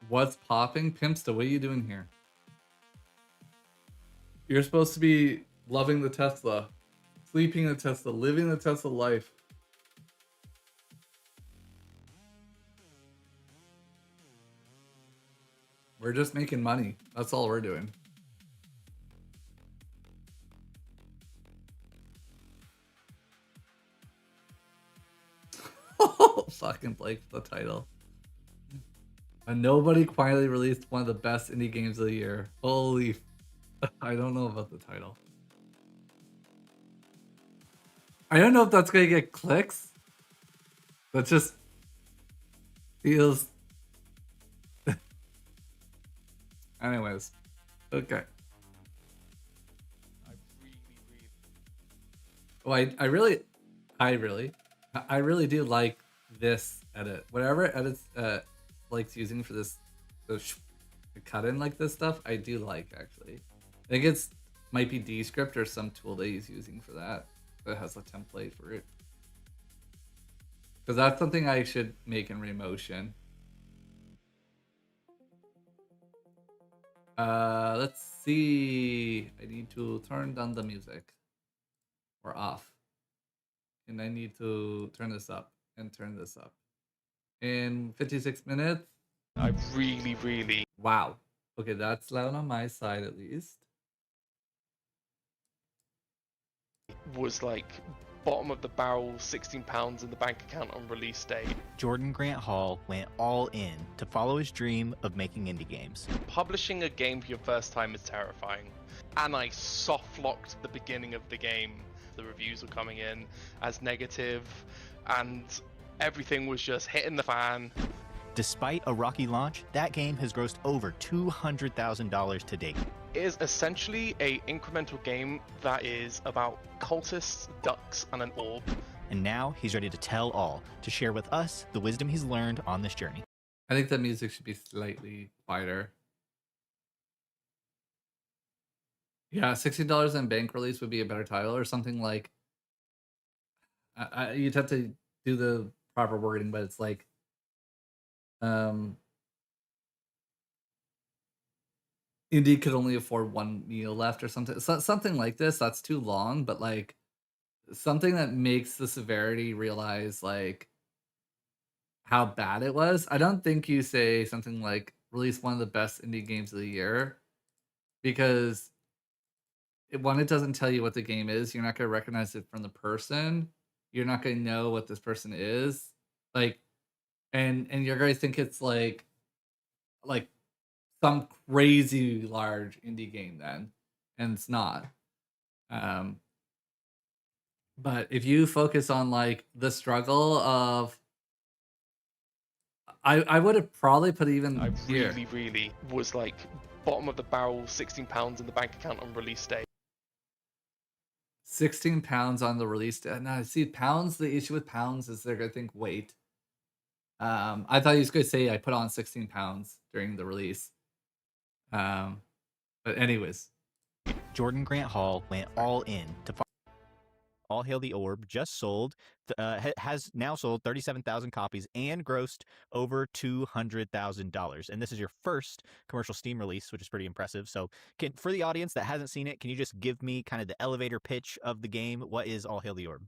What's popping? Pimpsta, what are you doing here? You're supposed to be loving the Tesla, sleeping the Tesla, living the Tesla life. We're just making money. That's all we're doing. Fucking Blake, the title. And nobody quietly released one of the best indie games of the year. Holy, I don't know about the title. I don't know if that's gonna get clicks. That just feels. Anyways, okay. Oh, I really do like this edit. Whatever edits likes using for this, the cut in like this stuff, I do like actually. I think it's might be Descript or some tool that he's using for that has a template for it. Because that's something I should make in Remotion. Let's see. I need to turn down the music. Or off. And I need to turn this up and turn this up. In 56 minutes. I really. Wow. Okay, that's loud on my side at least. was like bottom of the barrel, £16 in the bank account on release day. Jordan Grant Hall went all in to follow his dream of making indie games. Publishing a game for your first time is terrifying, and I soft locked the beginning of the game. The reviews were coming in as negative, and everything was just hitting the fan. Despite a rocky launch, that game has grossed over $200,000 to date. It is essentially a incremental game that is about cultists, ducks, and an orb. And now he's ready to tell all, to share with us the wisdom he's learned on this journey. I think the music should be slightly quieter. Yeah, $16 in bank release would be a better title, or something like. You'd have to do the proper wording, but it's like, Indie could only afford one meal left, or something. Something like this. That's too long, but like something that makes the severity realize like how bad it was. I don't think you say something like release one of the best indie games of the year, because it doesn't tell you what the game is. You're not going to recognize it from the person. You're not going to know what this person is like, and you're going to think it's like some crazy large indie game then, and it's not. But if you focus on like the struggle of, I would have probably put even I here. really was like bottom of the barrel, £16 in the bank account on release day. £16 on the release day. Now, see, pounds. The issue with pounds is they're gonna think weight. I thought he was gonna say I put on £16 during the release. But anyways, Jordan Grant Hall went all in to All Hail the Orb just sold, has now sold 37,000 copies and grossed over $200,000. And this is your first commercial Steam release, which is pretty impressive. So for the audience that hasn't seen it, can you just give me kind of the elevator pitch of the game? What is All Hail the Orb?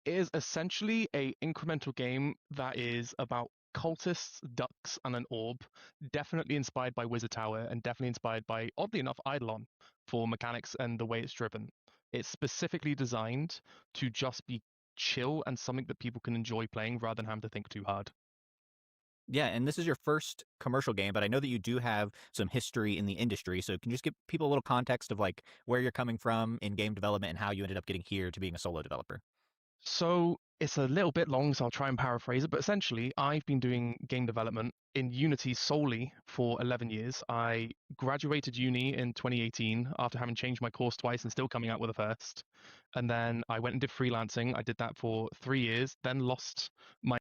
It is essentially a incremental game that is about cultists, ducks, and an orb. Definitely inspired by Wizard Tower, and definitely inspired by, oddly enough, Eidolon for mechanics and the way it's driven. It's specifically designed to just be chill and something that people can enjoy playing rather than having to think too hard. Yeah, and this is your first commercial game, but I know that you do have some history in the industry. So can you just give people a little context of like where you're coming from in game development and how you ended up getting here to being a solo developer? So it's a little bit long, so I'll try and paraphrase it. But essentially, I've been doing game development in Unity solely for 11 years. I graduated uni in 2018 after having changed my course twice and still coming out with a first. And then I went and did freelancing. I did that for 3 years, then lost my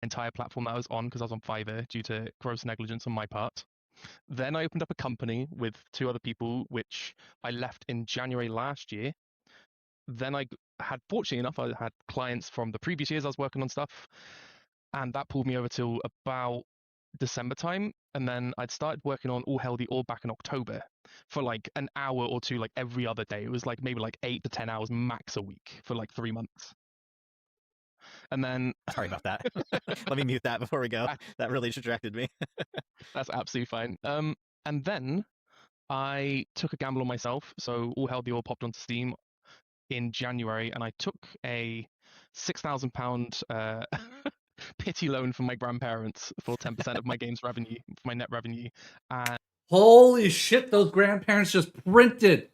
entire platform that I was on because I was on Fiverr due to gross negligence on my part. Then I opened up a company with 2 other people, which I left in January last year. Then I had, fortunately enough, I had clients from the previous years I was working on stuff, and that pulled me over till about December time. And then I'd started working on All Hail the Orb back in October for like an hour or two, like every other day. It was like maybe like 8 to 10 hours max a week for like 3 months. And then Sorry about that. Let me mute that before we go. That really distracted me. that's absolutely fine. And then I took a gamble on myself. So All Hail the Orb popped onto Steam in January, and I took a £6,000 pity loan from my grandparents for 10% of my game's revenue, for my net revenue. And holy shit, those grandparents just printed.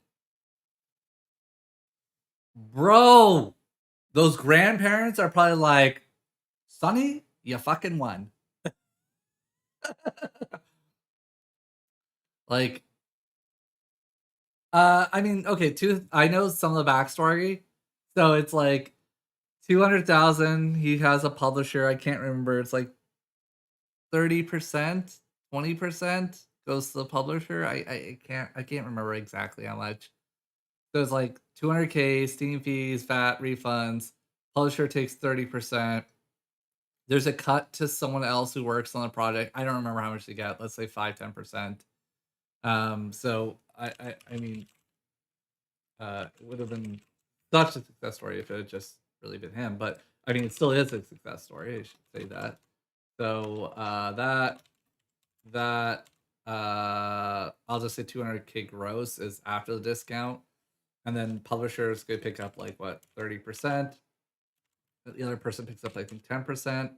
Bro, those grandparents are probably like, Sonny, you fucking won. Like, I mean, okay, I know some of the backstory. So it's like 200,000. He has a publisher. I can't remember. It's like 30%, 20% goes to the publisher. I can't remember exactly how much. So it's like 200K, Steam fees, VAT, refunds. Publisher takes 30%. There's a cut to someone else who works on the project. I don't remember how much they get. Let's say 5-10%. So I mean, it would have been such a success story if it had just really been him. But I mean, it still is a success story. I should say that. So I'll just say 200K gross is after the discount. and then publishers could pick up like what 30%. The other person picks up I think 10%.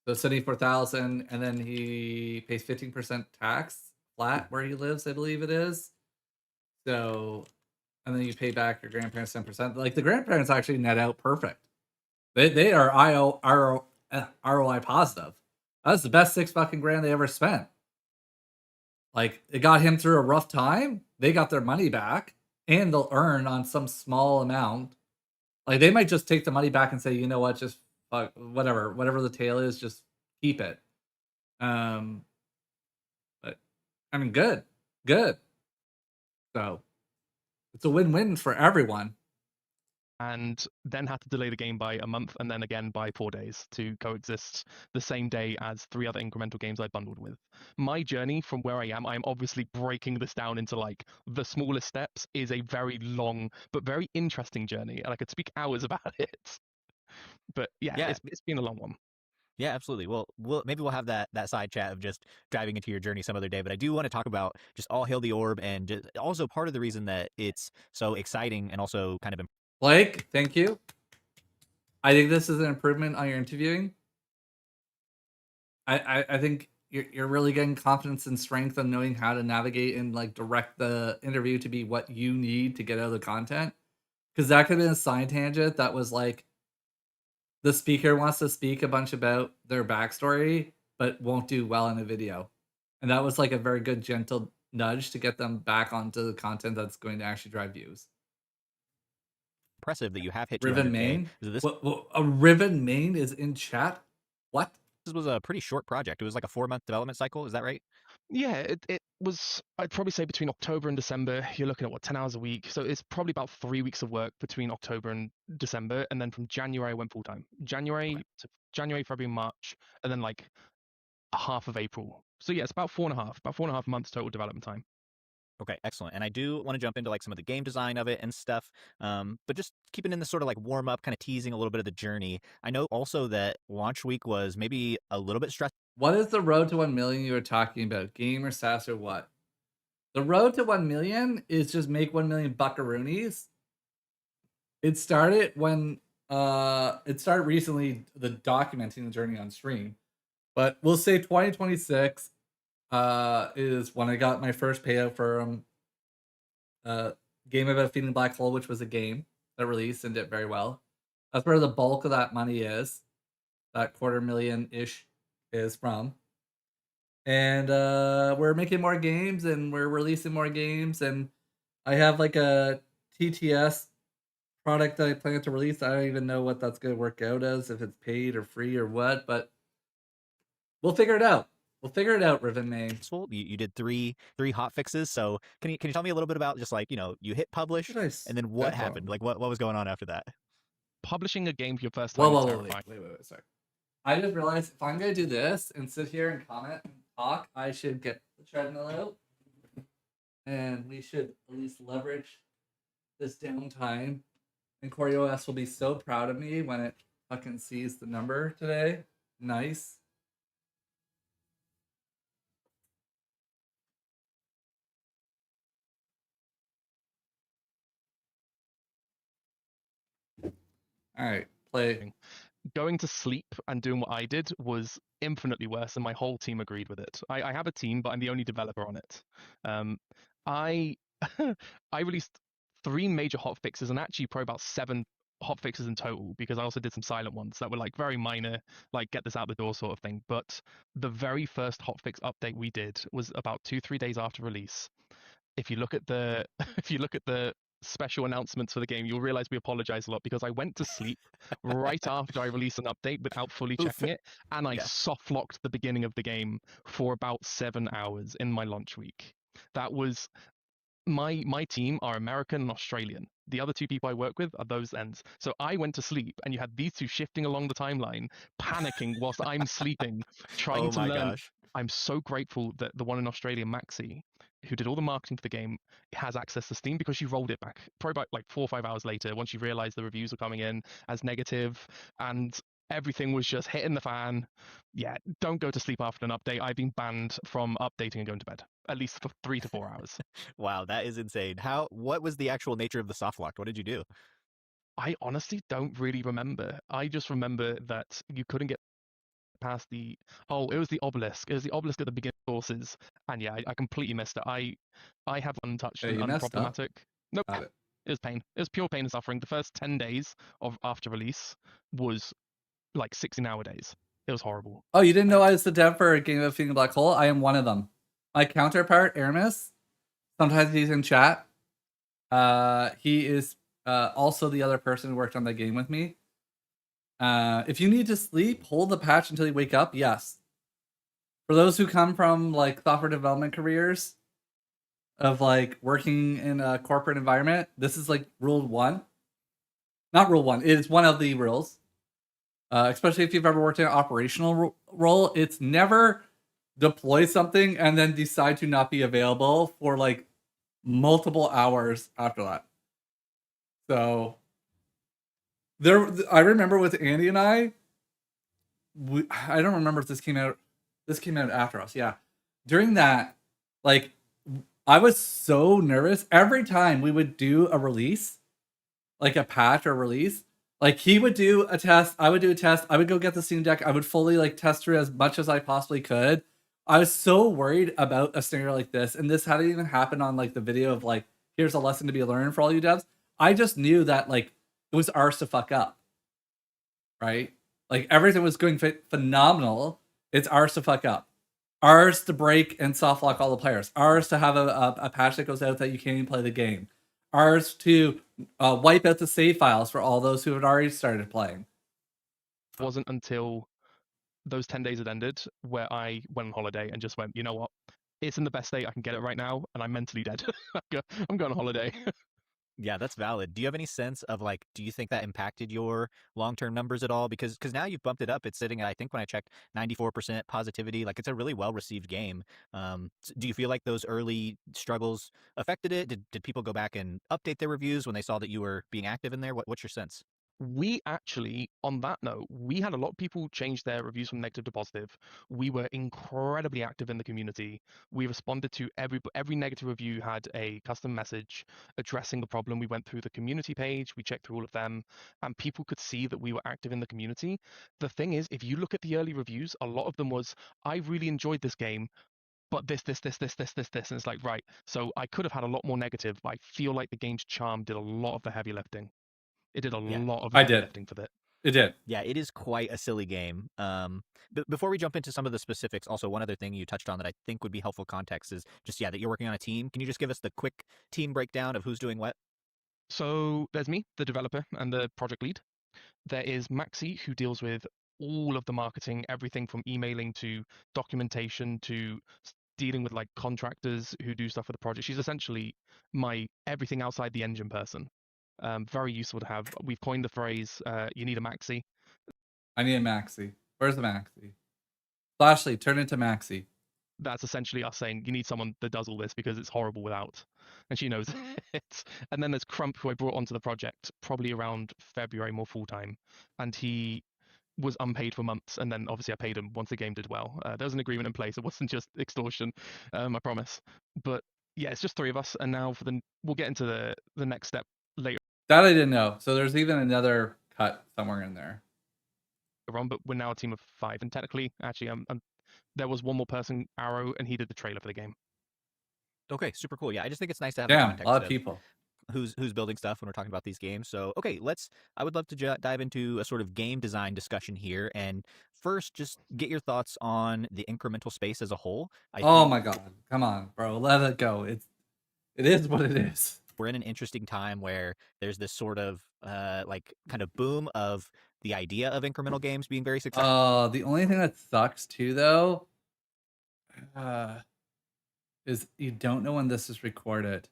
So 74,000, and then he pays 15% tax flat where he lives, I believe it is. So, and then you pay back your grandparents 10%. Like the grandparents actually net out perfect. They are ROI positive. That's the best $6 they ever spent. Like it got him through a rough time. They got their money back, and they'll earn on some small amount. Like they might just take the money back and say, you know what, just whatever the tail is, just keep it. But I mean, good. So it's a win-win for everyone. And then had to delay the game by a month and then again by 4 days to coexist the same day as 3 other incremental games I bundled with. My journey from where I am obviously breaking this down into like the smallest steps, is a very long but very interesting journey, and I could speak hours about it. But yeah. It's been a long one. Yeah, absolutely. Well, maybe we'll have that side chat of just diving into your journey some other day. But I do want to talk about just All Hail the Orb, and just also part of the reason that it's so exciting and also kind of Blake, thank you. I think this is an improvement on your interviewing. I think you're really getting confidence and strength on knowing how to navigate and like direct the interview to be what you need to get out of the content. Because that could have been a side tangent that was like the speaker wants to speak a bunch about their backstory, but won't do well in a video. And that was like a very good gentle nudge to get them back onto the content that's going to actually drive views. impressive that you have hit Riven 200K. Main? This A Riven Main is in chat? What? was a pretty short project. It was like a 4-month development cycle. Is that right? Yeah, it was, I'd probably say between October and December, you're looking at what, 10 hours a week. So it's probably about 3 weeks of work between October and December. And then from January, I went full time. January, February, March, and then like half of April. So yeah, it's about 4.5 months total development time. Okay, excellent. And I do want to jump into like some of the game design of it and stuff. But just keeping in this sort of like warm up, kind of teasing a little bit of the journey. I know also that launch week was maybe a little bit stressful. What is the road to 1 million you were talking about? Game or SaaS or what? The road to 1 million is just make 1 million buckaroonies. It started when it started recently, the documenting the journey on stream. But we'll say 2026 is when I got my first payout for Game About Feeding Black Hole, which was a game that released and did very well. That's where the bulk of that money is. That $250,000-ish is from. And we're making more games and we're releasing more games, and I have like a TTS product that I plan to release. I don't even know what that's going to work out as, if it's paid or free or what, but we'll figure it out. Riven Main. You did three hot fixes. So can you tell me a little bit about just like, you hit publish and then what happened? Like what was going on after that? Publishing a game for your first time. Wait, sorry. I just realized if I'm going to do this and sit here and comment and talk, I should get the treadmill out. And we should at least leverage this downtime. And CoreOS will be so proud of me when it fucking sees the number today. Nice. All right, play. Going to sleep and doing what I did was infinitely worse, and my whole team agreed with it. I have a team, but I'm the only developer on it. I I released 3 major hot fixes, and actually probably about 7 hot fixes in total, because I also did some silent ones that were like very minor, like get this out the door sort of thing. But the very first hotfix update we did was about 2-3 days after release. If you look at the special announcements for the game, you'll realize we apologize a lot, because I went to sleep right after I released an update without fully checking it, and I soft locked the beginning of the game for about 7 hours in my launch week. That was my team are American and Australian. The other 2 people I work with are those ends. So I went to sleep, and you had these 2 shifting along the timeline, panicking whilst I'm sleeping, trying to learn. Gosh. I'm so grateful that the one in Australia, Maxi, who did all the marketing for the game, has access to Steam, because she rolled it back probably about like 4 or 5 hours later once she realized the reviews were coming in as negative. And everything was just hitting the fan. Yeah, don't go to sleep after an update. I've been banned from updating and going to bed at least for 3 to 4 hours. Wow, that is insane. What was the actual nature of the soft lock? What did you do? I honestly don't really remember. I just remember that you couldn't get past the it was the obelisk. It was the obelisk at the beginning sources, and yeah, I completely missed it. I have untouched Hey, and you messed up. unproblematic. Nope, Got it. it was pain. It was pure pain and suffering. The first 10 days of after release was like 16-hour days. It was horrible. Oh, you didn't know I was the dev for Game of Feeding Black Hole? I am one of them. My counterpart, Aramis, sometimes he's in chat. He is also the other person who worked on the game with me. If you need to sleep, hold the patch until you wake up. Yes. For those who come from like software development careers of like working in a corporate environment, this is like rule 1. Not rule 1. It is one of the rules. Especially if you've ever worked in an operational role, it's never deploy something and then decide to not be available for like multiple hours after that. So I remember with Andy and I don't remember if this came out after us. Yeah. During that, like, I was so nervous every time we would do a release, like a patch or release. Like, he would do a test, I would do a test, I would go get the Steam Deck, I would fully like test through as much as I possibly could. I was so worried about a scenario like this, and this hadn't even happened on like the video of like, here's a lesson to be learned for all you devs. I just knew that like it was ours to fuck up, right? Like, everything was going phenomenal. It's ours to fuck up, ours to break and soft lock all the players, ours to have a patch that goes out that you can't even play the game, ours to wipe out the save files for all those who had already started playing. It wasn't until those 10 days had ended where I went on holiday and just went, you know what? It's in the best state I can get it right now, and I'm mentally dead. I'm going on holiday. Yeah, that's valid. Do you have any sense of like, do you think that impacted your long-term numbers at all? Because now you've bumped it up. It's sitting at, I think when I checked, 94% positivity. Like, it's a really well-received game. Do you feel like those early struggles affected it? Did people go back and update their reviews when they saw that you were being active in there? What's your sense? We actually, on that note, we had a lot of people change their reviews from negative to positive. We were incredibly active in the community. We responded to every negative review, had a custom message addressing the problem. We went through the community page, we checked through all of them, and people could see that we were active in the community. The thing is, if you look at the early reviews, a lot of them was, I really enjoyed this game, but this, and it's like, right, so I could have had a lot more negative, but I feel like the game's charm did a lot of the heavy lifting. It did a Yeah. lot of the heavy lifting for that. It did. Yeah, it is quite a silly game. Before we jump into some of the specifics, also one other thing you touched on that I think would be helpful context is just, that you're working on a team. Can you just give us the quick team breakdown of who's doing what? So there's me, the developer and the project lead. There is Maxi, who deals with all of the marketing, everything from emailing to documentation to dealing with like contractors who do stuff for the project. She's essentially my everything outside the engine person. Very useful to have. We've coined the phrase, you need a Maxi. I need a Maxi. Where's the Maxi? Flashly, turn into Maxi. That's essentially us saying you need someone that does all this because it's horrible without. And she knows it. And then there's Crump, who I brought onto the project probably around February more full time. And he was unpaid for months, and then obviously I paid him once the game did well. There was an agreement in place. It wasn't just extortion, I promise. But yeah, it's just 3 of us, and now we'll get into the next step later That I didn't know. So there's even another cut somewhere in there. on. But we're now a team of 5, and technically, actually, there was one more person, Arrow, and he did the trailer for the game. Okay, super cool. Yeah, I just think it's nice to have the Damn, context a lot of people. who's building stuff when we're talking about these games. So, okay, I would love to dive into a sort of game design discussion here. And first, just get your thoughts on the incremental space as a whole. My God. Come on, bro. Let it go. It is what it is. We're in an interesting time where there's this sort of like kind of boom of the idea of incremental games being very successful. The only thing that sucks too, though, is you don't know when this is recorded.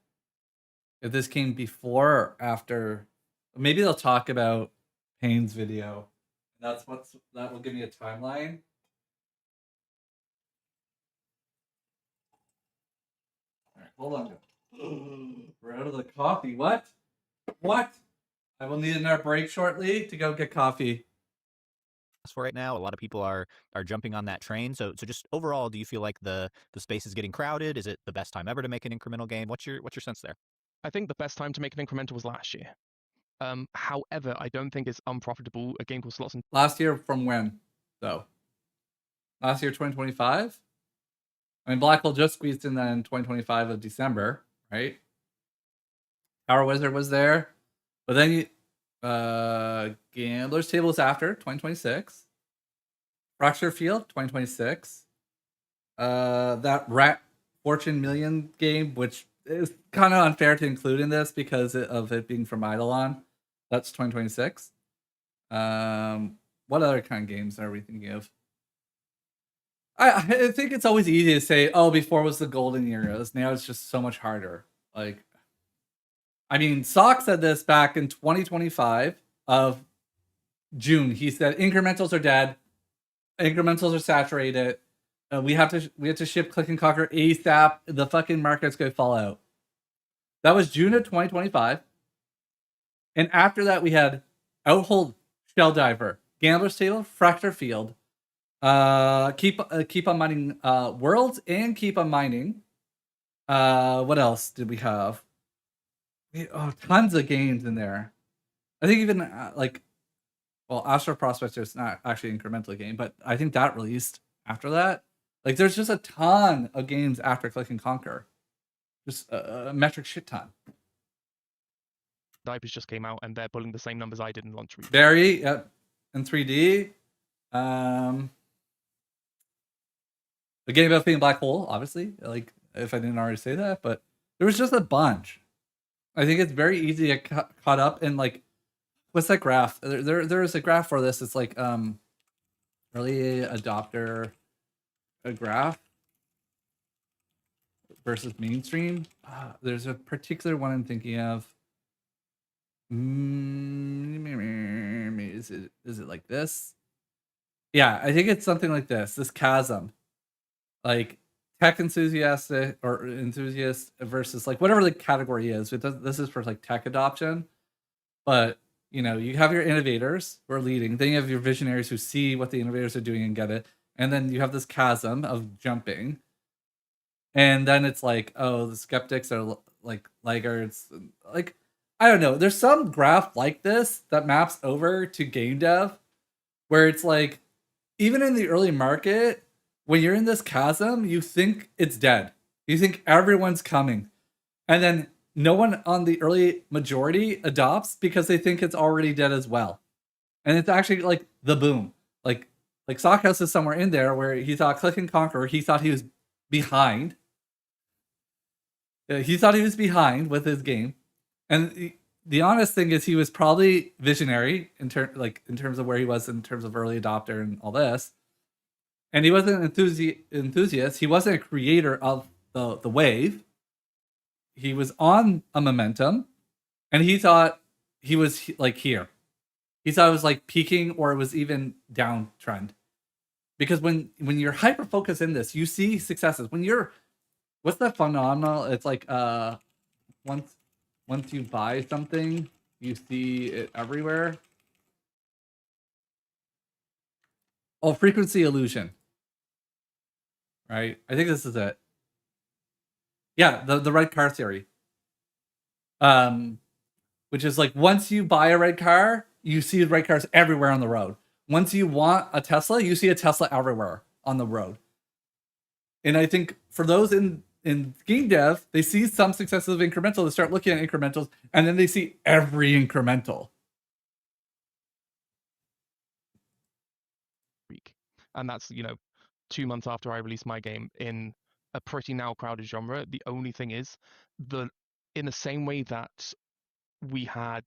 If this came before or after, maybe they'll talk about Payne's video. That will give me a timeline. All right, hold on. We're out of the coffee. What? I will need another break shortly to go get coffee. for right now. A lot of people are jumping on that train. So just overall, do you feel like the space is getting crowded? Is it the best time ever to make an incremental game? What's your sense there? I think the best time to make an incremental was last year. However, I don't think it's unprofitable. A game called Slots and Last year from when, though? Last year, 2025? I mean, Black Hole just squeezed in that in 2025 of December, right? Power Wizard was there. But then Gambler's Table is after, 2026. Fracture Field, 2026. That Rat Fortune Million game, which is kind of unfair to include in this because of it being from Eidolon. That's 2026. What other kind of games are we thinking of? I think it's always easy to say, oh, before was the golden eras. Now it's just so much harder. Like, I mean, Sock said this back in 2025 of June. He said incrementals are dead. Incrementals are saturated. We have to ship Click and Conquer ASAP. The fucking market's gonna fall out. That was June of 2025. And after that, we had Outhold, Shell Diver, Gambler's Table, Fracture Field, keep on mining Worlds, and keep on mining. What else did we have? Tons of games in there. I think even Astro Prospector is not actually an incremental game, but I think that released after that. Like, there's just a ton of games after Click and Conquer, just a metric shit ton. Divers just came out, and they're pulling the same numbers I did in launch week. Barry, yep, in 3D. The game about being Black Hole, obviously. Like, if I didn't already say that, but there was just a bunch. I think it's very easy to get caught up in, like, what's that graph? There is a graph for this. It's like early adopter a graph versus mainstream. There's a particular one I'm thinking of. Is it like this? Yeah, I think it's something like this chasm. Like, tech enthusiast versus, like, whatever the category is. This is for, like, tech adoption. But, you know, you have your innovators who are leading. Then you have your visionaries who see what the innovators are doing and get it. And then you have this chasm of jumping. And then it's like, oh, the skeptics are like laggards. Like, I don't know. There's some graph like this that maps over to game dev where it's like, even in the early market, when you're in this chasm, you think it's dead. You think everyone's coming. And then no one on the early majority adopts because they think it's already dead as well. And it's actually like the boom. Like Sockhouse is somewhere in there where he thought Click and Conquer, he thought he was behind. He thought he was behind with his game. And the honest thing is he was probably visionary in terms of where he was in terms of early adopter and all this. And he wasn't an enthusiast. He wasn't a creator of the wave. He was on a momentum, and he thought he was like here. He thought it was like peaking, or it was even downtrend. Because when you're hyper focused in this, you see successes. When you're, what's that phenomenal? It's like once you buy something, you see it everywhere. Oh, frequency illusion. Right? I think this is it. Yeah, the red car theory. Which is like, once you buy a red car, you see red cars everywhere on the road. Once you want a Tesla, you see a Tesla everywhere on the road. And I think for those in game dev, they see some successes of incremental, they start looking at incrementals, and then they see every incremental. And that's, 2 months after I released my game in a pretty now crowded genre. The only thing is, in the same way that we had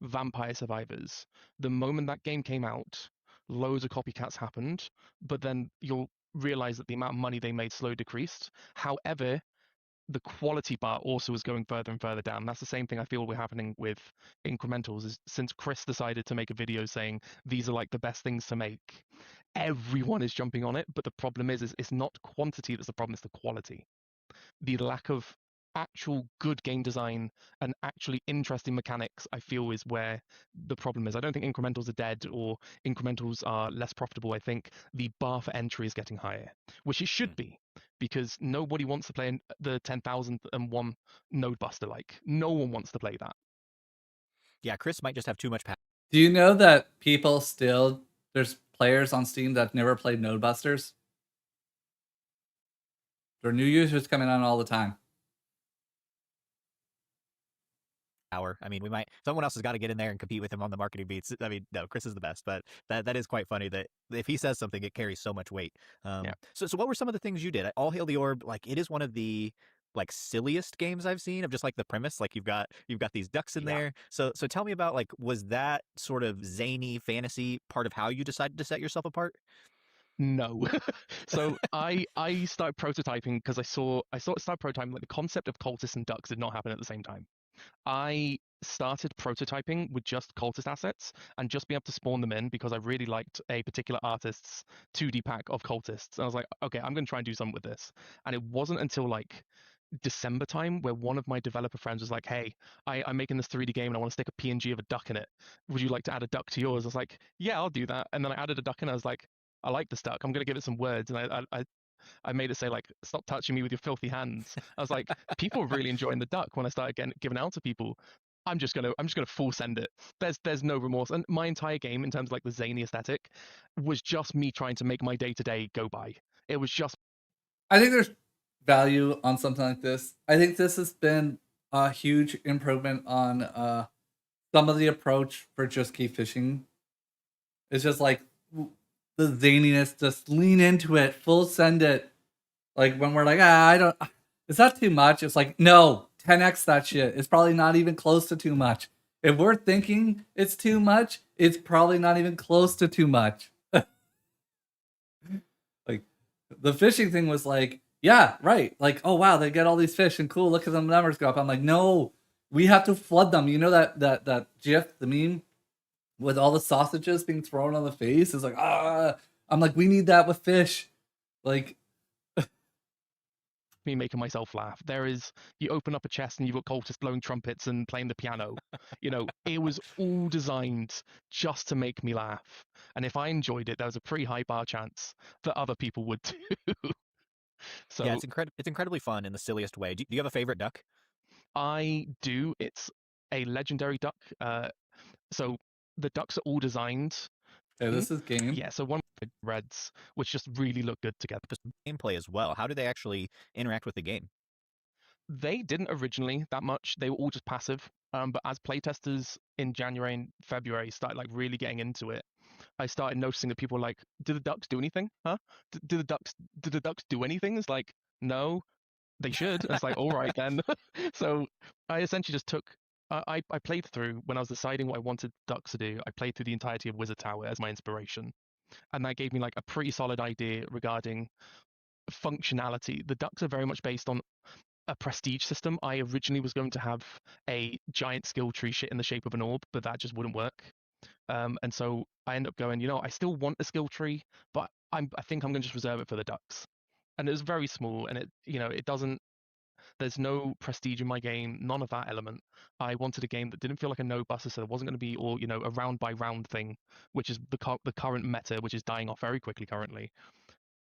Vampire Survivors, the moment that game came out, loads of copycats happened, but then you'll realize that the amount of money they made slowly decreased. However, the quality bar also is going further and further down. That's the same thing I feel we're happening with incrementals, is since Chris decided to make a video saying these are like the best things to make, everyone is jumping on it. But the problem is it's not quantity that's the problem, it's the quality. The lack of actual good game design and actually interesting mechanics, I feel, is where the problem is. I don't think incrementals are dead or incrementals are less profitable. I think the bar for entry is getting higher, which it should be, because nobody wants to play the 10,001 node buster. Like, no one wants to play that. Yeah, Chris might just have too much power. Do you know that people still, there's players on Steam that never played Node Busters? There are new users coming on all the time. I mean, someone else has got to get in there and compete with him on the marketing beats. I mean, no, Chris is the best, but that is quite funny that if he says something, it carries so much weight. Yeah. So what were some of the things you did? All Hail the Orb, like it is one of the like silliest games I've seen of just like the premise. Like you've got these ducks in Yeah. there. So tell me about, like, was that sort of zany fantasy part of how you decided to set yourself apart? No. So I started prototyping because I started prototyping, like, the concept of cultists and ducks did not happen at the same time. I started prototyping with just cultist assets and just being able to spawn them in because I really liked a particular artist's 2D pack of cultists. And I was like, okay, I'm going to try and do something with this. And it wasn't until like December time where one of my developer friends was like, hey, I'm making this 3D game and I want to stick a PNG of a duck in it. Would you like to add a duck to yours? I was like, yeah, I'll do that. And then I added a duck and I was like, I like this duck. I'm going to give it some words. And I made it say, like, stop touching me with your filthy hands. I was like, people are really enjoying the duck when I started giving out to people. I'm just gonna full send it. There's no remorse. And my entire game, in terms of like the zany aesthetic, was just me trying to make my day-to-day go by. It was just I think there's value on something like this. I think this has been a huge improvement on some of the approach for Just Keep Fishing. It's just like the zaniness, just lean into it, full send it. Like when we're like, I don't, is that too much? It's like, no, 10x that shit. It's probably not even close to too much. If we're thinking it's too much, it's probably not even close to too much. Like the fishing thing was like, yeah, right. Like, oh wow, they get all these fish and cool, look at the numbers go up. I'm like, no, we have to flood them. You know that GIF, the meme with all the sausages being thrown on the face is like, I'm like, we need that with fish. Like, me making myself laugh. You open up a chest and you've got cultists blowing trumpets and playing the piano. It was all designed just to make me laugh. And if I enjoyed it, there was a pretty high bar chance that other people would too. So yeah, it's incredibly fun in the silliest way. Do you have a favorite duck? I do. It's a legendary duck. So the ducks are all designed. okay, this is game. Yeah, so one with reds, which just really look good together. Gameplay as well. How do they actually interact with the game? They didn't originally that much. They were all just passive. But as playtesters in January and February started like really getting into it, I started noticing that people were like, "Do the ducks do anything? Huh? Do the ducks do anything?" It's like, no, they should. And it's like, all right then. So I essentially just took. I played through when I was deciding what I wanted ducks to do. I played through the entirety of Wizard Tower as my inspiration, and that gave me like a pretty solid idea regarding functionality. The ducks are very much based on a prestige system. I originally was going to have a giant skill tree shit in the shape of an orb, but that just wouldn't work. And so I end up going, I still want a skill tree, but I think I'm going to just reserve it for the ducks. And it was very small, and it doesn't. There's no prestige in my game, none of that element. I wanted a game that didn't feel like a no buster, so there wasn't going to be all a round by round thing, which is the current meta, which is dying off very quickly currently.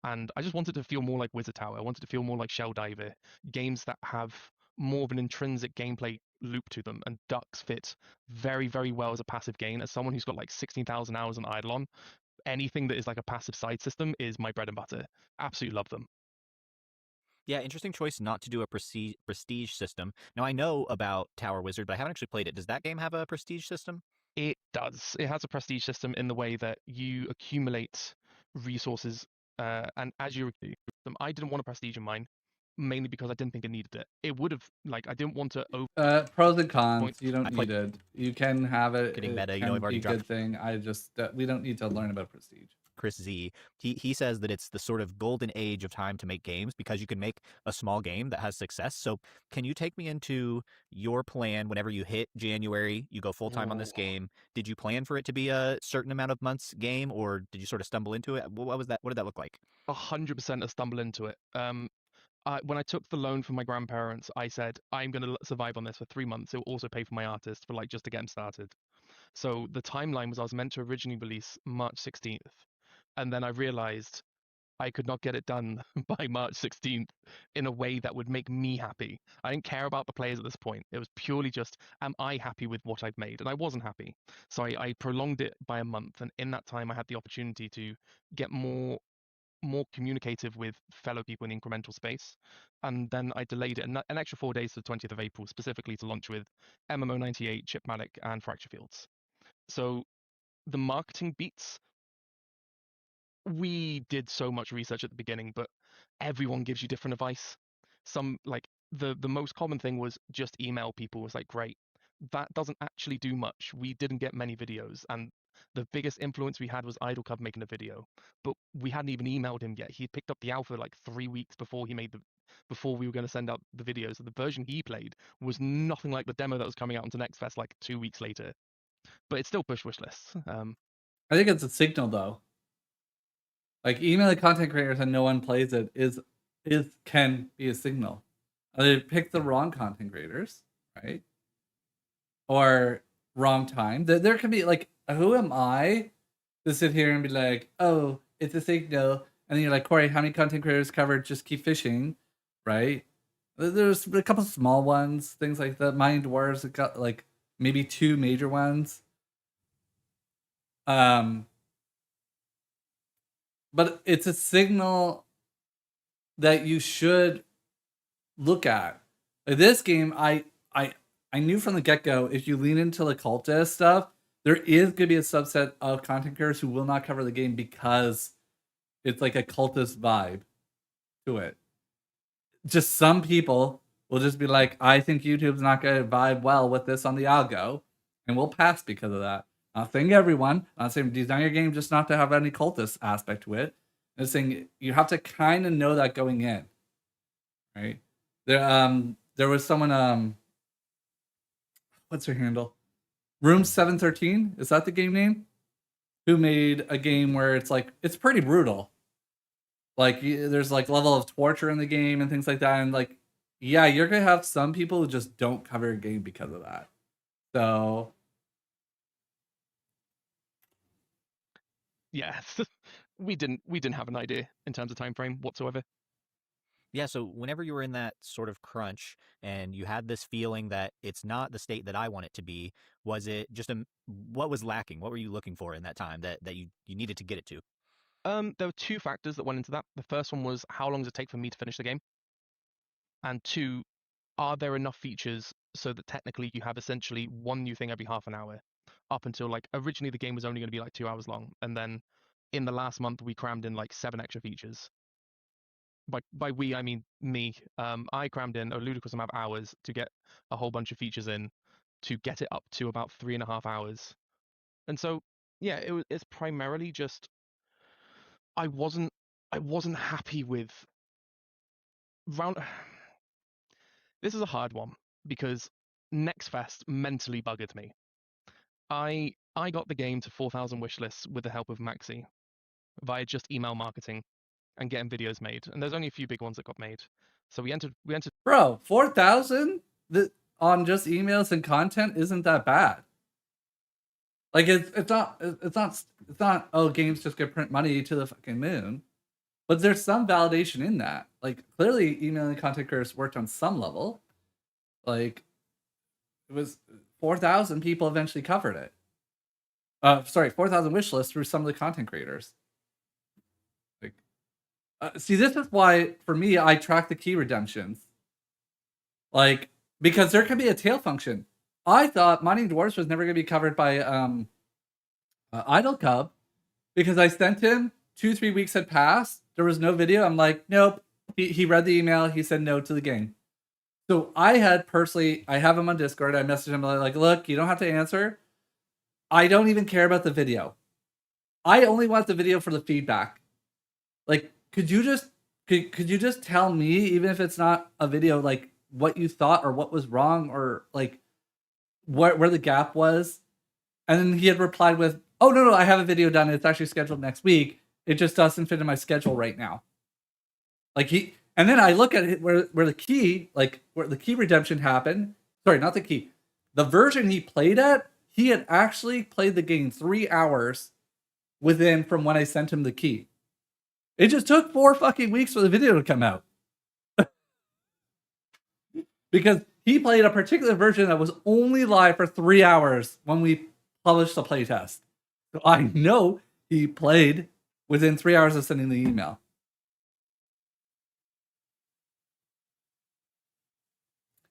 And I just wanted to feel more like Wizard Tower. I wanted to feel more like Shell Diver, games that have more of an intrinsic gameplay loop to them. And Ducks fit very, very well as a passive game. As someone who's got like 16,000 hours on Eidolon, anything that is like a passive side system is my bread and butter. Absolutely love them. Yeah, interesting choice not to do a prestige system. Now, I know about Tower Wizard, but I haven't actually played it. Does that game have a prestige system? It does. It has a prestige system in the way that you accumulate resources, and as you do them, I didn't want a prestige in mine, mainly because I didn't think it needed it. It would have, like, I didn't want to Pros and cons. Points. You don't need it. You can have it. Getting it meta, can I've already be a good thing. I just we don't need to learn about prestige. Chris Z, he says that it's the sort of golden age of time to make games because you can make a small game that has success. So can you take me into your plan whenever you hit January, you go full time on this game? Did you plan for it to be a certain amount of months game, or did you sort of stumble into it? What was that? What did that look like? 100% a stumble into it. when I took the loan from my grandparents, I said, I'm going to survive on this for 3 months. It will also pay for my artist for like just to get him started. So the timeline was I was meant to originally release March 16th. And then I realized I could not get it done by March 16th in a way that would make me happy. I didn't care about the players at this point. It was purely just, am I happy with what I've made? And I wasn't happy. So I prolonged it by a month. And in that time, I had the opportunity to get more communicative with fellow people in the incremental space. And then I delayed it an extra 4 days to the 20th of April, specifically to launch with MMO98, Chipmatic, and Fracture Fields. So the marketing beats, we did so much research at the beginning, but everyone gives you different advice. Some like the most common thing was just email people. Was like, great. That doesn't actually do much. We didn't get many videos, and the biggest influence we had was IdleCub making a video, but we hadn't even emailed him yet. He picked up the alpha like 3 weeks before before we were going to send out the videos. So the version he played was nothing like the demo that was coming out onto Next Fest like 2 weeks later. But it's still push wish lists. I think it's a signal though. Like emailing content creators and no one plays it can be a signal. They pick the wrong content creators, right? Or wrong time. There can be like, who am I to sit here and be like, oh, it's a signal, and then you're like, Corey, how many content creators covered Just Keep Fishing, right? There's a couple small ones, things like that. Mining Dwarves, it got like maybe 2 major ones. But it's a signal that you should look at. Like this game, I knew from the get-go, if you lean into the cultist stuff, there is going to be a subset of content creators who will not cover the game because it's like a cultist vibe to it. Just some people will just be like, I think YouTube's not going to vibe well with this on the algo, and we'll pass because of that. I'm not saying everyone. I'm not saying design your game just not to have any cultist aspect to it. I'm saying you have to kind of know that going in, right? There was someone, what's her handle? Room 713, is that the game name? Who made a game where it's like, it's pretty brutal. Like there's like level of torture in the game and things like that. And like, yeah, you're going to have some people who just don't cover a game because of that. So Yeah, we didn't have an idea in terms of time frame whatsoever. Yeah, so whenever you were in that sort of crunch and you had this feeling that it's not the state that I want it to be, was it just what was lacking? What were you looking for in that time that you needed to get it to? There were 2 factors that went into that. The first one was how long does it take for me to finish the game? And 2, are there enough features so that technically you have essentially one new thing every half an hour? Up until like originally the game was only going to be like 2 hours long, and then in the last month we crammed in like 7 extra features. By we I mean me. I crammed in a ludicrous amount of hours to get a whole bunch of features in to get it up to about 3.5 hours. And so yeah, it's primarily just I wasn't happy with round. This is a hard one because Next Fest mentally buggered me. I got the game to 4,000 wish lists with the help of Maxi via just email marketing and getting videos made. And there's only a few big ones that got made. So we entered. bro, 4,000 on just emails and content isn't that bad. Like it's not. Oh, games just get print money to the fucking moon. But there's some validation in that. Like clearly, emailing content creators worked on some level. Like it was 4,000 people eventually covered it. 4,000 wish lists through some of the content creators. Like, see, this is why for me I track the key redemptions. Like because there can be a tail function. I thought Mining Dwarves was never going to be covered by IdleCub because I sent him 2-3 weeks had passed. There was no video. I'm like, nope. He read the email. He said no to the game. So I have him on Discord. I messaged him like, look, you don't have to answer. I don't even care about the video. I only want the video for the feedback. Like, could you just tell me, even if it's not a video, like what you thought or what was wrong or like where the gap was? And then he had replied with, oh, no, I have a video done. It's actually scheduled next week. It just doesn't fit in my schedule right now. Like And then I look at it where the key, like where the key redemption happened. Sorry, not the key. The version he played at, he had actually played the game 3 hours within from when I sent him the key. It just took 4 fucking weeks for the video to come out. Because he played a particular version that was only live for 3 hours when we published the playtest. So I know he played within 3 hours of sending the email.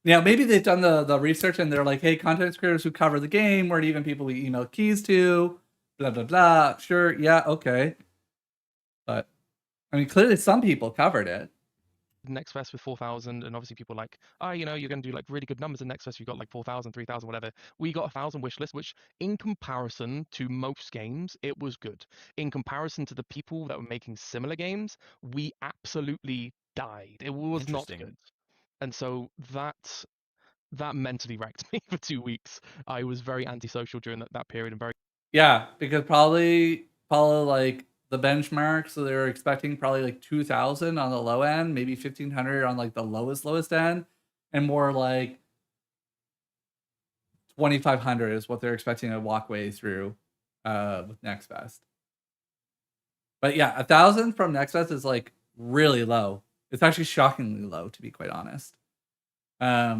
Now, maybe they've done the research and they're like, hey, content creators who cover the game, weren't even people we email keys to, blah, blah, blah. Sure, yeah, okay. But, I mean, clearly some people covered it. Next Fest with 4,000, and obviously people are like, oh, you know, you're going to do like really good numbers in Next Fest. You got like 4,000, 3,000, whatever. We got 1,000 wish lists, which in comparison to most games, it was good. In comparison to the people that were making similar games, we absolutely died. It was not Interesting. good. And so that mentally wrecked me for 2 weeks. I was very antisocial during that period and very Yeah, because probably follow like the benchmark. So they were expecting probably like 2,000 on the low end, maybe 1,500 on like the lowest end, and more like 2,500 is what they're expecting to walkway through with Next Fest. But yeah, 1,000 from Next Fest is like really low. It's actually shockingly low, to be quite honest. I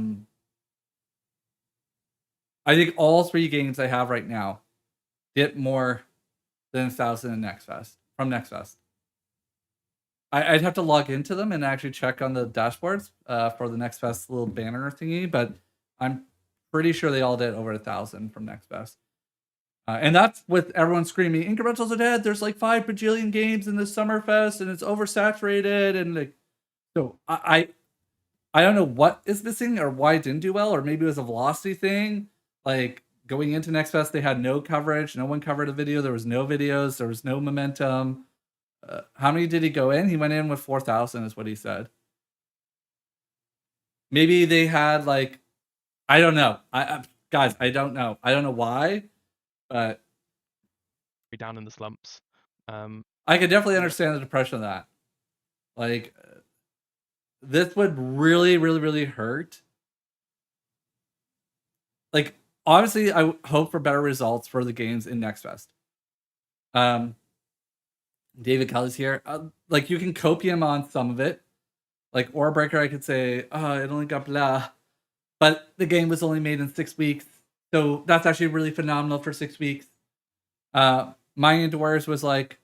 think all 3 games I have right now get more than 1,000 in Next Fest from Next Fest. I'd have to log into them and actually check on the dashboards for the Next Fest little banner thingy, but I'm pretty sure they all did over 1,000 from Next Fest. And that's with everyone screaming, incrementals are dead. There's like 5 bajillion games in this Summerfest and it's oversaturated. And like, so I don't know what is missing or why it didn't do well, or maybe it was a velocity thing. Like going into Next Fest, they had no coverage. No one covered a video. There was no videos. There was no momentum. How many did he go in? He went in with 4,000 is what he said. Maybe they had like, I don't know. Guys, I don't know. I don't know why, but down in the slumps. I could definitely understand the depression of that. Like, this would really, really, really hurt. Like, obviously, I hope for better results for the games in Next Fest. David Kelly's here. Like, you can copium on some of it. Like, Orbreaker, I could say, oh, it only got blah. But the game was only made in 6 weeks. So that's actually really phenomenal for 6 weeks. Mining Dwarves was like,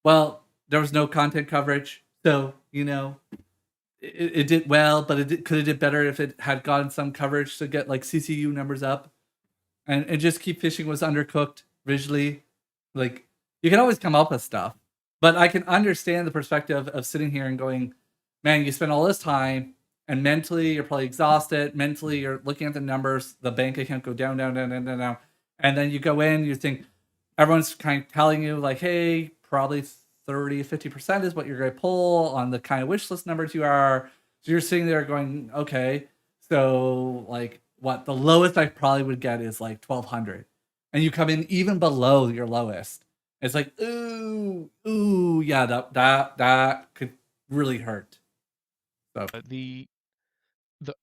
well, there was no content coverage. So, you know, it did well, but could have did better if it had gotten some coverage to get like CCU numbers up. And Just Keep Fishing was undercooked visually. Like, you can always come up with stuff. But I can understand the perspective of sitting here and going, man, you spent all this time and mentally you're probably exhausted. Mentally, you're looking at the numbers, the bank account go down. And then you go in, you think everyone's kind of telling you like, hey, probably 30, 50% is what you're going to pull on the kind of wish list numbers you are. So you're sitting there going, okay, so like what the lowest I probably would get is like 1,200. And you come in even below your lowest. It's like, ooh, yeah, that could really hurt. So The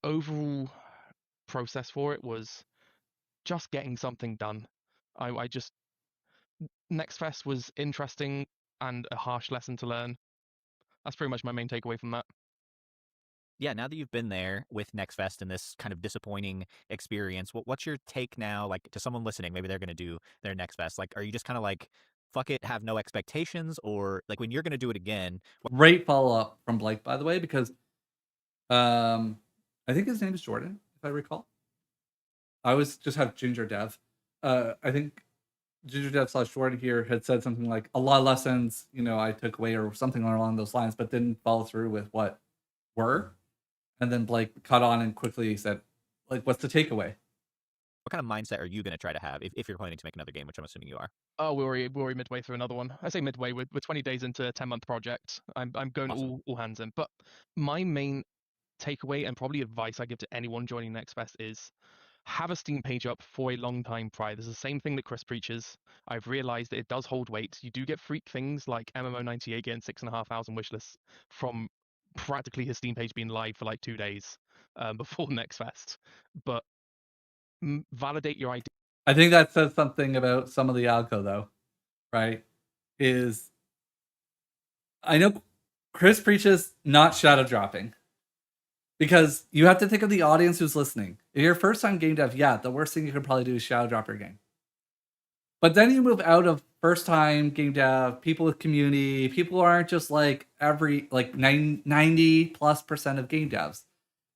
overall process for it was just getting something done. I just Next Fest was interesting and a harsh lesson to learn. That's pretty much my main takeaway from that. Yeah, now that you've been there with Next Fest and this kind of disappointing experience, what's your take now? Like, to someone listening, maybe they're going to do their Next Fest. Like, are you just kind of like, fuck it, have no expectations? Or like when you're going to do it again? Great follow up from Blake, by the way, because I think his name is Jordan, if I recall. I always just have Ginger Dev. I think Ginger Dev / Jordan here had said something like a lot of lessons, you know, I took away or something along those lines, but didn't follow through with what were. And then Blake caught on and quickly said, like, what's the takeaway? What kind of mindset are you going to try to have if you're planning to make another game, which I'm assuming you are? Oh, we're already midway through another one. I say midway. We're 20 days into a 10-month project. I'm going Awesome. all hands in. But my main takeaway and probably advice I give to anyone joining Next Fest is have a Steam page up for a long time prior. This is the same thing that Chris preaches. I've realized that it does hold weight. You do get freak things like MMO98 getting 6,500 wishlists from practically his Steam page being live for like 2 days before Next Fest. But validate your idea. I think that says something about some of the algo, though, right? Is I know Chris preaches not shadow dropping because you have to think of the audience who's listening. If you're first time game dev, yeah, the worst thing you can probably do is shadow drop your game. But then you move out of first time game dev, people with community, people who aren't just like 90+% of game devs.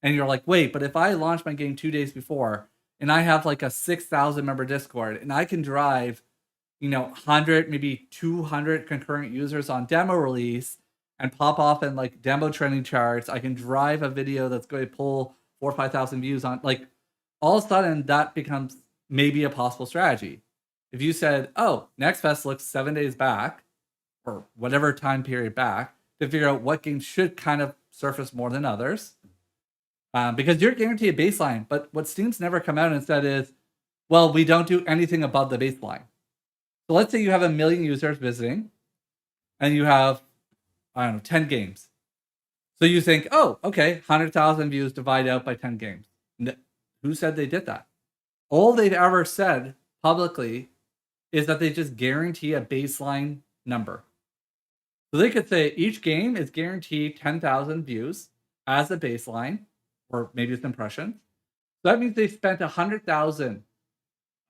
And you're like, wait, but if I launch my game 2 days before and I have like a 6,000 member Discord and I can drive, 100, maybe 200 concurrent users on demo release and pop off in like demo trending charts, I can drive a video that's going to pull 4,000 or 5,000 views on, like, all of a sudden that becomes maybe a possible strategy. If you said, oh, Next Fest looks 7 days back or whatever time period back to figure out what games should kind of surface more than others, because you're guaranteed a baseline. But what Steam's never come out and said is, well, we don't do anything above the baseline. So let's say you have 1 million users visiting and you have, 10 games. So you think, oh, okay, 100,000 views divided out by 10 games. Who said they did that? All they've ever said publicly is that they just guarantee a baseline number. So they could say each game is guaranteed 10,000 views as a baseline, or maybe it's impressions. So that means they spent 100,000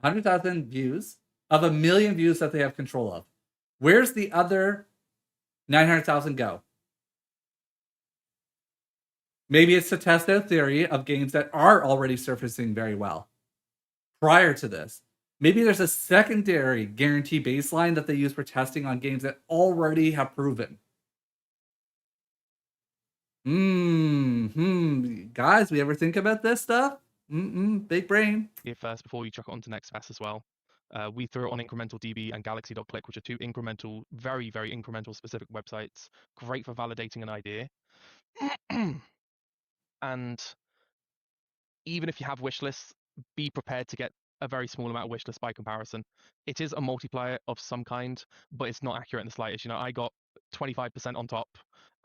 views of 1 million views that they have control of. Where's the other 900,000 go? Maybe it's to test out theory of games that are already surfacing very well prior to this. Maybe there's a secondary guarantee baseline that they use for testing on games that already have proven. Guys, we ever think about this stuff? Big brain. First before you chuck it onto Next Fest as well. We threw it on Incremental DB and Galaxy.click, which are two incremental, very, very incremental specific websites. Great for validating an idea. And even if you have wish lists, be prepared to get a very small amount of wish lists by comparison. It is a multiplier of some kind, but it's not accurate in the slightest. I got 25% on top,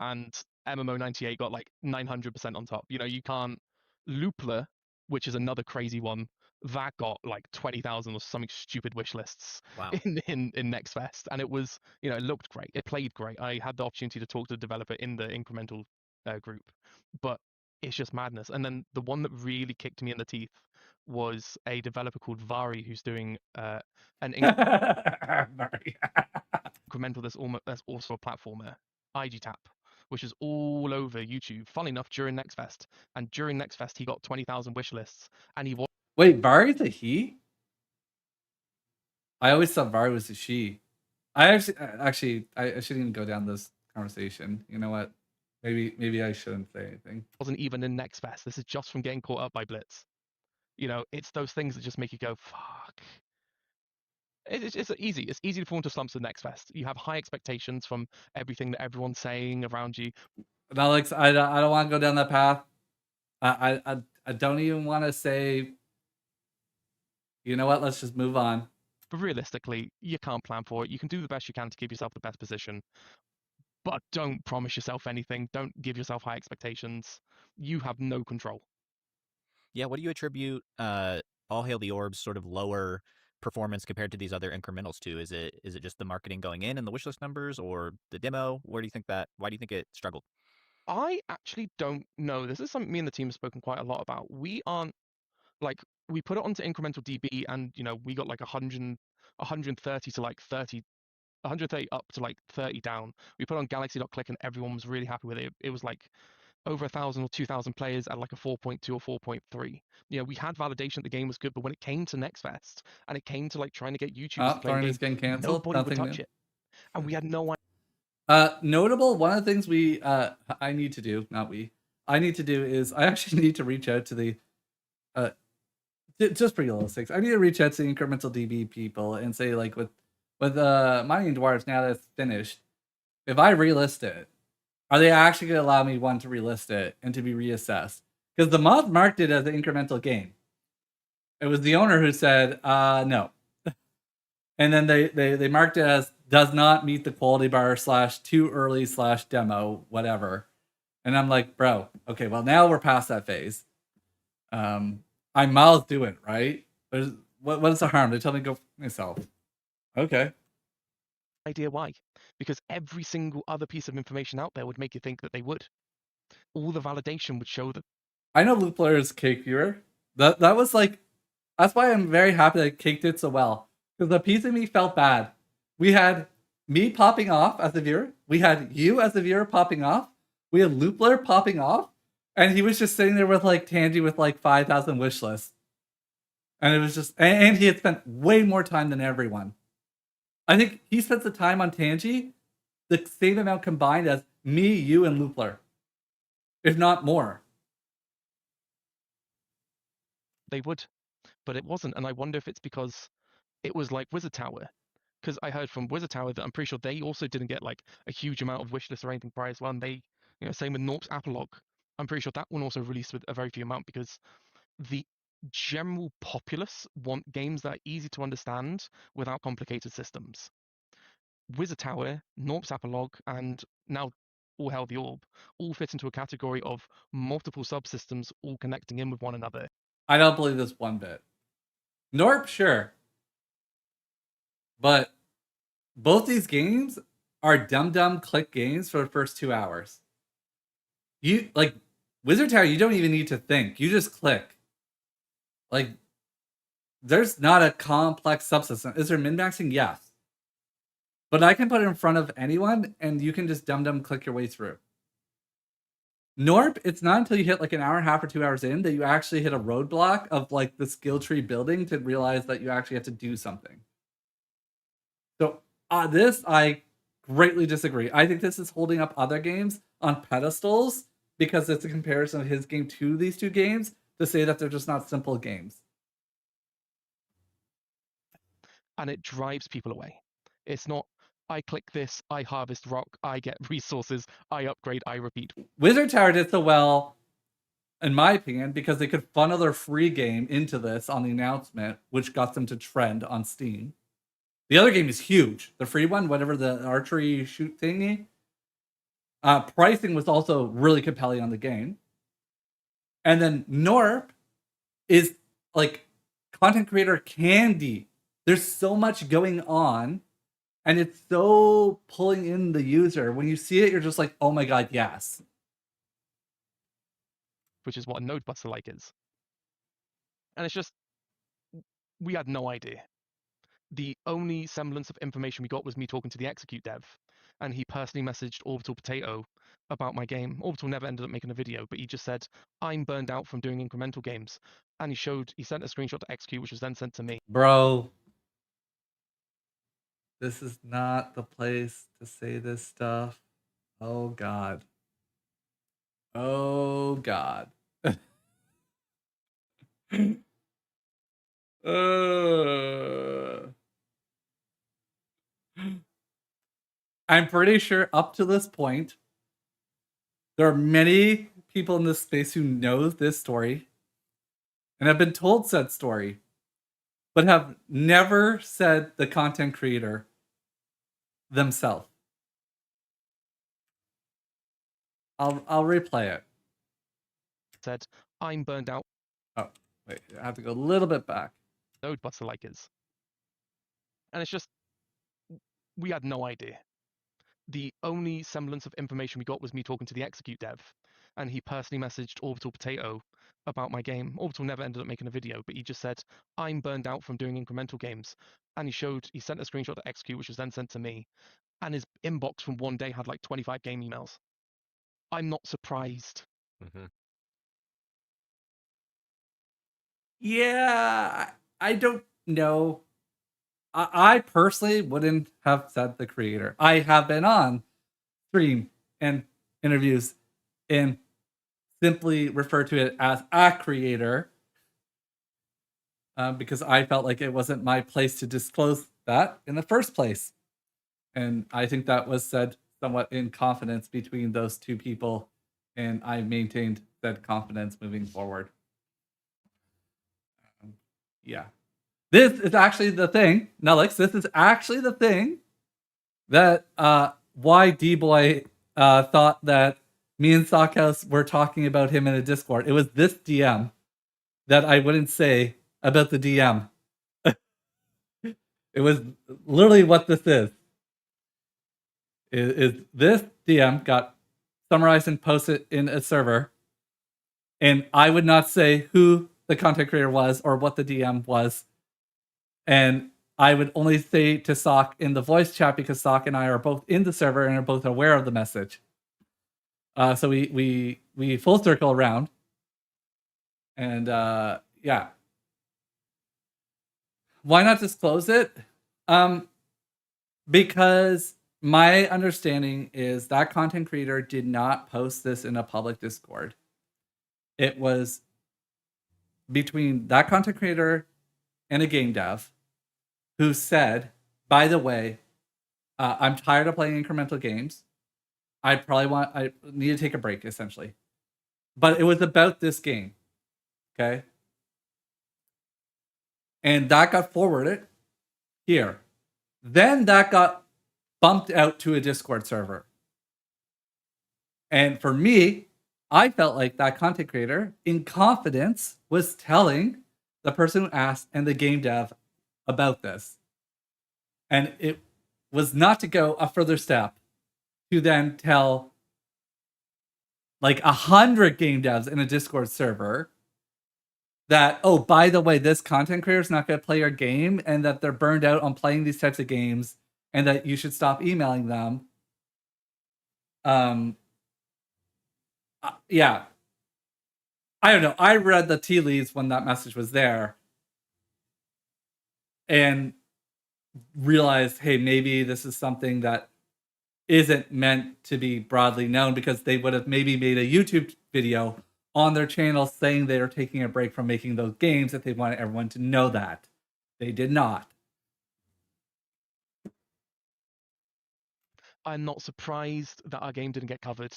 and MMO98 got like 900% on top. You can't. Loopla, which is another crazy one, that got like 20,000 or something stupid wish lists. Wow. in Next Fest, and it was, it looked great, it played great. I had the opportunity to talk to the developer in the incremental group, but it's just madness. And then the one that really kicked me in the teeth was a developer called Vari, who's doing an incremental that's also a platformer, IGTap, which is all over YouTube. Funnily enough, during Next Fest, and during Next Fest, he got 20,000 wish lists, and he was. Wait, Vari's a he? I always thought Vari was a she. I shouldn't even go down this conversation. You know what? Maybe I shouldn't say anything. Wasn't even in Next Fest. This is just from getting caught up by Blitz. It's those things that just make you go, fuck. It's easy. It's easy to fall into slumps at Next Fest. You have high expectations from everything that everyone's saying around you. Alex, I don't want to go down that path. I don't even want to say. You know what? Let's just move on. But realistically, you can't plan for it. You can do the best you can to give yourself the best position, but don't promise yourself anything. Don't give yourself high expectations. You have no control. Yeah, what do you attribute All Hail the Orb's sort of lower performance compared to these other incrementals to? Is it just the marketing going in and the wishlist numbers, or the demo? Why do you think it struggled? I actually don't know. This is something me and the team have spoken quite a lot about. We put it onto Incremental DB, and we got like 130 to like 30, 130 up to like 30 down. We put on Galaxy.click, and everyone was really happy with it. It was like over 1,000 or 2,000 players at like a 4.2 or 4.3. We had validation that the game was good, but when it came to Next Fest and it came to like trying to get YouTube to play is getting canceled. Nobody would touch it, and we had no idea. Notable, one of the things I need to do is I actually need to reach out to the just for realistics. I need to reach out to the Incremental DB people and say, like, with Mining Dwarves, now that it's finished, if I relist it, are they actually going to allow me to relist it and to be reassessed? Because the mod marked it as an incremental game. It was the owner who said no, and then they marked it as does not meet the quality bar / too early / demo, whatever. And I'm like, bro, okay, well now we're past that phase. I miles do it, right? What is the harm? They tell me to go f myself. Okay. Idea why? Because every single other piece of information out there would make you think that they would. All the validation would show that. I know Loopler is Cake Viewer. That was like, that's why I'm very happy that Cake did so well. Because the piece of me felt bad. We had me popping off as a viewer. We had you as a viewer popping off. We had Loopler popping off. And he was just sitting there with like Tangy with like 5,000 wish lists. And it was just, and he had spent way more time than everyone. I think he spent the time on Tangy the same amount combined as me, you, and Loopler. If not more. They would, but it wasn't. And I wonder if it's because it was like Wizard Tower. Because I heard from Wizard Tower that I'm pretty sure they also didn't get like a huge amount of wish lists or anything prior as well. And they, same with Norp's Apolog. I'm pretty sure that one also released with a very few amount because the general populace want games that are easy to understand without complicated systems. Wizard Tower, Norp's Apolog, and now All Hail the Orb all fit into a category of multiple subsystems all connecting in with one another. I don't believe this one bit. Norp, sure. But both these games are dumb click games for the first 2 hours. You like Wizard Tower, you don't even need to think. You just click. Like, there's not a complex subsystem. Is there min-maxing? Yes. But I can put it in front of anyone and you can just dumb click your way through. Norp, it's not until you hit like an hour and a half or 2 hours in that you actually hit a roadblock of like the skill tree building to realize that you actually have to do something. So this, I greatly disagree. I think this is holding up other games on pedestals because it's a comparison of his game to these two games to say that they're just not simple games. And it drives people away. It's not, I click this, I harvest rock, I get resources, I upgrade, I repeat. Wizard Tower did so well, in my opinion, because they could funnel their free game into this on the announcement, which got them to trend on Steam. The other game is huge. The free one, whatever the archery shoot thingy. Pricing was also really compelling on the game. And then Norp is like content creator candy. There's so much going on. And it's so pulling in the user. When you see it, you're just like, oh my god, yes. Which is what a node buster like is. And it's just, we had no idea. The only semblance of information we got was me talking to the Execute dev. And he personally messaged Orbital Potato about my game. Orbital never ended up making a video, but he just said, I'm burned out from doing incremental games. And he sent a screenshot to Execute, which was then sent to me. Bro, this is not the place to say this stuff. Oh god. Oh god. I'm pretty sure up to this point, there are many people in this space who know this story and have been told said story, but have never said the content creator themselves. I'll replay it. Said, I'm burned out. Oh, wait, I have to go a little bit back. Node buster like is. And it's just, we had no idea. The only semblance of information we got was me talking to the Execute dev. And he personally messaged Orbital Potato about my game. Orbital never ended up making a video, but he just said, I'm burned out from doing incremental games. And he sent a screenshot to Execute, which was then sent to me. And his inbox from one day had like 25 game emails. I'm not surprised. Mm-hmm. Yeah, I don't know. I personally wouldn't have said the creator. I have been on stream and interviews and simply refer to it as a creator because I felt like it wasn't my place to disclose that in the first place. And I think that was said somewhat in confidence between those two people, and I maintained that confidence moving forward. Yeah. This is actually the thing, Nelix, this is actually the thing that why D-Boy thought that me and Sockhouse were talking about him in a Discord. It was this DM that I wouldn't say about the DM. It was literally what this is this DM got summarized and posted in a server, and I would not say who the content creator was or what the DM was, and I would only say to Sock in the voice chat because Sock and I are both in the server and are both aware of the message. So we full circle around, and yeah. Why not disclose it? Because my understanding is that content creator did not post this in a public Discord. It was between that content creator and a game dev who said, by the way, I'm tired of playing incremental games. I need to take a break, essentially. But it was about this game. Okay. And that got forwarded here. Then that got bumped out to a Discord server. And for me, I felt like that content creator, in confidence, was telling the person who asked and the game dev about this. And it was not to go a further step to then tell like 100 game devs in a Discord server that, oh, by the way, this content creator is not going to play your game and that they're burned out on playing these types of games and that you should stop emailing them. Yeah. I don't know. I read the tea leaves when that message was there and realized, hey, maybe this is something that isn't meant to be broadly known, because they would have maybe made a YouTube video on their channel saying they are taking a break from making those games if they wanted everyone to know that. They did not. I'm not surprised that our game didn't get covered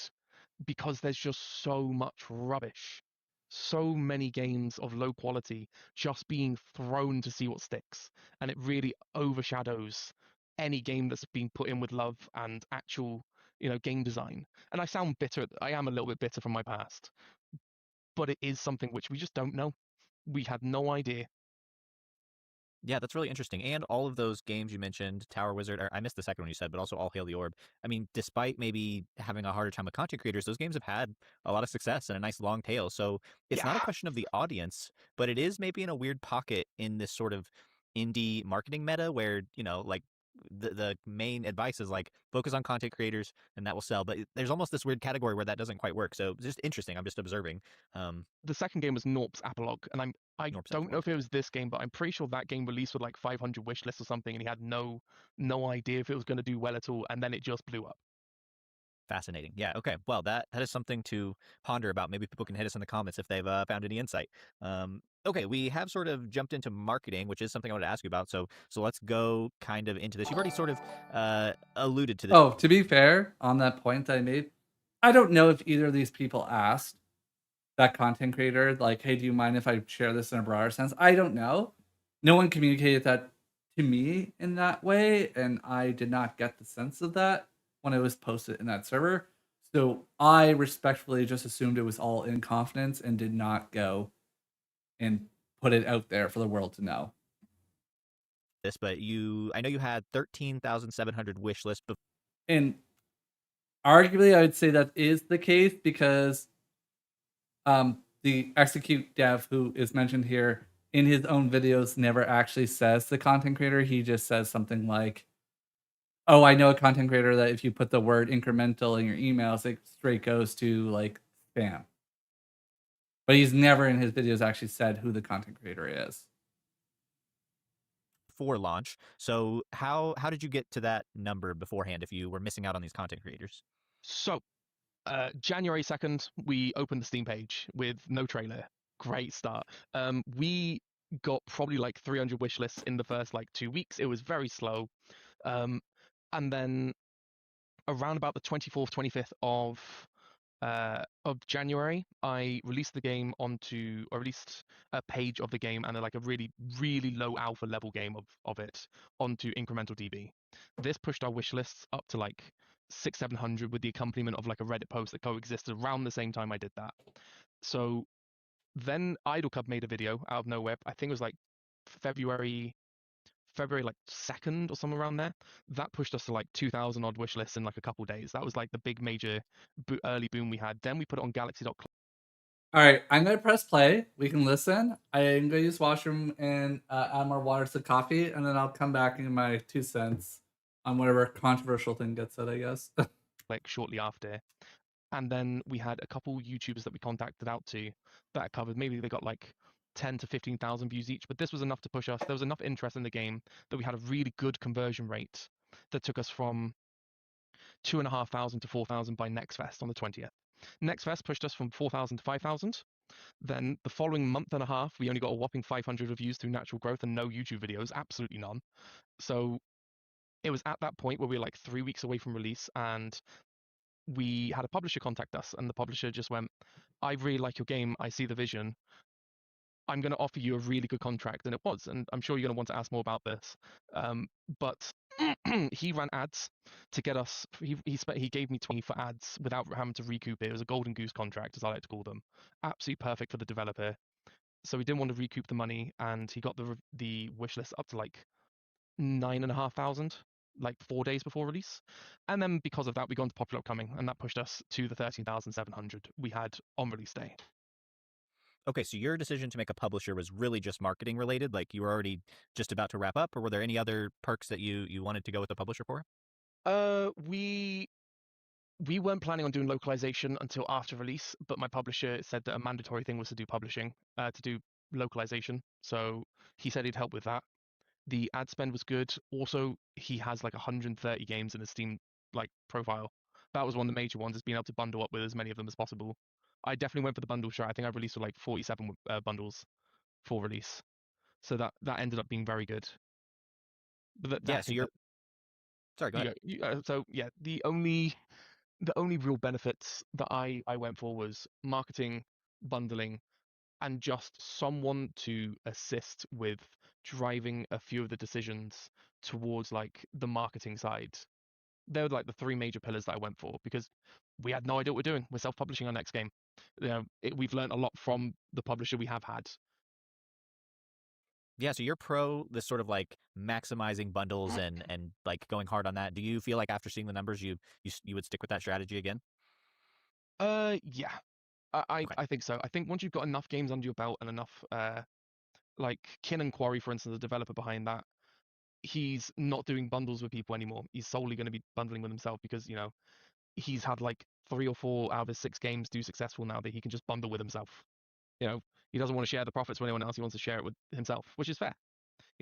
because there's just so much rubbish. So many games of low quality just being thrown to see what sticks. And it really overshadows any game that's been put in with love and actual, game design. And I sound bitter. I am a little bit bitter from my past. But it is something which we just don't know. We had no idea. Yeah, that's really interesting. And all of those games you mentioned, Tower Wizard, I missed the second one you said, but also All Hail the Orb. I mean, despite maybe having a harder time with content creators, those games have had a lot of success and a nice long tail. So it's not a question of the audience, but it is maybe in a weird pocket in this sort of indie marketing meta where, like the main advice is like focus on content creators and that will sell. But there's almost this weird category where that doesn't quite work. So it's just interesting. I'm just observing. The second game was Norp's Apolog, and I Norp's don't know Epilogue. if it was this game, but I'm pretty sure that game released with like 500 wish lists or something, and he had no idea if it was going to do well at all, and then it just blew up. Fascinating. Yeah. Okay. Well, that is something to ponder about. Maybe people can hit us in the comments if they've found any insight. Okay, we have sort of jumped into marketing, which is something I want to ask you about. So let's go kind of into this. You've already sort of alluded to this. Oh, to be fair, on that point that I made, I don't know if either of these people asked that content creator, like, hey, do you mind if I share this in a broader sense? I don't know. No one communicated that to me in that way, and I did not get the sense of that when it was posted in that server. So I respectfully just assumed it was all in confidence and did not go and put it out there for the world to know. This, but I know you had 13,700 wish lists before. And arguably, I would say that is the case because the execute dev who is mentioned here in his own videos never actually says the content creator. He just says something like, oh, I know a content creator that if you put the word incremental in your emails, it straight goes to like spam. But he's never in his videos actually said who the content creator is. For launch. So how did you get to that number beforehand if you were missing out on these content creators? So, January 2nd, we opened the Steam page with no trailer. Great start. We got probably like 300 wish lists in the first like 2 weeks. It was very slow. And then around about the 24th, 25th of January, I released the game I released a page of the game and like a really, really low alpha level game of it onto Incremental DB. This pushed our wish lists up to like 700 with the accompaniment of like a Reddit post that coexisted around the same time I did that. So then Idle Cub made a video out of nowhere. I think it was like February like 2nd or somewhere around there. That pushed us to like 2,000 odd wish lists in like a couple days. That was like the big major early boom we had. Then we put it on Galaxy.com. All right, I'm gonna press play. We can listen. I'm gonna use washroom and add more water to coffee, and then I'll come back and give my 2 cents on whatever controversial thing gets said, I guess. like shortly after. And then we had a couple YouTubers that we contacted out to that covered. Maybe they got like 10 to 15,000 views each, but this was enough to push us. There was enough interest in the game that we had a really good conversion rate that took us from 2,500 to 4,000 by NextFest on the 20th. NextFest pushed us from 4,000 to 5,000. Then the following month and a half, we only got a whopping 500 reviews through natural growth and no YouTube videos, absolutely none. So it was at that point where we were like 3 weeks away from release, and we had a publisher contact us, and the publisher just went, I really like your game. I see the vision. I'm going to offer you a really good contract. And it was. And I'm sure you're going to want to ask more about this. But he ran ads to get us. He gave me 20 for ads without having to recoup it. It was a golden goose contract, as I like to call them. Absolutely perfect for the developer. So he didn't want to recoup the money, and he got the wish list up to like 9,500, like 4 days before release. And then because of that, we got into popular upcoming, and that pushed us to the 13,700 we had on release day. Okay, so your decision to make a publisher was really just marketing related? Like you were already just about to wrap up, or were there any other perks that you wanted to go with a publisher for? We weren't planning on doing localization until after release, but my publisher said that a mandatory thing was to do publishing, to do localization. So he said he'd help with that. The ad spend was good. Also, he has like 130 games in his Steam like profile. That was one of the major ones, is being able to bundle up with as many of them as possible. I definitely went for the bundle share. I think I released with like 47 bundles for release, so that ended up being very good. But Yeah, so you're sorry, go ahead. so yeah, the only real benefits that I went for was marketing, bundling, and just someone to assist with driving a few of the decisions towards like the marketing side. They were like the three major pillars that I went for, because we had no idea what we're doing. We're self-publishing our next game. We've learned a lot from the publisher we have had. Yeah, so you're pro this sort of like maximizing bundles and like going hard on that. Do you feel like after seeing the numbers, you would stick with that strategy again? Yeah, I Okay. I think so. I think once you've got enough games under your belt and enough, like Kin and Quarry, for instance, the developer behind that, he's not doing bundles with people anymore. He's solely going to be bundling with himself, because he's had like 3 or 4 out of his 6 games do successful now that he can just bundle with himself. He doesn't want to share the profits with anyone else. He wants to share it with himself, which is fair.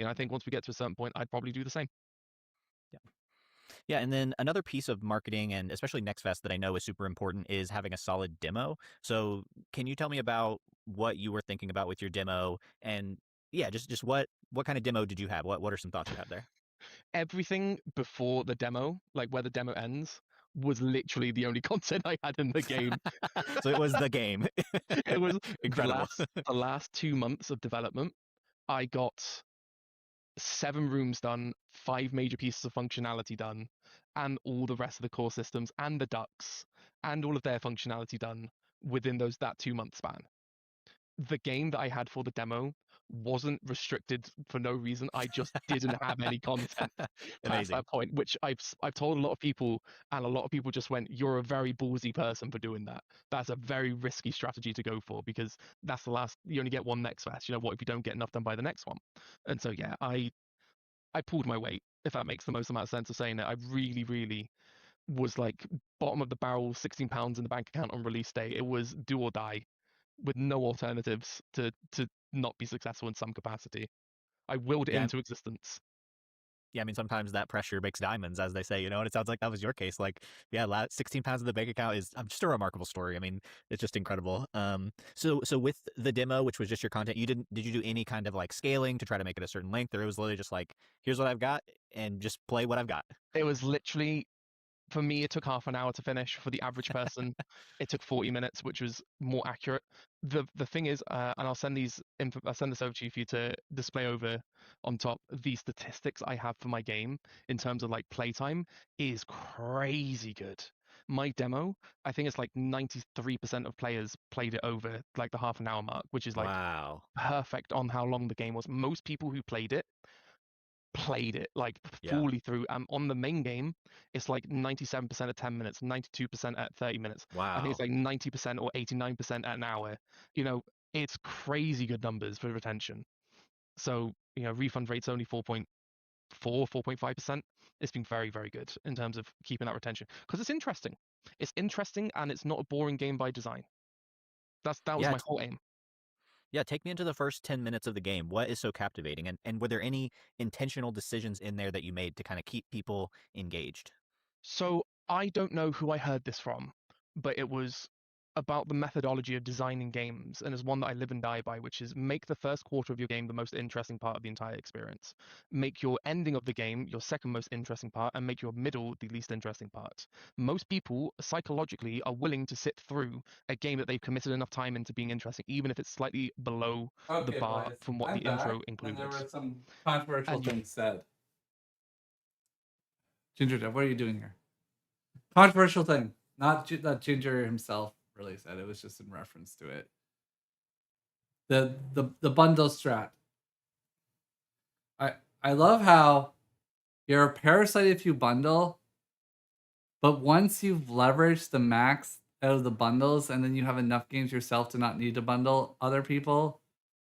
I think once we get to a certain point, I'd probably do the same. Yeah. Yeah, and then another piece of marketing, and especially NextFest, that I know is super important is having a solid demo. So can you tell me about what you were thinking about with your demo, and yeah, just what kind of demo did you have? What are some thoughts you have there? Everything before the demo, like where the demo ends, was literally the only content I had in the game. So it was the game. It was Incredible. the last 2 months of development. I got 7 rooms done, 5 major pieces of functionality done, and all the rest of the core systems and the ducks and all of their functionality done within that 2-month span. The game that I had for the demo wasn't restricted for no reason. I just didn't have any content past Amazing. that point, which I've told a lot of people, and a lot of people just went, "You're a very ballsy person for doing that. That's a very risky strategy to go for, because that's the last. You only get one NextFest. What if you don't get enough done by the next one?" And so yeah, I pulled my weight, if that makes the most amount of sense of saying it. I really, really was like bottom of the barrel, £16 in the bank account on release day. It was do or die, with no alternatives to not be successful in some capacity. I willed it Yeah, into existence. yeah. I mean, sometimes that pressure makes diamonds, as they say. And it sounds like that was your case. Like, yeah, 16 pounds in the bank account is just a remarkable story. I mean, it's just incredible. So with the demo, which was just your content, did you do any kind of like scaling to try to make it a certain length, or it was literally just like, here's what I've got, and just play what I've got? It was literally For me, it took half an hour to finish. For the average person, it took 40 minutes, which was more accurate. The thing is, and I'll send I'll send this over to you for you to display over on top. The statistics I have for my game in terms of like playtime is crazy good. My demo, I think it's like 93% of players played it over like the half an hour mark, which is like Wow. perfect on how long the game was. Most people who played it like Yeah. fully through. On the main game, it's like 97% at 10 minutes, 92% at 30 minutes. I think Wow. it's like 90% or 89% at an hour. You know, it's crazy good numbers for retention. So, refund rate's only 4.5%. It's been very, very good in terms of keeping that retention because it's interesting. It's interesting and it's not a boring game by design. That was Yeah. my whole aim. Yeah, take me into the first 10 minutes of the game. What is so captivating? And were there any intentional decisions in there that you made to kind of keep people engaged? So I don't know who I heard this from, but it was about the methodology of designing games, and it's one that I live and die by, which is make the first quarter of your game the most interesting part of the entire experience. Make your ending of the game your second most interesting part, and make your middle the least interesting part. Most people psychologically are willing to sit through a game that they've committed enough time into being interesting, even if it's slightly below the Okay, bar boys, from what the I'm intro back, and there included. were some controversial And you things said. Ginger Dev, what are you doing here? Controversial thing, not that Ginger himself really said. It was just in reference to it. The bundle strat. I love how you're a parasite if you bundle, but once you've leveraged the max out of the bundles, and then you have enough games yourself to not need to bundle other people,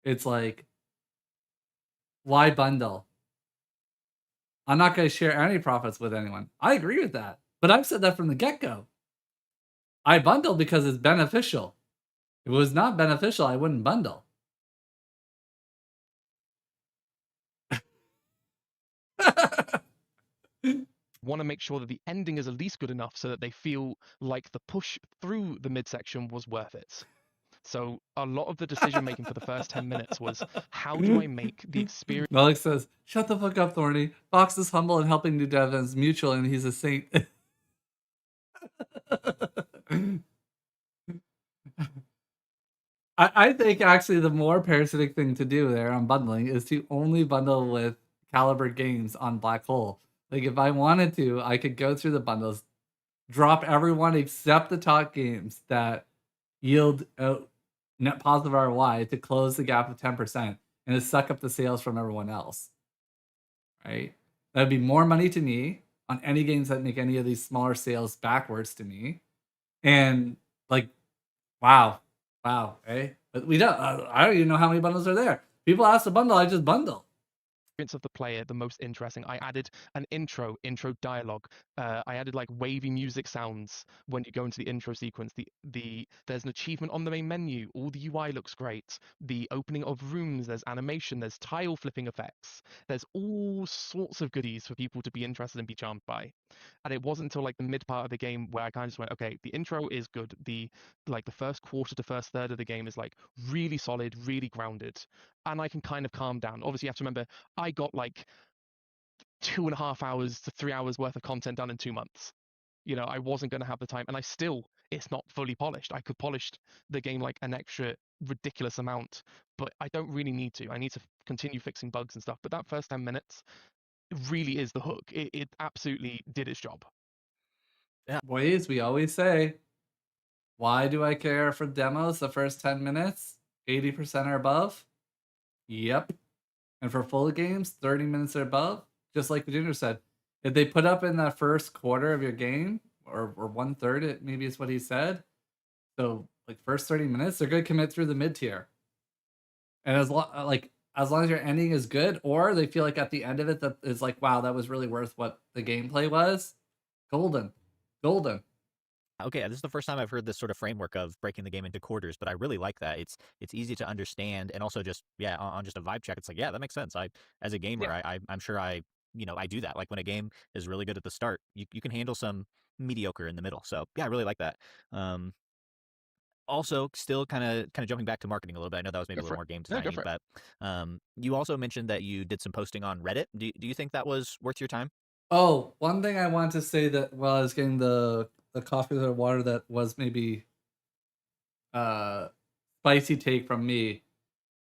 it's like, why bundle? I'm not going to share any profits with anyone. I agree with that. But I've said that from the get-go. I bundle because it's beneficial. If it was not beneficial, I wouldn't bundle. want to make sure that the ending is at least good enough so that they feel like the push through the midsection was worth it. So a lot of the decision making for the first 10 minutes was how do I make the experience Alex says, shut the fuck up, Thorny. Fox is humble and helping new devs mutual, and he's a saint. I think actually the more parasitic thing to do there on bundling is to only bundle with Caliber Games on Black Hole. Like if I wanted to, I could go through the bundles, drop everyone except the top games that yield out net positive ROI to close the gap of 10% and to suck up the sales from everyone else. Right? That'd be more money to me on any games that make any of these smaller sales backwards to me. And like, wow, eh? But we don't. I don't even know how many bundles are there. People ask to bundle, I just bundle. of the player the most interesting. I added an intro dialogue. I added like wavy music sounds when you go into the intro sequence. There's an achievement on the main menu. All the UI looks great. The opening of rooms, there's animation, there's tile flipping effects. There's all sorts of goodies for people to be interested and be charmed by. And it wasn't until like the mid part of the game where I kind of just went, okay, the intro is good. The first quarter to first third of the game is like really solid, really grounded, and I can kind of calm down. Obviously, you have to remember I got like 2.5 hours to 3 hours worth of content done in 2 months. I wasn't going to have the time, and it's not fully polished. I could polish the game like an extra ridiculous amount, but I don't really need to. I need to continue fixing bugs and stuff. But that first 10 minutes really is the hook. It absolutely did its job. Boys, we always say, why do I care for demos the first 10 minutes? 80% or above? Yep. And for full games, 30 minutes or above, just like the Ginger said, if they put up in that first quarter of your game, or 1/3, it maybe is what he said. So like first 30 minutes, they're gonna commit through the mid tier. And as long as your ending is good, or they feel like at the end of it that is like, wow, that was really worth what the gameplay was, golden. Okay, this is the first time I've heard this sort of framework of breaking the game into quarters, but I really like that. It's easy to understand, and also just on just a vibe check, it's like that makes sense. As a gamer, I'm sure I do that. Like when a game is really good at the start, you can handle some mediocre in the middle. So I really like that. Also, still kind of jumping back to marketing a little bit. I know that was maybe a little more game Yeah, designy, go for it. but you also mentioned that you did some posting on Reddit. Do you think that was worth your time? Oh, one thing I want to say that while I was getting the coffee or the water that was maybe uh spicy take from me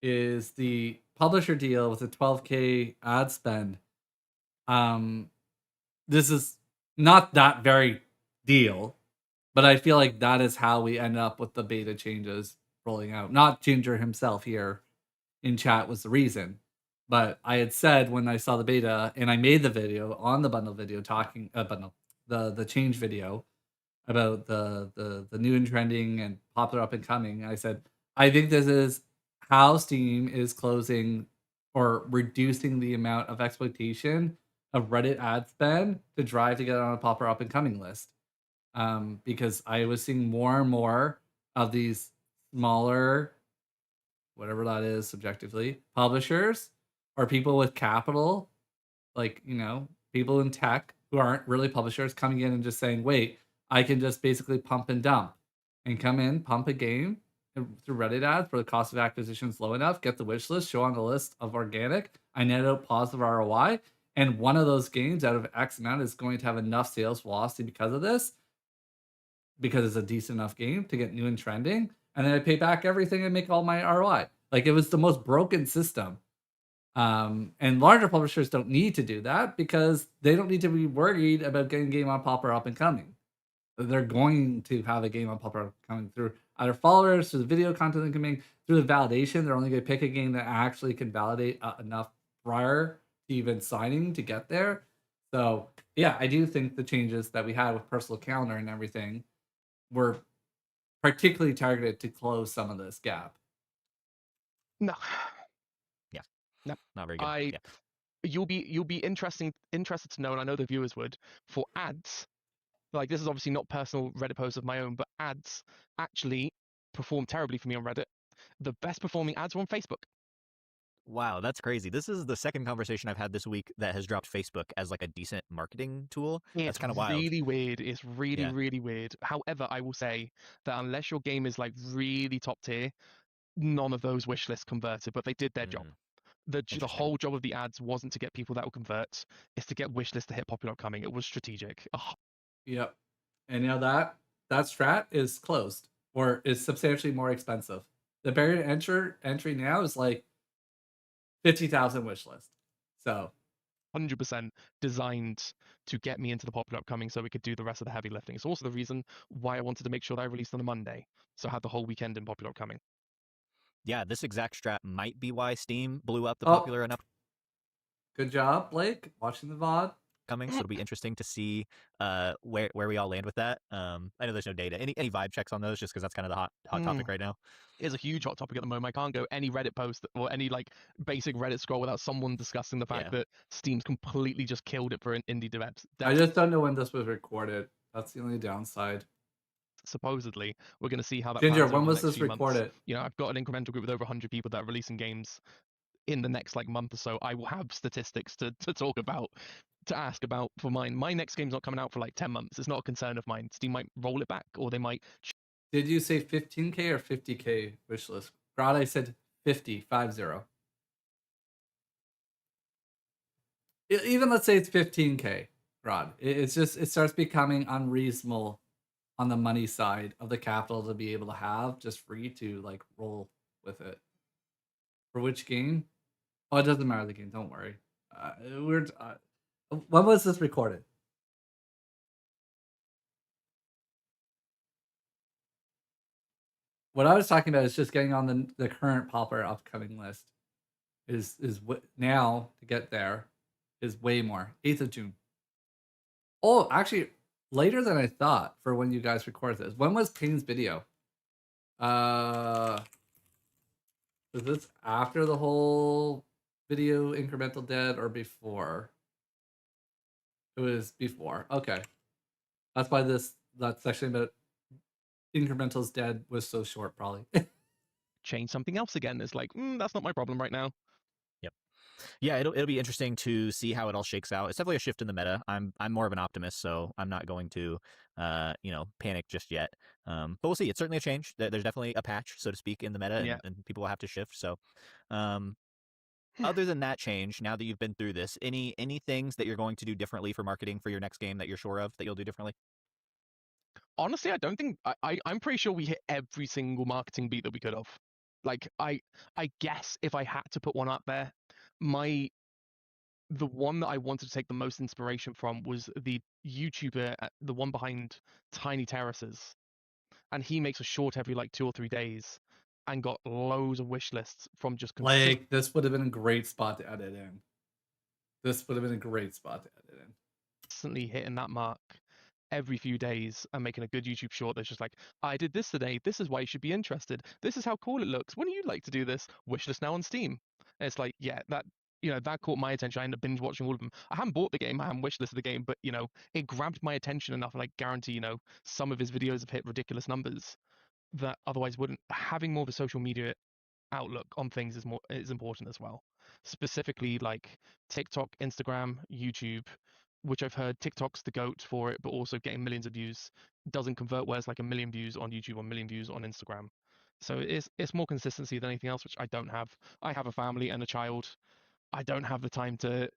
is the publisher deal with a 12K ad spend. Um, this is not that very deal, but I feel like that is how we end up with the beta changes rolling out. Not Ginger himself here in chat was the reason, but I had said when I saw the beta and I made the video on the bundle video talking bundle the change video about the new and trending and popular up and coming. I said I think this is how Steam is closing or reducing the amount of exploitation of Reddit ad spend to drive to get on a popular up and coming list. Because I was seeing more and more of these smaller, whatever that is subjectively, publishers or people with capital, like, people in tech who aren't really publishers coming in and just saying, wait, I can just basically pump and dump and come in, pump a game through Reddit ads where the cost of acquisition is low enough, get the wish list, show on the list of organic, I net out positive ROI. And one of those games out of X amount is going to have enough sales velocity because of this, because it's a decent enough game to get new and trending. And then I pay back everything and make all my ROI. Like it was the most broken system. And larger publishers don't need to do that because they don't need to be worried about getting a game on Popper up and coming. They're going to have a game on Popper coming through either followers, through the video content coming, through the validation. They're only going to pick a game that actually can validate enough prior to even signing to get there. So yeah, I do think the changes that we had with personal calendar and everything were particularly targeted to close some of this gap. No. Yeah. No. Not very good. I Yeah. you'll be interested to know, and I know the viewers would, for ads. Like this is obviously not personal Reddit posts of my own, but ads actually perform terribly for me on Reddit. The best performing ads were on Facebook. Wow, that's crazy. This is the second conversation I've had this week that has dropped Facebook as like a decent marketing tool. That's It's kind of wild. really weird. It's really, Yeah. really weird. However, I will say that unless your game is like really top tier, none of those wish lists converted, but they did their job. Mm, The interesting. whole job of the ads wasn't to get people that will convert, it's to get wish lists to hit popular upcoming. It was strategic. Oh, Yep. And that strat is closed or is substantially more expensive. The barrier to entry now is like 50,000 wish list. So 100% designed to get me into the popular upcoming so we could do the rest of the heavy lifting. It's also the reason why I wanted to make sure that I released on a Monday, so I had the whole weekend in popular upcoming. Yeah, this exact strat might be why Steam blew up the Oh. popular and good job, Blake, watching the VOD. upcoming. So it'll be interesting to see where we all land with that. I know there's no data. Any vibe checks on those, just because that's kind of the hot topic right now. It's a huge hot topic at the moment. I can't go any Reddit post or any like basic Reddit scroll without someone discussing the fact that Steam's completely just killed it for an indie devs. I just don't know when this was recorded. That's the only downside. Supposedly, we're going to see how that. Ginger, pans over when the was next this few months. recorded? You know, I've got an incremental group with over 100 people that are releasing games in the next like month or so. I will have statistics to talk about, to ask about for mine. My next game's not coming out for like 10 months. It's not a concern of mine. Steam might roll it back, or they might. Did you say 15K or 50K wish list? Grad, I said 50. Even let's say it's 15K, Rod. It's just, it starts becoming unreasonable on the money side of the capital to be able to have just free to like roll with it. For which game? Oh, it doesn't matter the game. Don't worry. When was this recorded? What I was talking about is just getting on the current popular upcoming list. Is what now to get there is way more. 8th of June. Oh, actually, later than I thought for when you guys record this. When was Kane's video? Was this after the whole video incremental dead or before? It was before. Okay. That's why that section about incrementals dead was so short, probably. Change something else again. It's like, that's not my problem right now. Yeah, it'll be interesting to see how it all shakes out. It's definitely a shift in the meta. I'm more of an optimist, so I'm not going to panic just yet. But we'll see. It's certainly a change. There's definitely a patch, so to speak, in the meta, and people will have to shift. So other than that change, now that you've been through this, any things that you're going to do differently for marketing for your next game that you're sure of that you'll do differently? Honestly, I don't think I'm pretty sure we hit every single marketing beat that we could have. Like I guess if I had to put one up there, my the one that I wanted to take the most inspiration from was the YouTuber, the one behind Tiny Terraces, and he makes a short every like 2 or 3 days, and got loads of wish lists from just Like, this would have been a great spot to edit in. This would have been a great spot to edit in. consistently hitting that mark every few days and making a good YouTube short that's just like, I did this today. This is why you should be interested. This is how cool it looks. Wouldn't you like to do this? Wishlist now on Steam. And it's like, yeah, that caught my attention. I ended up binge watching all of them. I haven't bought the game, I haven't wishlisted the game, but it grabbed my attention enough, and I guarantee, some of his videos have hit ridiculous numbers that otherwise wouldn't. Having more of a social media outlook on things is important as well. Specifically like TikTok, Instagram, YouTube, which I've heard TikTok's the goat for it, but also getting millions of views doesn't convert, whereas like a million views on YouTube or a million views on Instagram. So it's more consistency than anything else, which I don't have. I have a family and a child. I don't have the time to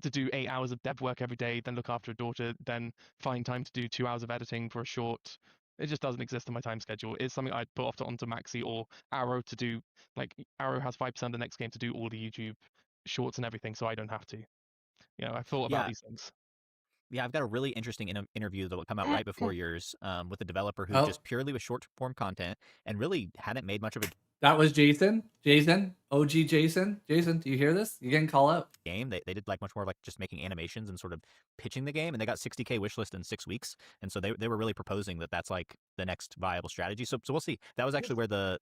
do 8 hours of dev work every day, then look after a daughter, then find time to do 2 hours of editing for a short. It just doesn't exist in my time schedule. It's something I'd put off onto Maxi or Arrow to do. Like Arrow has 5% of the next game to do all the YouTube shorts and everything, so I don't have to. I thought about Yeah. these things. Yeah, I've got a really interesting interview that will come out right before yours with a developer who Oh. just purely was short form content and really hadn't made much of a That was Jason. Jason, OG Jason. Jason, do you hear this? You getting called out? game. They did like much more like just making animations and sort of pitching the game, and they got 60K wishlist in 6 weeks. And so they were really proposing that that's like the next viable strategy. So we'll see. That was actually where the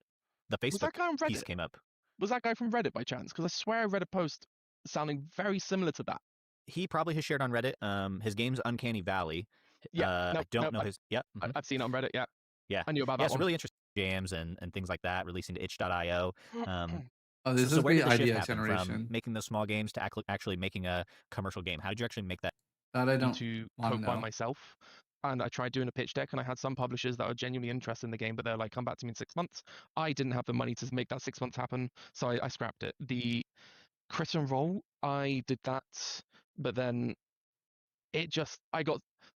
Was Facebook that guy on piece Reddit? came up. Was that guy from Reddit by chance? Because I swear I read a post sounding very similar to that. He probably has shared on Reddit. His game's Uncanny Valley. Yeah, I don't know his. Yeah. I've seen it on Reddit. Yeah, Yeah. I knew about Yeah, that some one. really interesting jams and things like that, releasing to itch.io. Oh, this So is where the did the shift idea happen generation. from making those small games to actually making a commercial game? How did you actually make that? That I don't to want to cope by know. myself. And I tried doing a pitch deck, and I had some publishers that were genuinely interested in the game, but they're like, come back to me in 6 months. I didn't have the money to make that 6 months happen, so I scrapped it. The crit and roll, I did that, but then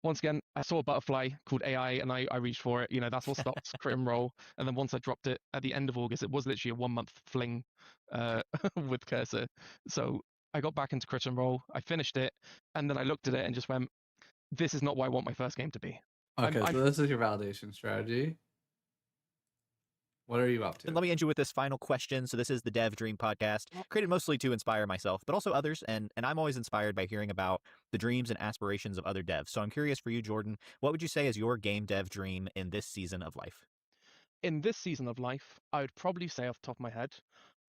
once again, I saw a butterfly called AI, and I reached for it. That's what stopped crit and roll. And then once I dropped it at the end of August, it was literally a 1 month fling with Cursor. So I got back into crit and roll, I finished it, and then I looked at it and just went, this is not what I want my first game to be. Okay, so this is your validation strategy. What are you up to? And let me end you with this final question. So this is the Dev Dream podcast, created mostly to inspire myself, but also others. And I'm always inspired by hearing about the dreams and aspirations of other devs. So I'm curious for you, Jordan, what would you say is your game dev dream in this season of life? In this season of life, I would probably say off the top of my head,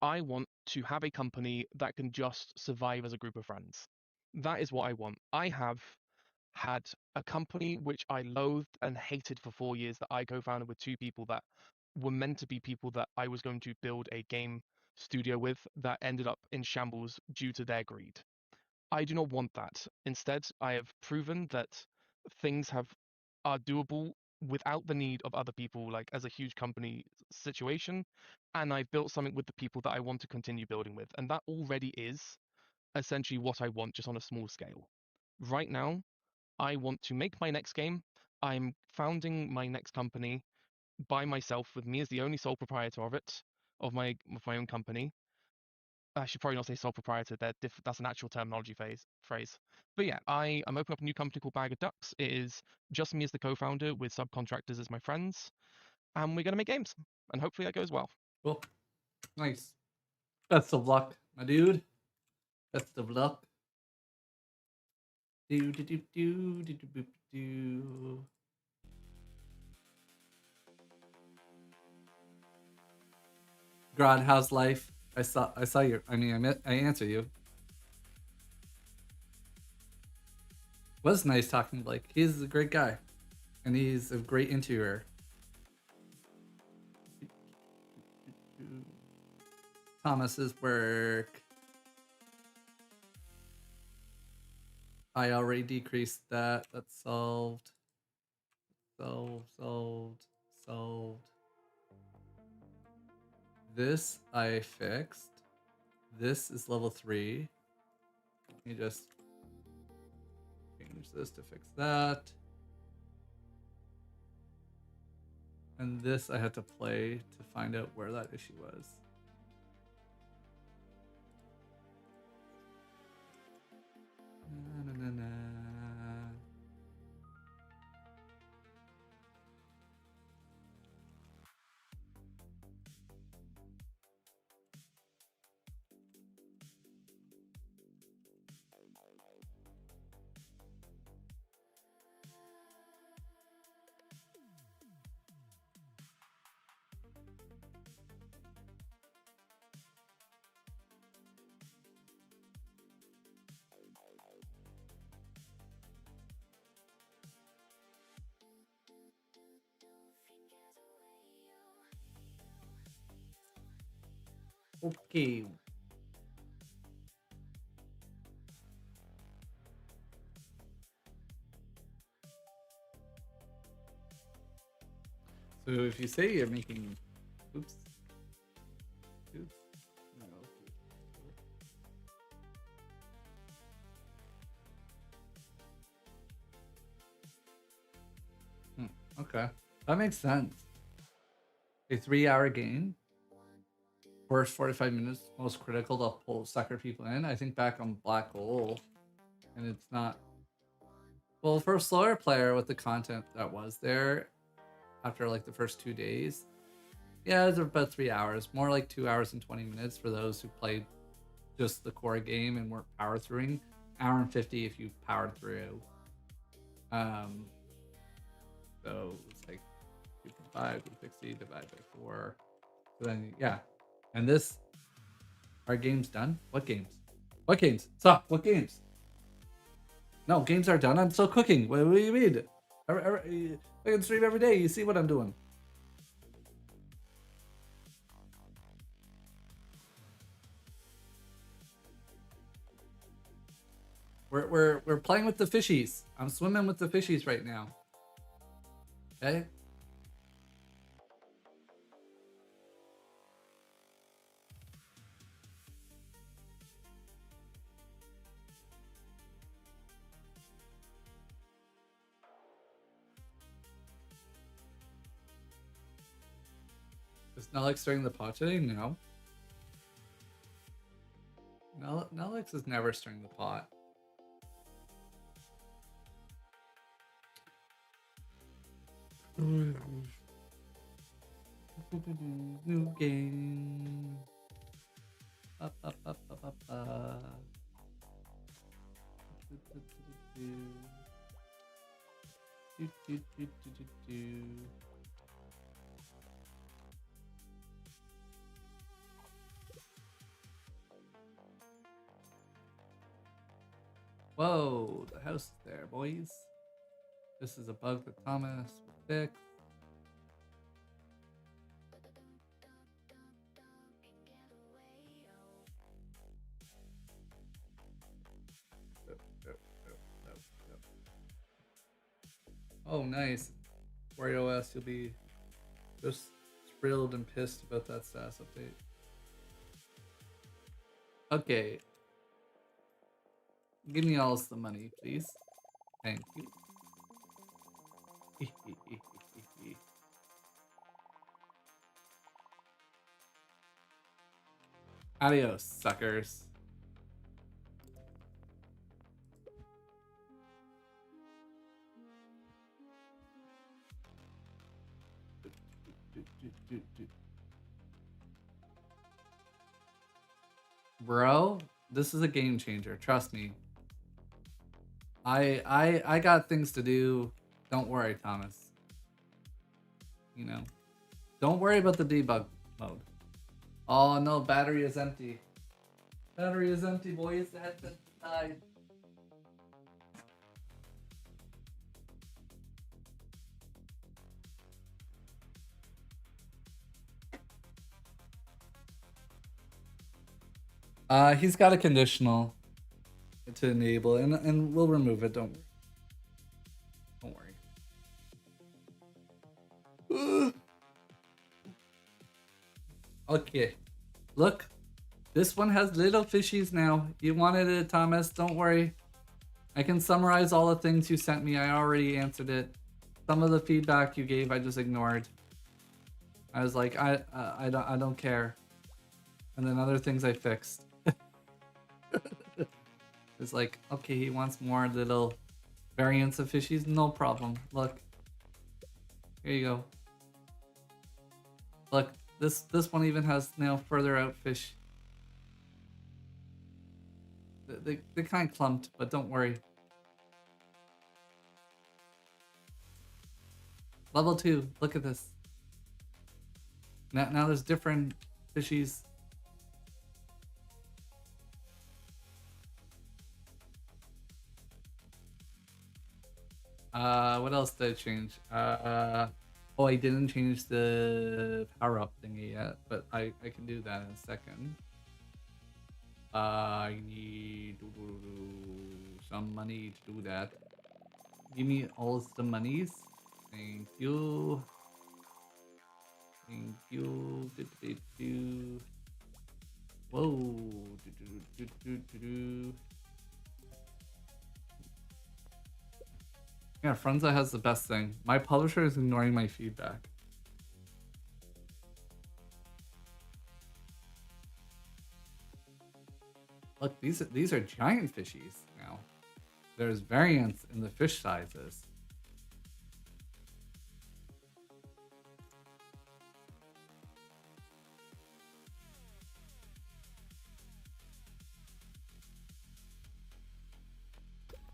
I want to have a company that can just survive as a group of friends. That is what I want. I have had a company which I loathed and hated for 4 years that I co-founded with two people that were meant to be people that I was going to build a game studio with, that ended up in shambles due to their greed. I do not want that. Instead, I have proven that things are doable without the need of other people, like as a huge company situation. And I've built something with the people that I want to continue building with. And that already is essentially what I want, just on a small scale. Right now, I want to make my next game. I'm founding my next company by myself, with me as the only sole proprietor of my own company. I should probably not say sole proprietor. That's an actual terminology phrase. But yeah, I'm opening up a new company called Bag of Ducks. It is just me as the co-founder with subcontractors as my friends, and we're gonna make games, and hopefully that goes well. Cool. Nice. Best of luck, my dude. Best of luck. Do do do do do do do do. Grod, how's life? I saw you. I answer you. Was nice talking to Blake. He's a great guy, and he's a great interviewer. Thomas's work. I already decreased that. That's solved. Solved. This I fixed. this is level 3. Let me just change this to fix that. And this I had to play to find out where that issue was. Na, na, na, na. Okay. So if you say you're making, oops, oops, no. Okay, that makes sense. A 3-hour game. First 45 minutes most critical to pull sucker people in. I think back on Black Hole, and it's not. Well, for a slower player with the content that was there, after like the first 2 days, yeah, it was about 3 hours. More like 2 hours and 20 minutes for those who played just the core game and weren't power throughing. Hour and 50 if you powered through. So it's like 2.5, 260 divided by 4. So then yeah. And this, our game's done? What games? What games? Stop. What games? No, games are done. I'm still cooking. What do you mean? I can stream every day. You see what I'm doing. We're playing with the fishies. I'm swimming with the fishies right now. Okay? Is Nelix stirring the pot today? No. Nelix is never stirring the pot. New game. Up, up, up, up, up, up. Whoa, the house is there, boys. This is a bug that Thomas will fix. Oh, nice. WarioOS, you'll be just thrilled and pissed about that status update. Okay. Give me all the money, please. Thank you. Adios, suckers. Bro, this is a game changer. Trust me. I got things to do. Don't worry, Thomas. You know, don't worry about the debug mode. Oh no, battery is empty. Battery is empty, boys. The headset died. He's got a conditional to enable, and we'll remove it. Don't worry. Okay, look, This one has little fishies now. You wanted it, Thomas. Don't worry. I can summarize all the things you sent me. I already answered it. Some of the feedback you gave, I just ignored. I was like, I don't care. And then other things I fixed. It's like, okay, he wants more little variants of fishies. No problem. Look. Here you go. Look, this one even has now further out fish. They kind of clumped, but don't worry. Level 2, look at this. Now there's different fishies. What else did I change? Oh, I didn't change the power-up thingy yet, but I can do that in a second. I need some money to do that. Give me all the monies. Thank you. Thank you. Whoa. Yeah, Frunza has the best thing. My publisher is ignoring my feedback. Look, these are giant fishies now. There's variance in the fish sizes.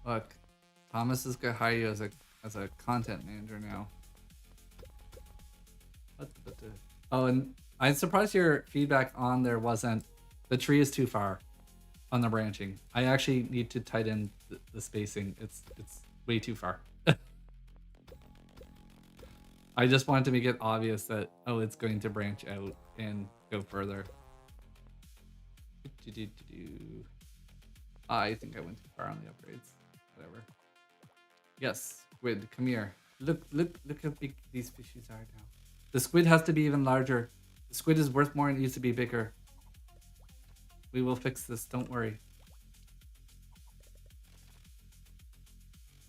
Look, Thomas is gonna hire you as a content manager now. Oh, and I'm surprised your feedback on there wasn't the tree is too far on the branching. I actually need to tighten the spacing. It's way too far. I just wanted to make it obvious that it's going to branch out and go further. I think I went too far on the upgrades. Whatever. Yes, squid, come here. Look how big these fishies are now. The squid has to be even larger. The squid is worth more and needs to be bigger. We will fix this, don't worry.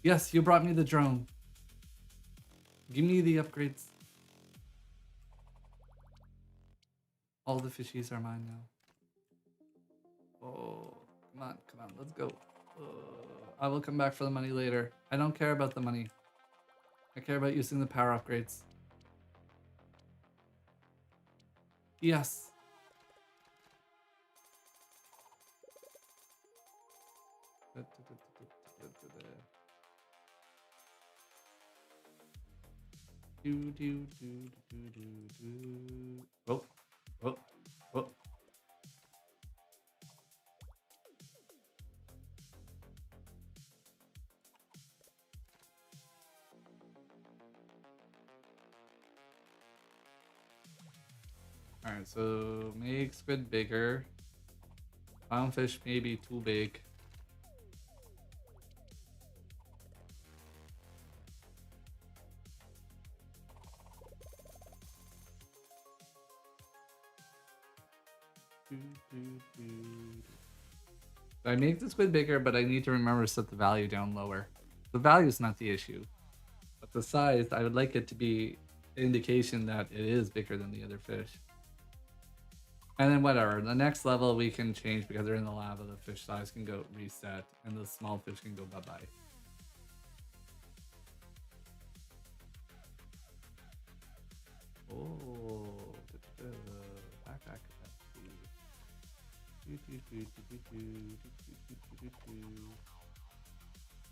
Yes, you brought me the drone. Give me the upgrades. All the fishies are mine now. Oh, come on, let's go. I will come back for the money later. I don't care about the money. I care about using the power upgrades. Yes. Oh. Alright, so make squid bigger. Clownfish may be too big. So I make the squid bigger, but I need to remember to set the value down lower. The value is not the issue, but the size, I would like it to be an indication that it is bigger than the other fish. And then whatever, the next level we can change because they're in the lava, the fish size can go reset and the small fish can go bye-bye. Oh, backpack.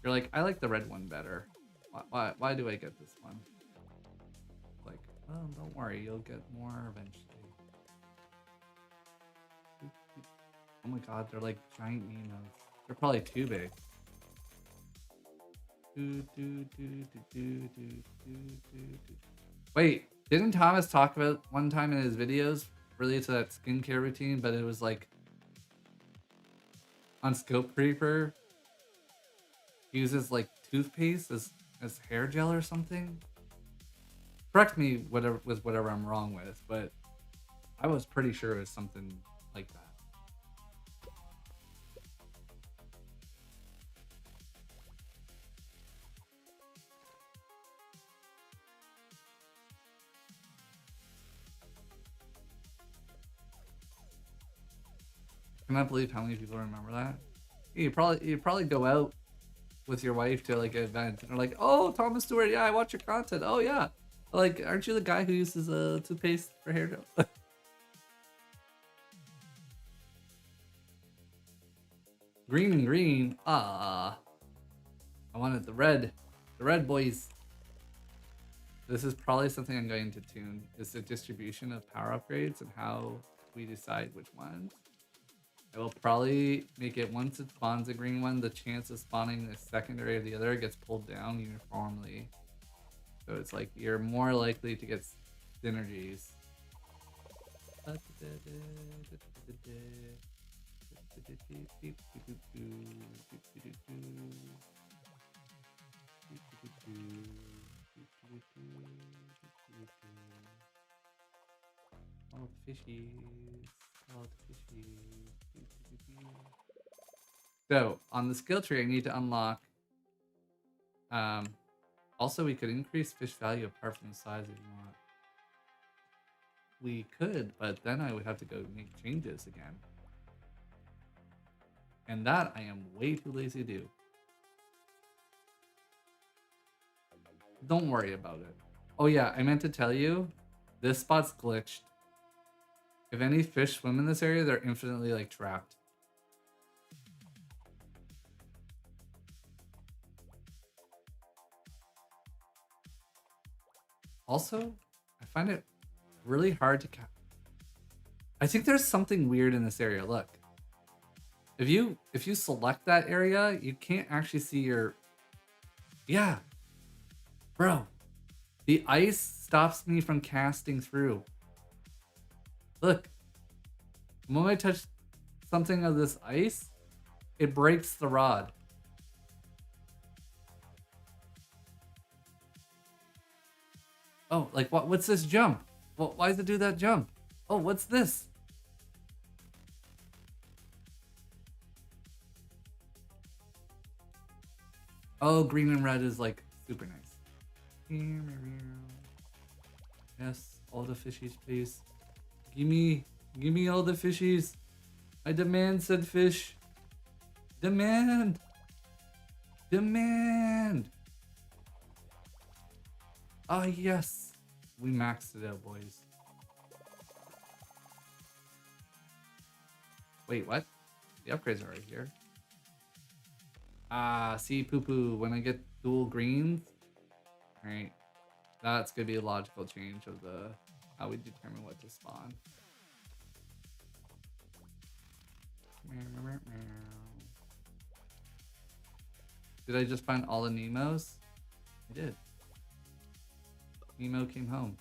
You're like, I like the red one better. Why do I get this one? Like, oh, don't worry, you'll get more eventually. Oh my god, they're like giant Nemos. They're probably too big. Wait, didn't Thomas talk about one time in his videos related to that skincare routine, but it was like on Scope Creeper, he uses like toothpaste as hair gel or something? Correct me whatever I'm wrong with, but I was pretty sure it was something like that. cannot believe how many people remember that. You probably go out with your wife to like an event and they're like, oh, Thomas Stewart, yeah, I watch your content. Oh yeah. Like, aren't you the guy who uses toothpaste for hair gel? Green and green. Ah. I wanted the red. The red, boys. This is probably something I'm going to tune, is the distribution of power upgrades and how we decide which ones. I will probably make it once it spawns a green one, the chance of spawning the secondary of the other gets pulled down uniformly. So it's like you're more likely to get synergies. All the fishies. All the fishies. So on the skill tree, I need to unlock. Also, we could increase fish value apart from the size if you want. We could, but then I would have to go make changes again. And that I am way too lazy to do. Don't worry about it. Oh yeah, I meant to tell you, this spot's glitched. If any fish swim in this area, they're infinitely like trapped. Also, I find it really hard to I think there's something weird in this area. Look. If you select that area, you can't actually see your... Yeah. Bro. The ice stops me from casting through. Look. The moment I touch something of this ice, it breaks the rod. Oh, like what's this jump? Well, why does it do that jump? Oh, what's this? Oh, green and red is like super nice. Yes, all the fishies, please. Give me all the fishies. I demand said fish. Demand. Demand. Ah, yes. We maxed it out, boys. Wait, what? The upgrades are right here. Ah, see, poo-poo. When I get dual greens, alright, that's gonna be a logical change of the how we determine what to spawn. Did I just find all the Nemos? I did. Nemo came home.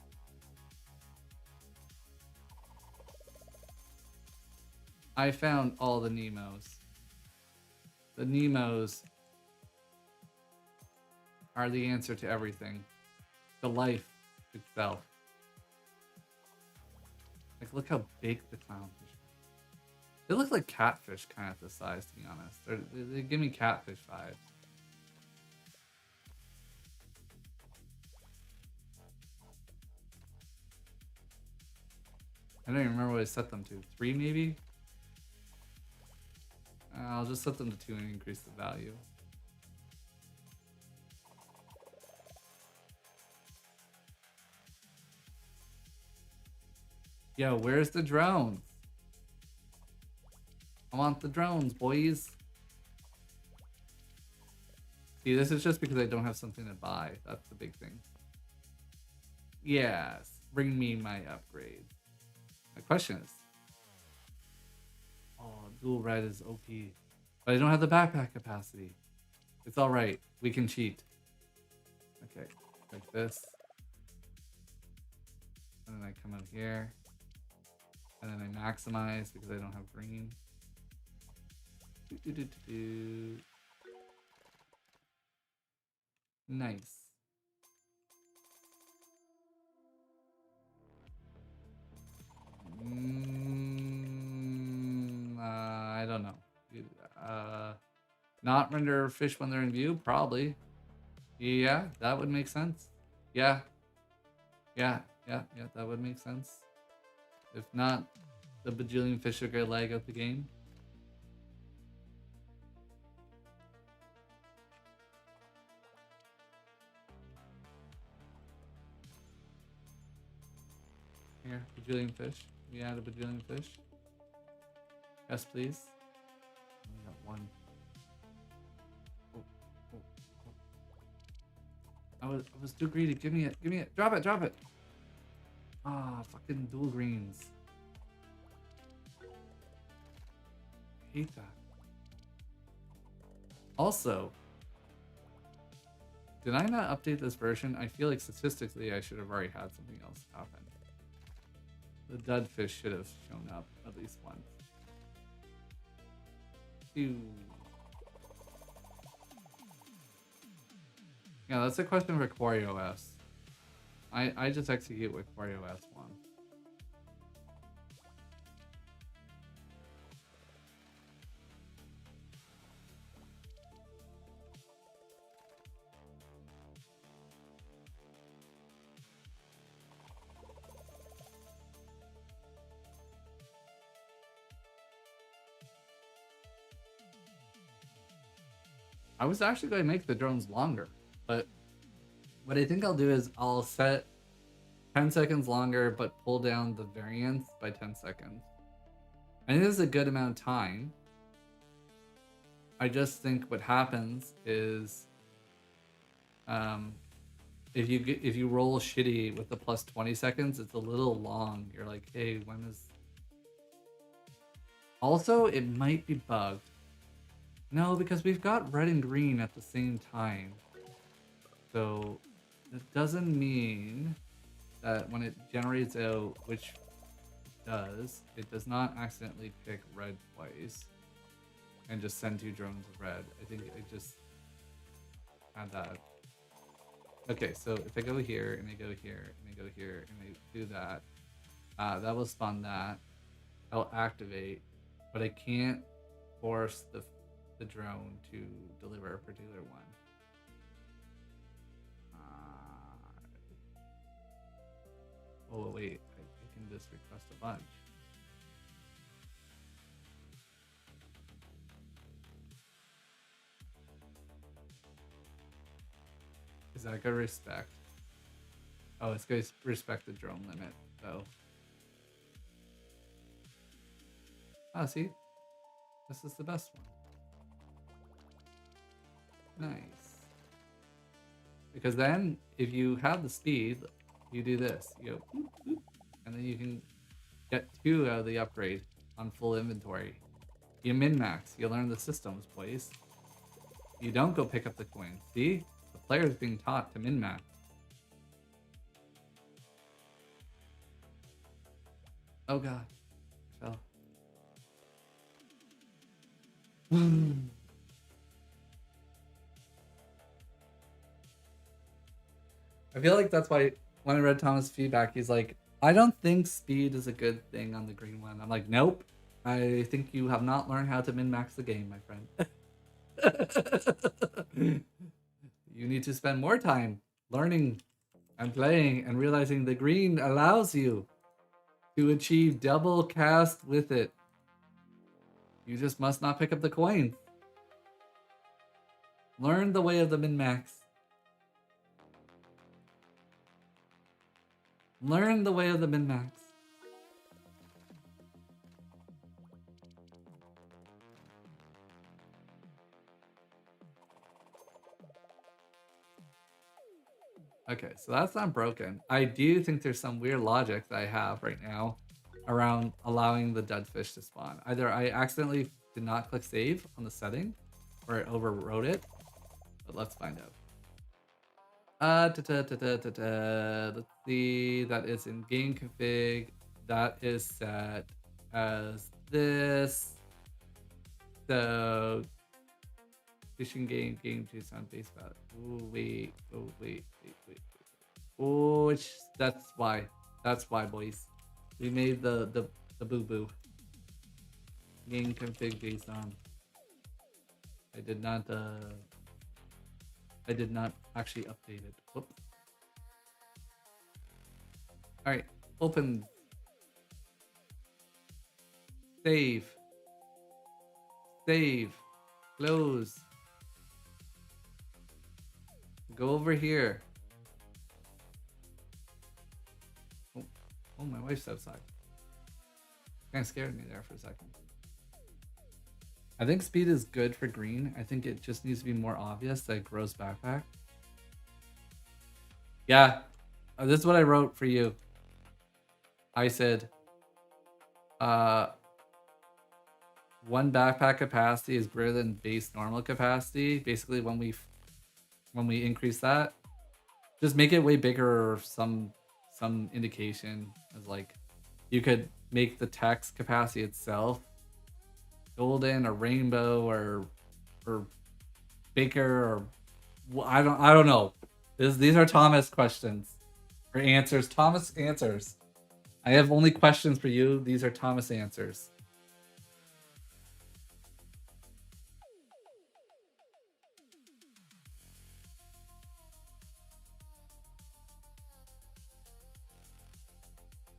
I found all the Nemos. The Nemos are the answer to everything. The life itself. Like, look how big the clownfish are. They look like catfish kind of the size, to be honest. They give me catfish vibes. I don't even remember what I set them to. 3 maybe? I'll just set them to 2 and increase the value. Yo, where's the drones? I want the drones, boys. See, this is just because I don't have something to buy. That's the big thing. Yes, bring me my upgrade. My question is... Oh, dual red is OP. But I don't have the backpack capacity. It's alright. We can cheat. Okay, like this. And then I come out here. And then I maximize because I don't have green. Nice. I don't know. Not render fish when they're in view? Probably. Yeah, that would make sense. Yeah, that would make sense. If not, the bajillion fish are gonna lag out the game. Bajillion fish. We add a bajillion fish. Yes, please. We got one. Oh, oh, oh. I was too greedy. Give me it. Give me it. Drop it. Drop it. Ah, fucking dual greens. I hate that. Also, did I not update this version? I feel like statistically I should have already had something else happen. The dud fish should have shown up at least once. Ew. Yeah, that's a question for QuarioS. I just execute what QuarioS wants. I was actually going to make the drones longer, but what I think I'll do is I'll set 10 seconds longer, but pull down the variance by 10 seconds. I think this is a good amount of time. I just think what happens is, if you roll shitty with the plus 20 seconds, it's a little long. You're like, hey, when is? Also, it might be bugged. No, because we've got red and green at the same time. So it doesn't mean that when it generates out, which it does not accidentally pick red twice and just send 2 drones of red. I think it just had that. Okay, so if I go here and I go here and I go here and I do that, that will spawn that. I'll activate, but I can't force the drone to deliver a particular one. Oh wait, I can just request a bunch. Is that good respect? Oh, it's going to respect the drone limit, though. Oh, see? This is the best one. Nice. Because then, if you have the speed, you do this. You go, boop, boop, and then you can get 2 out of the upgrade on full inventory. You min-max. You learn the systems, boys. You don't go pick up the coin. See? The player is being taught to min-max. Oh god. I fell. I feel like that's why when I read Thomas' feedback, he's like, I don't think speed is a good thing on the green one. I'm like, nope. I think you have not learned how to min-max the game, my friend. You need to spend more time learning and playing and realizing the green allows you to achieve double cast with it. You just must not pick up the coins. Learn the way of the min-max. Learn the way of the min-max. Okay, so that's not broken. I do think there's some weird logic that I have right now around allowing the dead fish to spawn. Either I accidentally did not click save on the setting or I overwrote it, but let's find out. Let's see, that is in game config. That is set as this. So fishing game JSON base value. Oh wait. Oh, that's why. That's why, boys. We made the boo boo. Game config JSON. I did not actually update it. Whoops. All right, open. Save. Close. Go over here. Oh, my wife's outside. Kind of scared me there for a second. I think speed is good for green. I think it just needs to be more obvious that it grows backpack. Yeah, this is what I wrote for you. I said, one backpack capacity is greater than base normal capacity. Basically, when we increase that, just make it way bigger or some indication as like you could make the text capacity itself golden or rainbow or bigger or I don't know. These are Thomas questions or answers. Thomas answers. I have only questions for you. These are Thomas answers.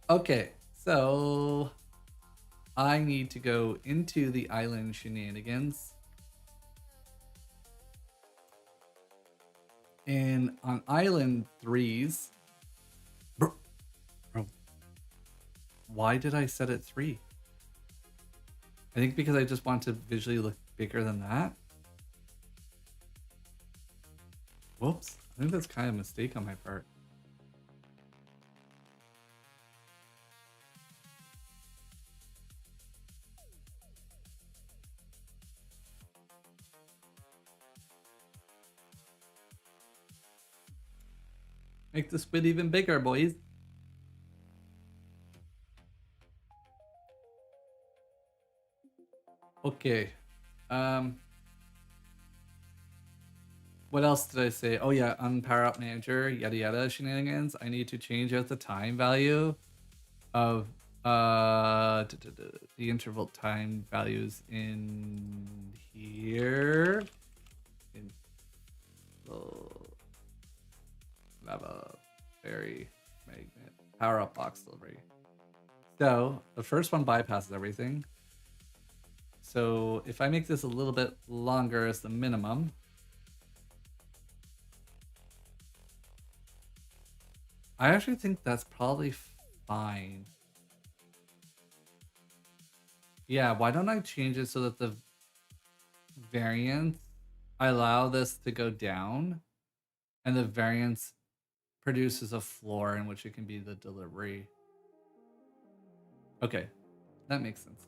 Okay, so I need to go into the island shenanigans. And on island 3s, bro, why did I set it 3? I think because I just want to visually look bigger than that. Whoops, I think that's kind of a mistake on my part. Make the squid even bigger, boys. Okay. What else did I say? Oh yeah, on Power Up Manager, yada yada shenanigans. I need to change out the time value of the interval time values in here. In lava fairy magnet power up box delivery. So the first one bypasses everything. So if I make this a little bit longer as the minimum, I actually think that's probably fine. Yeah, why don't I change it so that the variance, I allow this to go down and the variance produces a floor in which it can be the delivery. Okay, that makes sense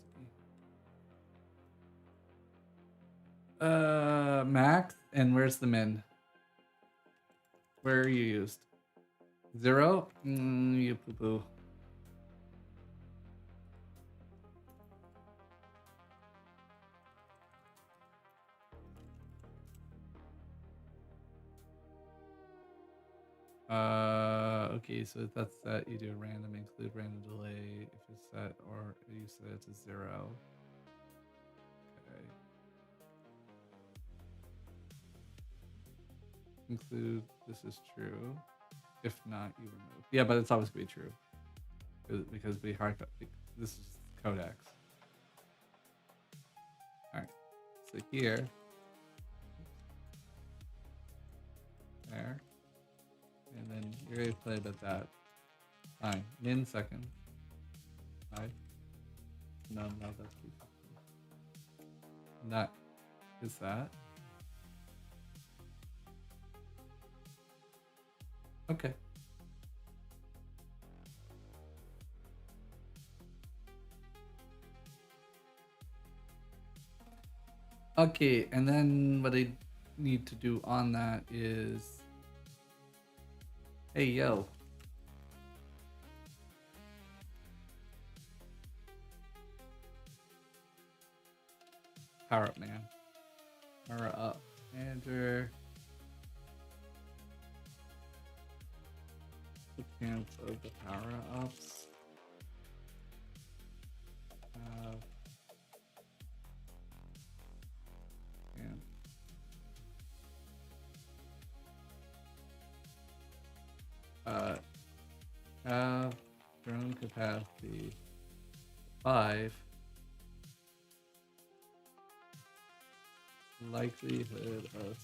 to me. Max, and where's the min? Where are you used? 0? You poo-poo. Okay, so if that's set, you do a random, include random delay if it's set, or you set it to 0. Okay. Include this is true. If not, you remove. Yeah, but it's always gonna be true because we hard this is codex. All right, so here, there. And then you're ready to play about that. Fine. Min second. 5. No, that's 350. And that is that. Okay. Okay, and then what I need to do on that is, hey yo. Power up, man. Power up, manager. The camp of the power ups. Have drone capacity 5. Likelihood of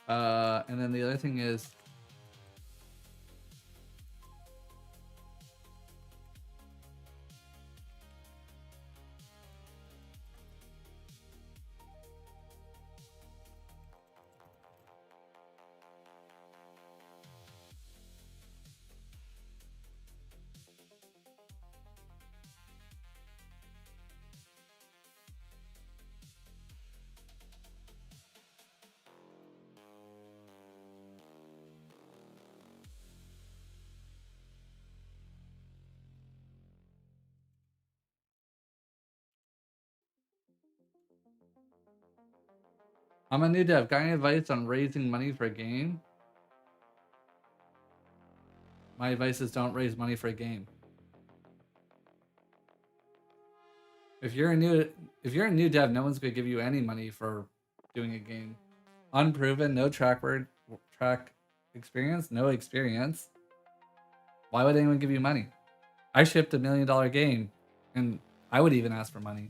And then the other thing is, I'm a new dev. Got any advice on raising money for a game? My advice is don't raise money for a game. If you're a new dev, no one's gonna give you any money for doing a game. Unproven, no track experience, no experience. Why would anyone give you money? I shipped $1 million game, and I would even ask for money.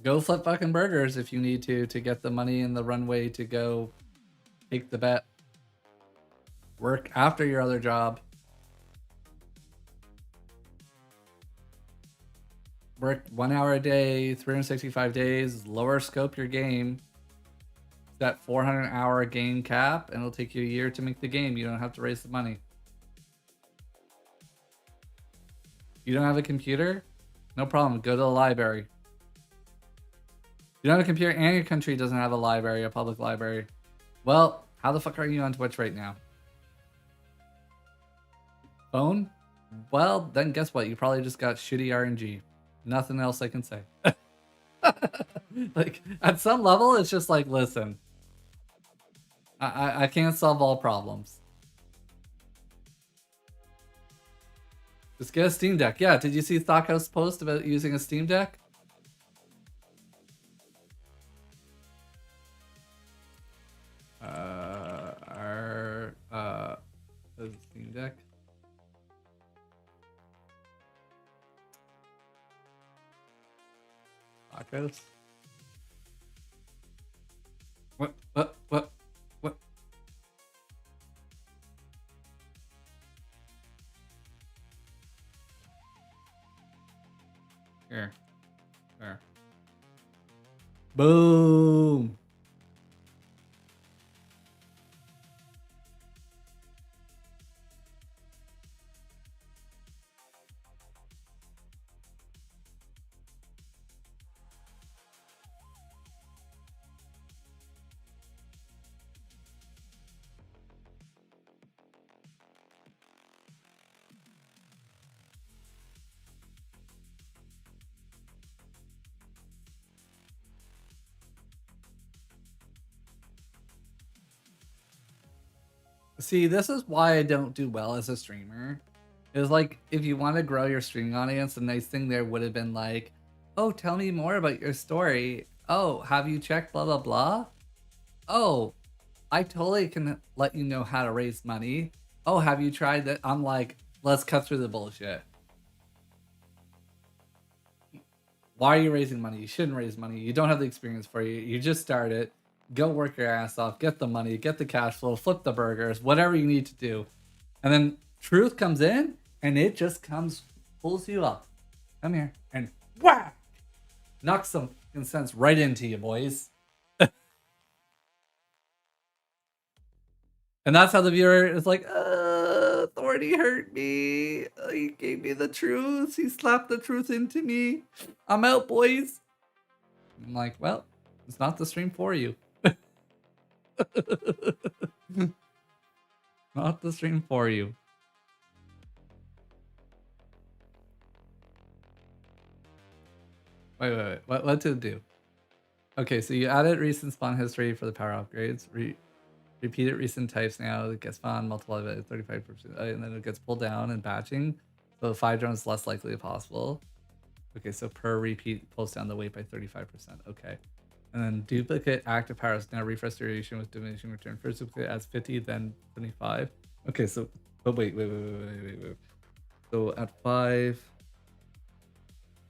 Go flip fucking burgers if you need to get the money in the runway to go take the bet. Work after your other job. Work 1 hour a day, 365 days, lower scope your game. Set 400-hour game cap, and it'll take you a year to make the game. You don't have to raise the money. You don't have a computer? No problem. Go to the library. You don't have a computer and your country doesn't have a library, a public library. Well, how the fuck are you on Twitch right now? Phone? Well, then guess what? You probably just got shitty RNG. Nothing else I can say. Like, at some level, it's just like, listen. I can't solve all problems. Just get a Steam Deck. Yeah, did you see Stockhouse post about using a Steam Deck? The Steam Deck. Tacos. What? Here. There. Boom. See, this is why I don't do well as a streamer. Is like, if you want to grow your streaming audience, the nice thing there would have been like, oh, tell me more about your story. Oh, have you checked blah, blah, blah? Oh, I totally can let you know how to raise money. Oh, have you tried that? I'm like, let's cut through the bullshit. Why are you raising money? You shouldn't raise money. You don't have the experience for you. You just started. Go work your ass off, get the money, get the cash flow, flip the burgers, whatever you need to do. And then truth comes in and it just pulls you up. Come here and whack! Knocks some sense right into you, boys. And that's how the viewer is like, Thorny hurt me. He gave me the truth. He slapped the truth into me. I'm out, boys. I'm like, well, it's not the stream for you. Not the stream for you. Wait. What to do? Okay, so you added recent spawn history for the power upgrades. Repeated recent types now. It gets spawned, multiply by 35%, and then it gets pulled down and batching. So 5 drones less likely possible. Okay, so per repeat pulls down the weight by 35%. Okay. And then duplicate active powers. Now refresh duration with diminishing return. First duplicate adds 50, then 25. Okay, so but wait. So at 5,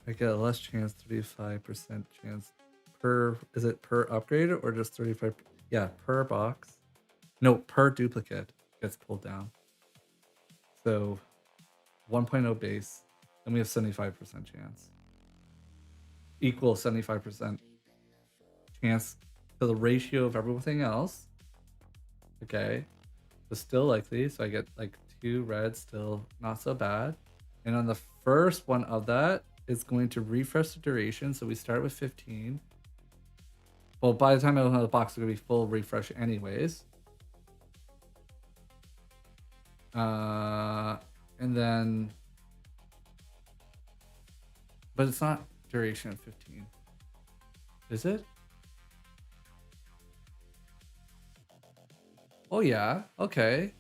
I get a less chance, 35% chance per. Is it per upgrade or just 35? Yeah, per box. No, per duplicate gets pulled down. So 1.0 base, and we have 75% chance. Equal 75% chance to the ratio of everything else. Okay. So still likely. So I get like 2 reds, still not so bad. And on the first one of that, it's going to refresh the duration. So we start with 15. Well, by the time I open the box, it's going to be full refresh anyways. And then, but it's not duration of 15. Is it? Oh yeah, okay.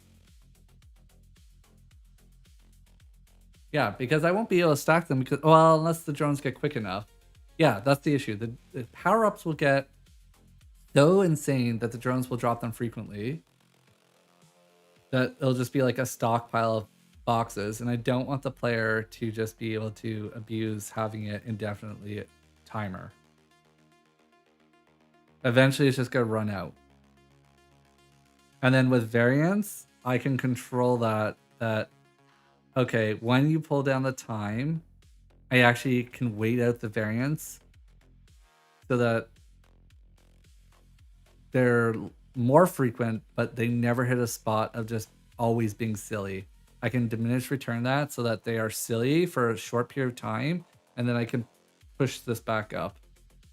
Yeah, because I won't be able to stack them because, well, unless the drones get quick enough. Yeah, that's the issue. The power-ups will get so insane that the drones will drop them frequently. That it'll just be like a stockpile of boxes, and I don't want the player to just be able to abuse having it indefinitely timer. Eventually, it's just gonna run out. And then with variants, I can control that okay, when you pull down the time, I actually can wait out the variants so that they're more frequent, but they never hit a spot of just always being silly. I can diminish return that so that they are silly for a short period of time, and then I can push this back up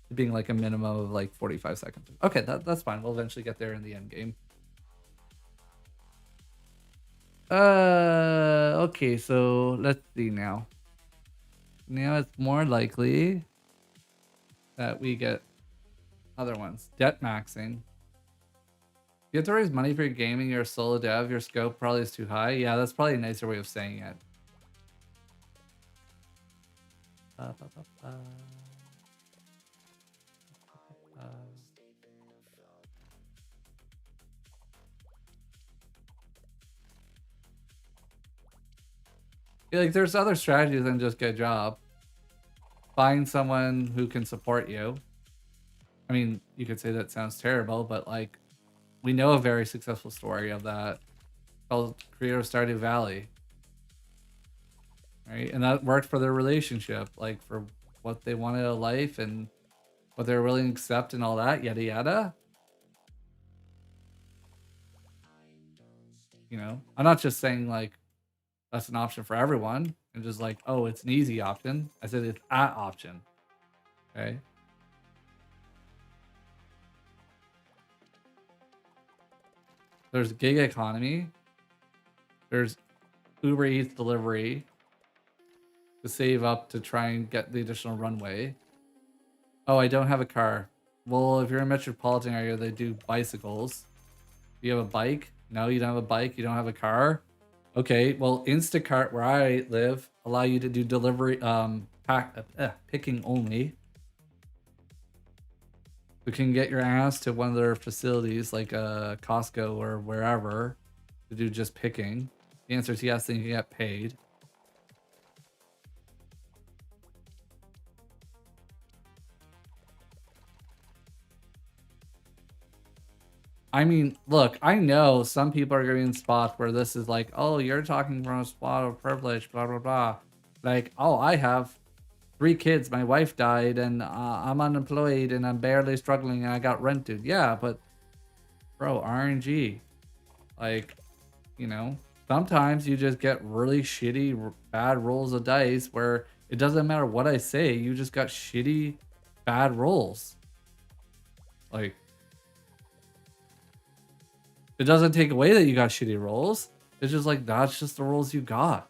to being like a minimum of like 45 seconds. Okay, that's fine. We'll eventually get there in the end game. Okay, so let's see now. Now it's more likely that we get other ones. Debt maxing. You have to raise money for your gaming, you're a solo dev, your scope probably is too high. Yeah, that's probably a nicer way of saying it. Yeah, like there's other strategies than just get a job. Find someone who can support you. I mean, you could say that sounds terrible, but like we know a very successful story of that called Creator of Stardew Valley. Right? And that worked for their relationship, like for what they wanted in life and what they're willing to accept and all that, yada yada. You know, I'm not just saying like that's an option for everyone and just like, oh, it's an easy option. I said it's an option. Okay. There's gig economy. There's Uber Eats delivery to save up to try and get the additional runway. Oh, I don't have a car. Well, if you're in a metropolitan area, they do bicycles. Do you have a bike? No, you don't have a bike. You don't have a car. Okay, well, Instacart, where I live, allow you to do delivery, picking only. You can get your ass to one of their facilities, like Costco or wherever, to do just picking. The answer is yes, then you can get paid. I mean, look, I know some people are getting in spots where this is like, oh, you're talking from a spot of privilege, blah, blah, blah. Like, oh, I have 3 kids, my wife died, and I'm unemployed, and I'm barely struggling, and I got rent due. Yeah, but, bro, RNG. Like, you know, sometimes you just get really shitty, bad rolls of dice where it doesn't matter what I say, you just got shitty, bad rolls. Like, it doesn't take away that you got shitty rolls. It's just like, that's just the rolls you got.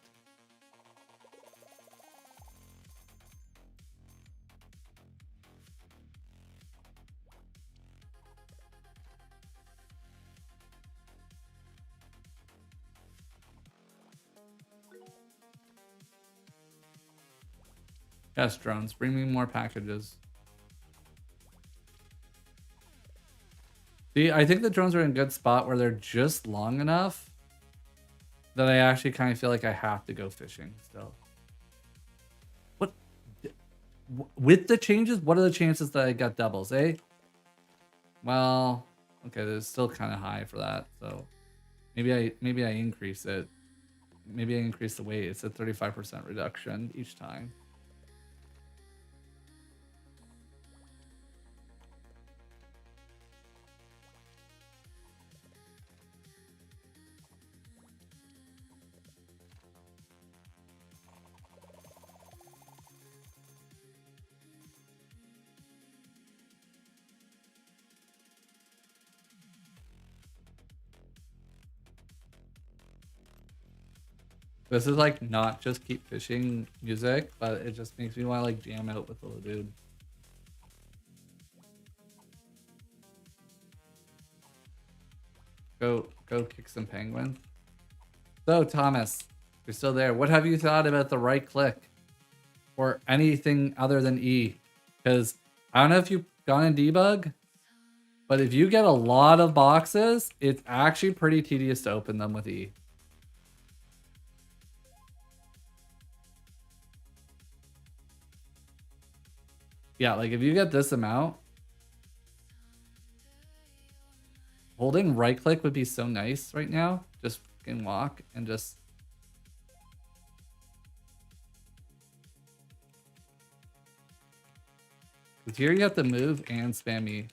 Yes, drones, bring me more packages. See, I think the drones are in a good spot where they're just long enough that I actually kind of feel like I have to go fishing still. What with the changes? What are the chances that I got doubles? Eh? Well, okay, there's still kind of high for that. So maybe I increase it. Maybe I increase the weight. It's a 35% reduction each time. This is like not just keep fishing music, but it just makes me want to like jam out with the little dude. Go kick some penguins. So Thomas, you're still there. What have you thought about the right click or anything other than E? Because I don't know if you've gone in debug, but if you get a lot of boxes, it's actually pretty tedious to open them with E. Yeah, like if you get this amount, holding right click would be so nice right now. Just fucking walk and just. Because here you have to move and spam E.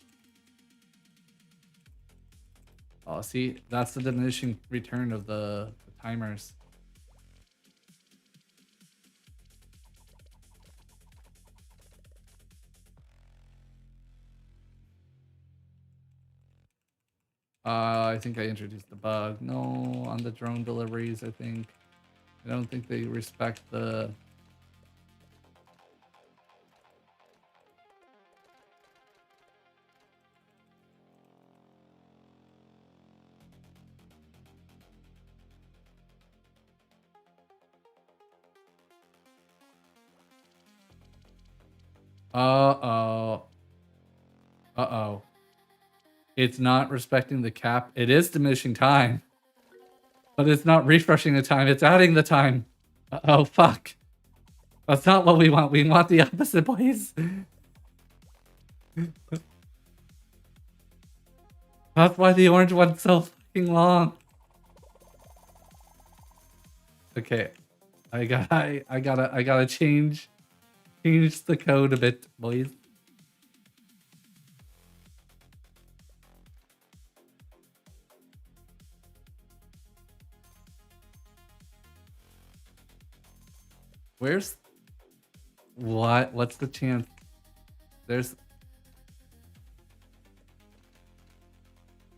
Oh, see, that's the diminishing return of the timers. I think I introduced the bug. No, on the drone deliveries, I think. I don't think they respect the... Uh-oh. Uh-oh. It's not respecting the cap. It is diminishing time. But it's not refreshing the time. It's adding the time. Uh-oh, fuck. That's not what we want. We want the opposite, boys. That's why the orange one's so fucking long. Okay. I gotta change the code a bit, boys. Where's what's the chance? There's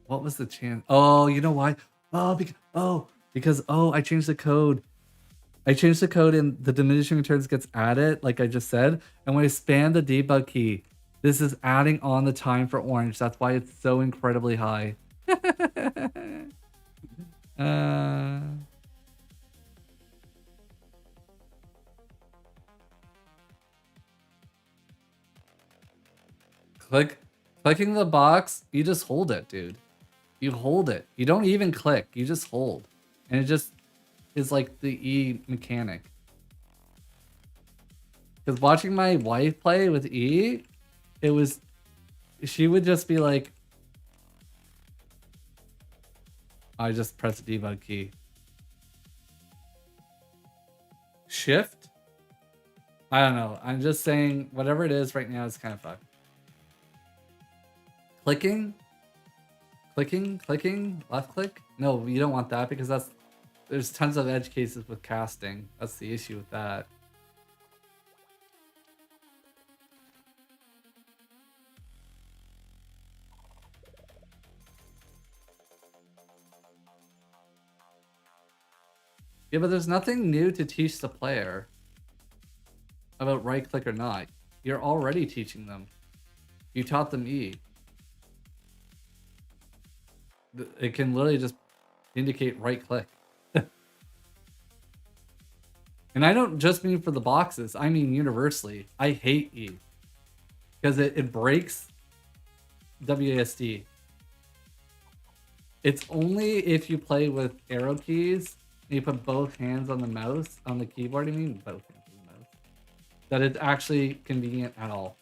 what was the chance? Oh, you know why? Because I changed the code. I changed the code and the diminishing returns gets added, like I just said. And when I spam the debug key, this is adding on the time for orange. That's why it's so incredibly high. Clicking the box, you just hold it, dude. You hold it. You don't even click. You just hold. And it just is like the E mechanic. Because watching my wife play with E, she would just be like, I just press the debug key. Shift? I don't know. I'm just saying whatever it is right now is kind of fucked. Clicking, left click. No, you don't want that because there's tons of edge cases with casting. That's the issue with that. Yeah, but there's nothing new to teach the player about right click or not. You're already teaching them. You taught them E. It can literally just indicate right click. And I don't just mean for the boxes. I mean universally. I hate E. Because it breaks WASD. It's only if you play with arrow keys you put both hands on the mouse, on the keyboard, I mean, both hands on the mouse, that it's actually convenient at all.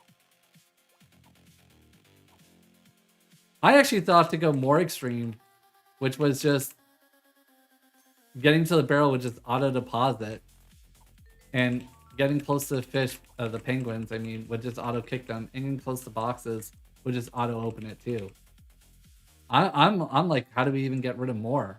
I actually thought to go more extreme, which was just getting to the barrel would just auto deposit, and getting close to the fish, the penguins, I mean, would just auto kick them, and getting close to boxes would just auto open it too. I'm like, how do we even get rid of more?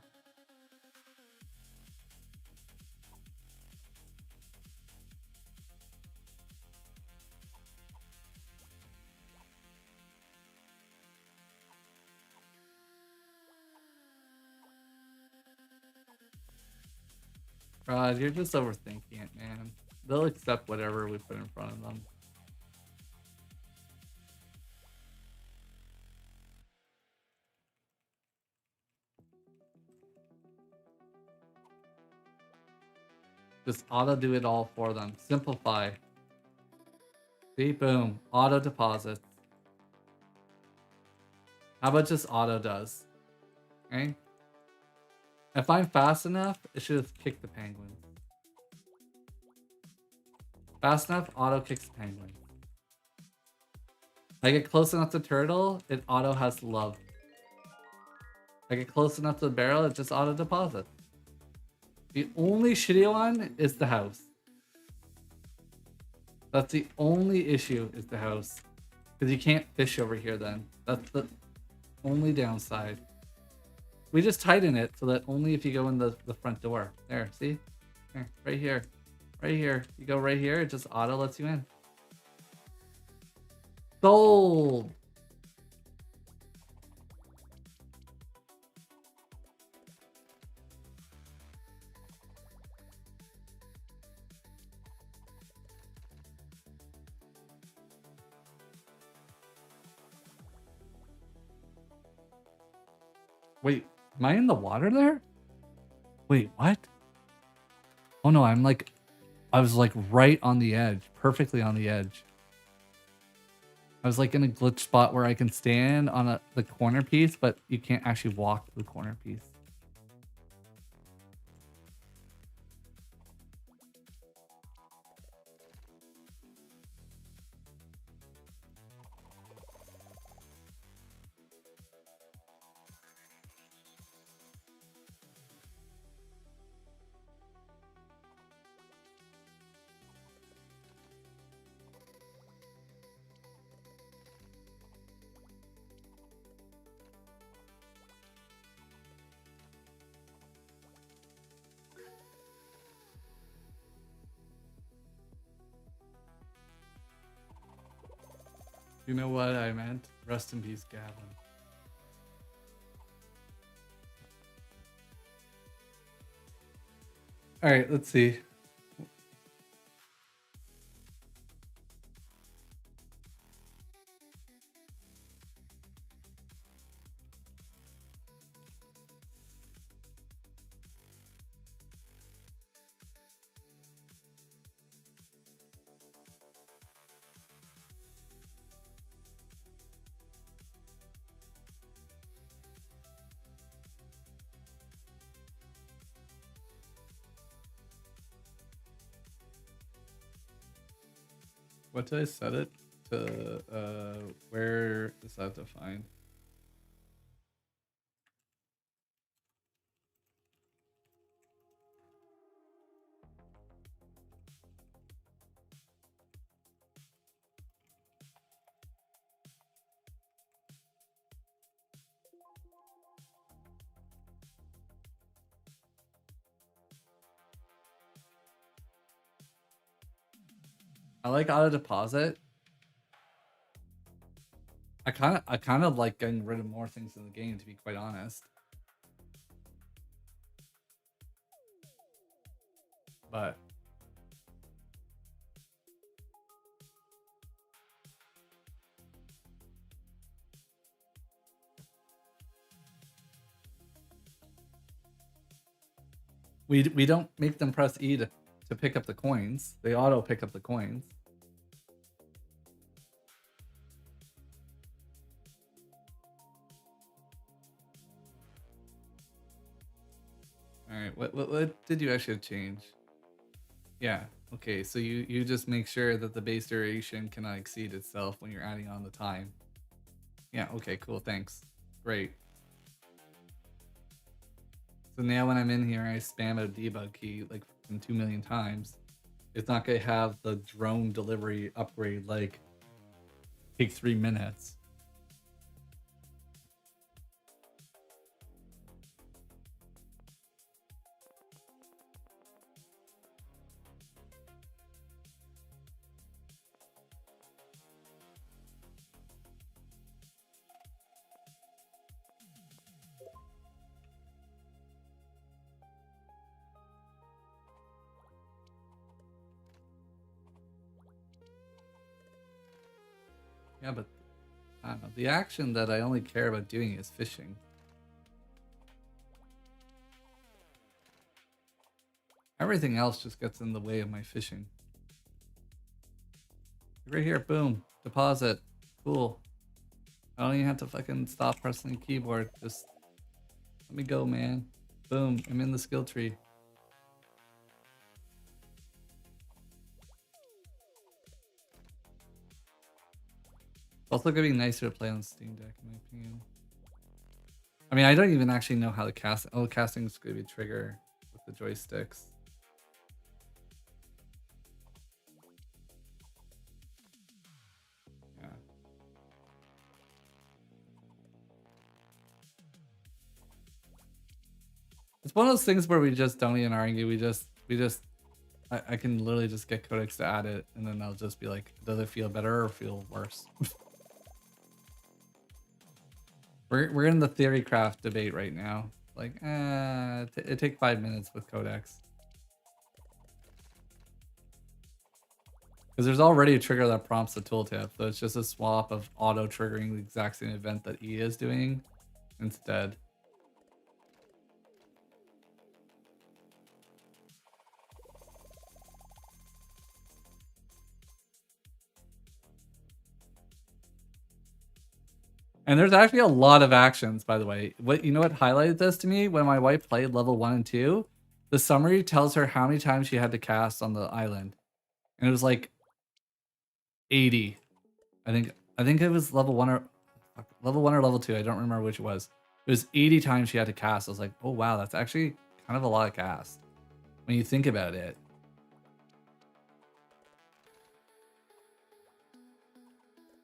Rod, you're just overthinking it, man. They'll accept whatever we put in front of them. Just auto do it all for them. Simplify. See, boom. Auto deposits. How about just auto does? Okay? If I'm fast enough, it should have kicked the penguin. Fast enough, auto kicks the penguin. I get close enough to turtle, it auto has love. I get close enough to the barrel, it just auto deposits. The only shitty one is the house. That's the only issue, is the house. Because you can't fish over here then. That's the only downside. We just tighten it so that only if you go in the front door. There, see? There, right here. Right here. You go right here, it just auto lets you in. Sold! Wait, am I in the water there? Wait, what? Oh no, I was like right on the edge, perfectly on the edge. I was like in a glitch spot where I can stand on the corner piece, but you can't actually walk the corner piece. You know what I meant? Rest in peace, Gavin. All right, let's see. What did I set it to? Where is that defined? I like auto deposit. I kind of like getting rid of more things in the game, to be quite honest. But we don't make them press E to pick up the coins. They auto pick up the coins. All right, what did you actually change? Yeah. Okay, so you just make sure that the base duration cannot exceed itself when you're adding on the time. Yeah. Okay. Cool. Thanks. Great. So now when I'm in here, I spam a debug key like 2 million times. It's not gonna have the drone delivery upgrade like take 3 minutes. Yeah, but I don't know. The action that I only care about doing is fishing. Everything else just gets in the way of my fishing. Right here, boom, deposit, cool. I don't even have to fucking stop pressing the keyboard. Just let me go, man. Boom, I'm in the skill tree. It's also gonna be nicer to play on Steam Deck, in my opinion. I mean, I don't even actually know how to cast. Oh, casting is gonna be a trigger with the joysticks. Yeah. It's one of those things where we just don't even argue. I can literally just get Codex to add it, and then I'll just be like, does it feel better or feel worse? We're in the theory craft debate right now. Like, it take 5 minutes with Codex. Because there's already a trigger that prompts the tooltip, so it's just a swap of auto triggering the exact same event that E is doing instead. And there's actually a lot of actions, by the way. You know what highlighted this to me? When my wife played level 1 and 2, the summary tells her how many times she had to cast on the island. And it was like 80. I think it was level 1 or level 2. I don't remember which it was. It was 80 times she had to cast. I was like, oh wow, that's actually kind of a lot of cast when you think about it.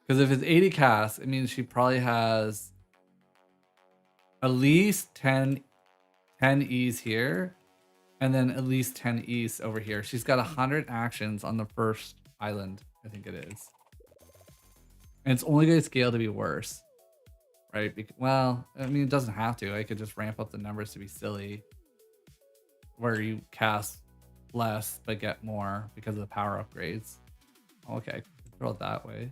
Because if it's 80 casts, it means she probably has at least 10 E's here, and then at least 10 E's over here. She's got 100 actions on the first island, I think it is. And it's only going to scale to be worse, right? Well, I mean, it doesn't have to. I could just ramp up the numbers to be silly, where you cast less but get more because of the power upgrades. Okay, control it that way.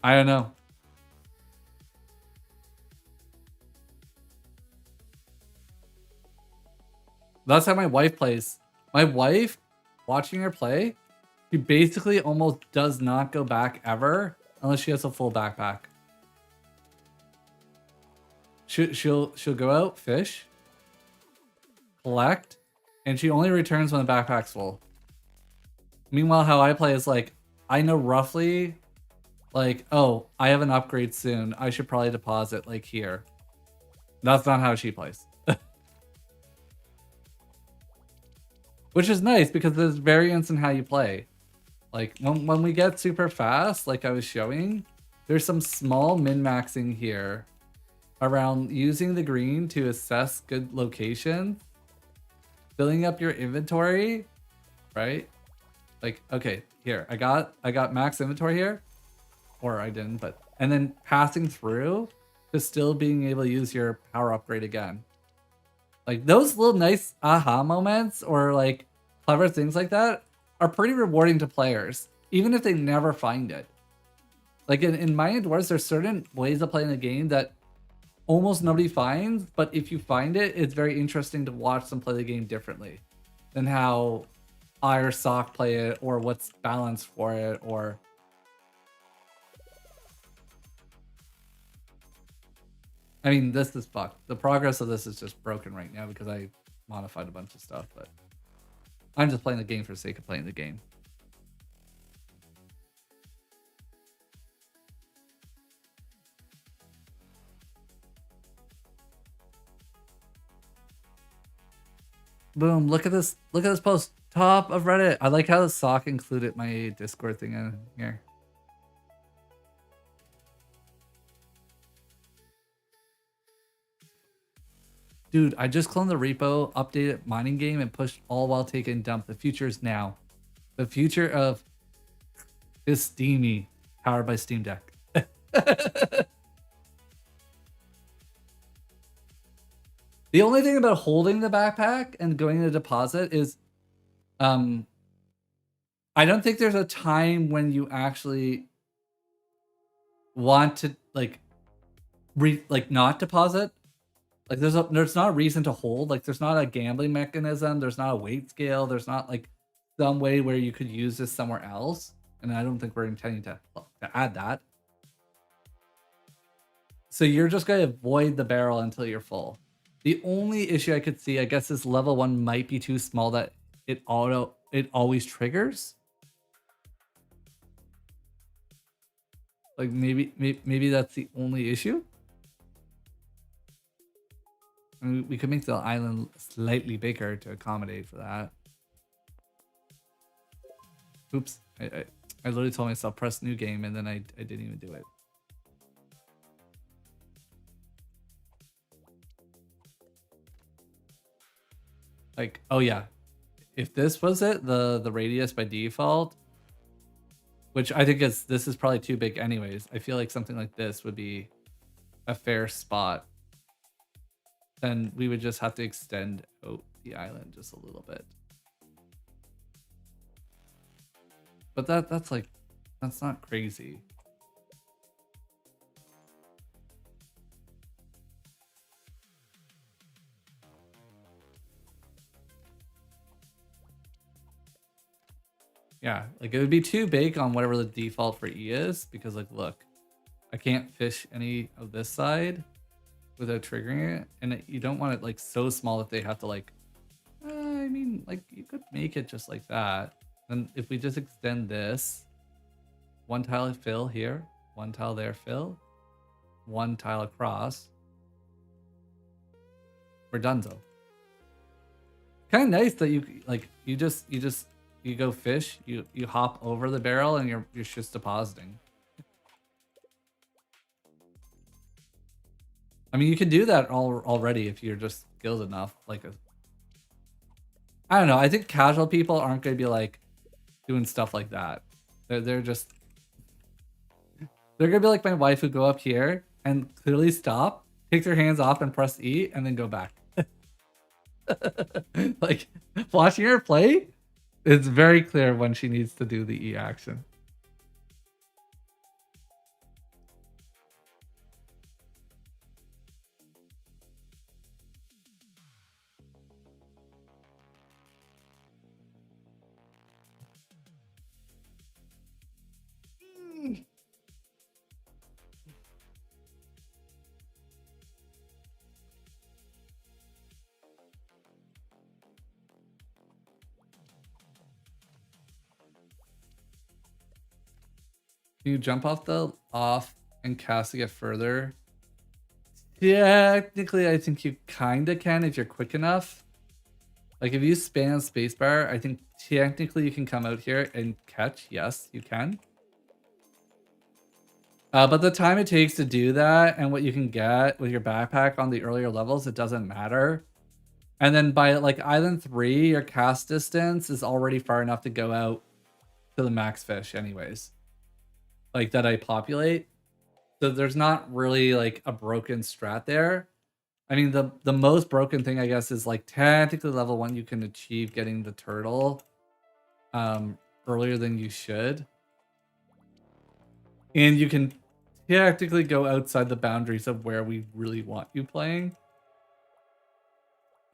I don't know. That's how my wife plays. My wife, watching her play, she basically almost does not go back ever unless she has a full backpack. She'll go out, fish, collect, and she only returns when the backpack's full. Meanwhile, how I play is like, I know roughly, like, oh, I have an upgrade soon. I should probably deposit like here. That's not how she plays. Which is nice because there's variance in how you play. Like when we get super fast, like I was showing, there's some small min-maxing here around using the green to assess good location, filling up your inventory, right? Like, okay, here, I got max inventory here. Or I didn't, but and then passing through to still being able to use your power upgrade again. Like those little nice aha moments or like clever things like that are pretty rewarding to players, even if they never find it. Like in Mind Wars, there's certain ways of playing the game that almost nobody finds, but if you find it, it's very interesting to watch them play the game differently than how I or Sock play it, or what's balanced for it, or... I mean, this is fucked. The progress of this is just broken right now because I modified a bunch of stuff, but I'm just playing the game for the sake of playing the game. Boom, look at this post. Top of Reddit. I like how the Sock included my Discord thing in here. Dude, I just cloned the repo, updated mining game, and pushed all while taking dump. The future is now. The future of is Steamy, powered by Steam Deck. The only thing about holding the backpack and going to deposit is, I don't think there's a time when you actually want to like not deposit. Like there's not a reason to hold. Like there's not a gambling mechanism. There's not a weight scale. There's not like some way where you could use this somewhere else. And I don't think we're intending to add that. So you're just going to avoid the barrel until you're full. The only issue I could see, I guess, is level 1 might be too small that it always triggers. Like maybe that's the only issue. I mean, we could make the island slightly bigger to accommodate for that. Oops, I literally told myself press new game and then I didn't even do it. Like, oh yeah, if this was it, the radius by default, which I think this is probably too big anyways. I feel like something like this would be a fair spot. Then we would just have to extend out the island just a little bit. But that's not crazy. Yeah, like it would be too big on whatever the default for E is, because like, look, I can't fish any of this side without triggering it, and you don't want it like so small that they have to like, I mean, like you could make it just like that. And if we just extend this, one tile fill here, one tile there fill, one tile across, we're donezo. Kind of nice that you go fish, you hop over the barrel and you're just depositing. I mean, you can do that already if you're just skilled enough. I don't know. I think casual people aren't going to be like doing stuff like that. They're going to be like my wife, who go up here and clearly stop, take their hands off and press E and then go back. Like watching her play, it's very clear when she needs to do the E action. Can you jump off and cast to get further? Technically, I think you kinda can if you're quick enough. Like if you spam spacebar, I think technically you can come out here and catch. Yes, you can. But the time it takes to do that and what you can get with your backpack on the earlier levels, it doesn't matter. And then by like Island 3, your cast distance is already far enough to go out to the max fish anyways. Like that I populate. So there's not really like a broken strat there. I mean, the most broken thing, I guess, is like technically level 1 you can achieve getting the turtle earlier than you should. And you can technically go outside the boundaries of where we really want you playing.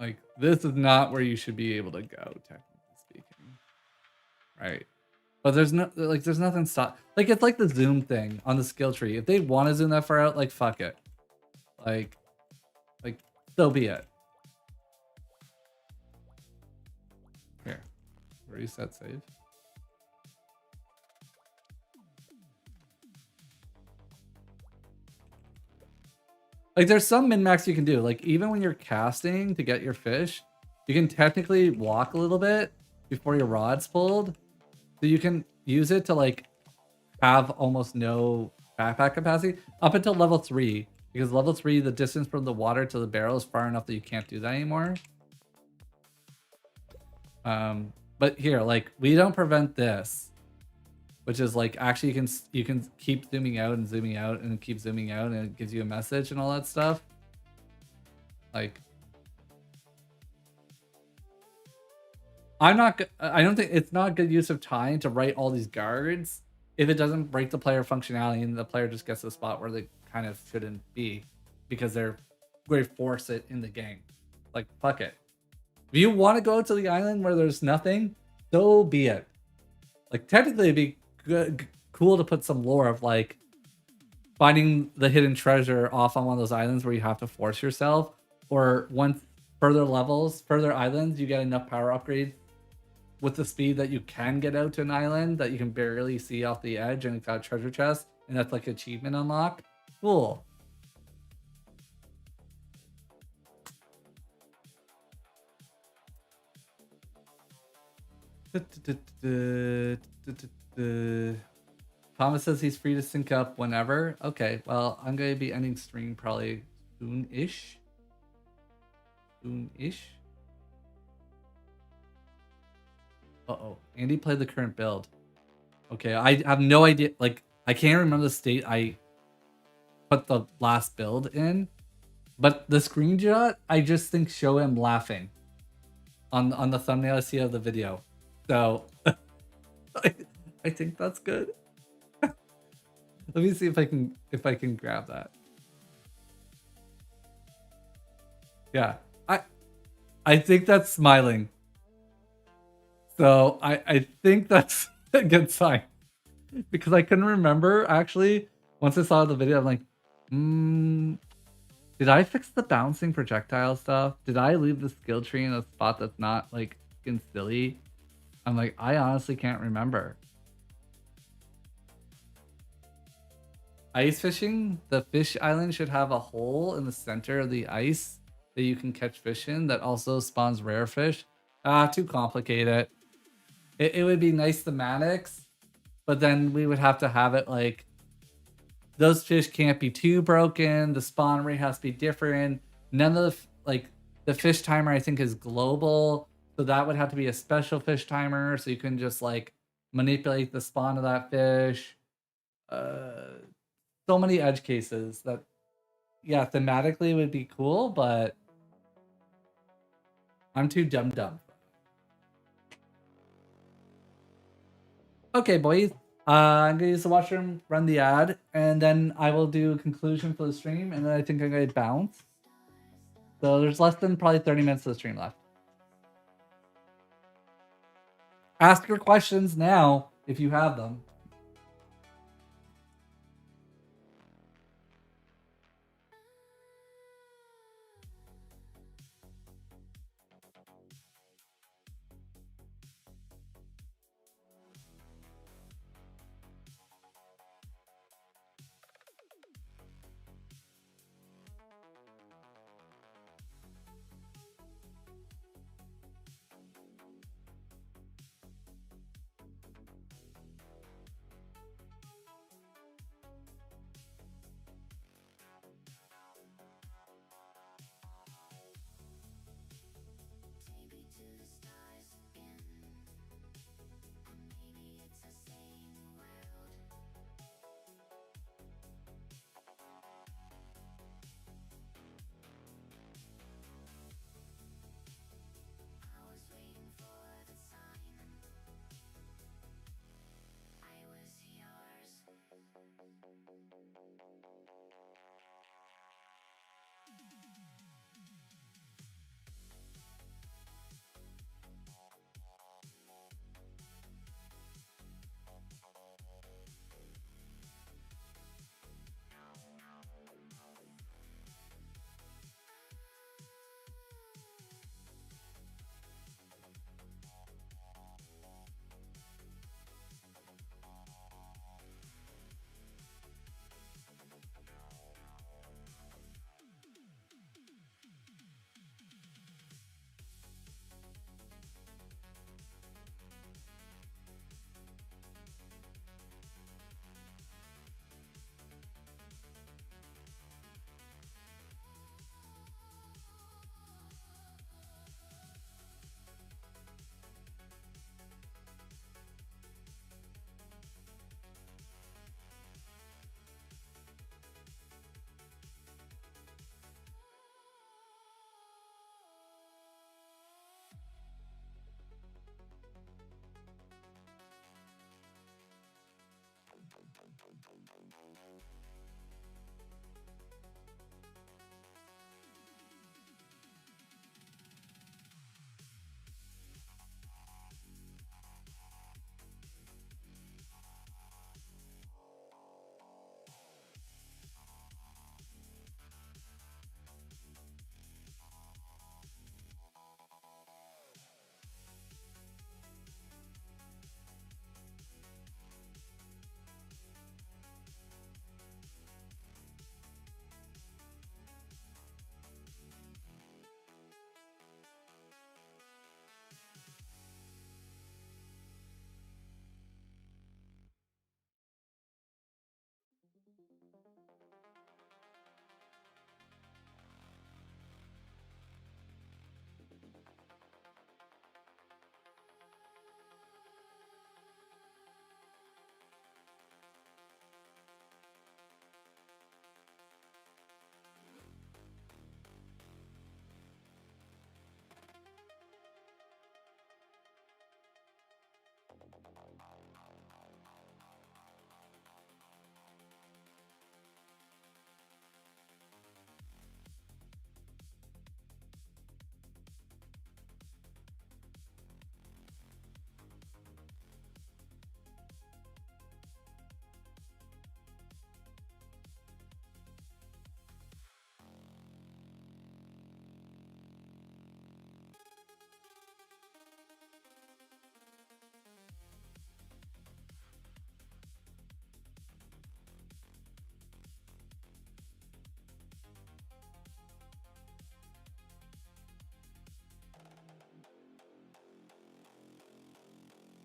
Like, this is not where you should be able to go, technically speaking. right? But there's there's nothing stop. Like it's like the zoom thing on the skill tree. If they want to zoom that far out, like fuck it. Like so be it. Here, reset save. Like there's some min-max you can do. Like even when you're casting to get your fish, you can technically walk a little bit before your rod's pulled. So you can use it to like have almost no backpack capacity up until level 3. Because level 3, the distance from the water to the barrel is far enough that you can't do that anymore. But here, like we don't prevent this, which is like actually you can keep zooming out and keep zooming out, and it gives you a message and all that stuff. Like I don't think it's not good use of time to write all these guards if it doesn't break the player functionality and the player just gets to a spot where they kind of shouldn't be because they're going to force it in the game. Like fuck it. If you want to go to the island where there's nothing, so be it. Like technically it'd be cool to put some lore of like finding the hidden treasure off on one of those islands where you have to force yourself, or once further levels, further islands, you get enough power upgrades with the speed that you can get out to an island that you can barely see off the edge and it's got a treasure chest and that's like achievement unlock. Cool. Thomas says he's free to sync up whenever. Okay, well, I'm going to be ending stream probably soon-ish. Soon-ish. Uh-oh. Andy played the current build. Okay, I have no idea. Like, I can't remember the state I put the last build in. But the screenshot, I just think show him laughing on the thumbnail I see of the video. So I think that's good. Let me see if I can grab that. Yeah, I think that's smiling. So I think that's a good sign because I couldn't remember actually. Once I saw the video, I'm like, did I fix the bouncing projectile stuff? Did I leave the skill tree in a spot that's not like fucking silly? I'm like, I honestly can't remember. Ice fishing, the fish island should have a hole in the center of the ice that you can catch fish in that also spawns rare fish. Too complicated. It would be nice thematics, but then we would have to have it like those fish can't be too broken. The spawn rate has to be different. None of the fish timer I think is global. So that would have to be a special fish timer. So you can just like manipulate the spawn of that fish. So many edge cases that, yeah, thematically would be cool, but I'm too dumb. Okay, boys. I'm gonna use the washroom, run the ad, and then I will do a conclusion for the stream, and then I think I'm gonna bounce. So there's less than probably 30 minutes of the stream left. Ask your questions now if you have them.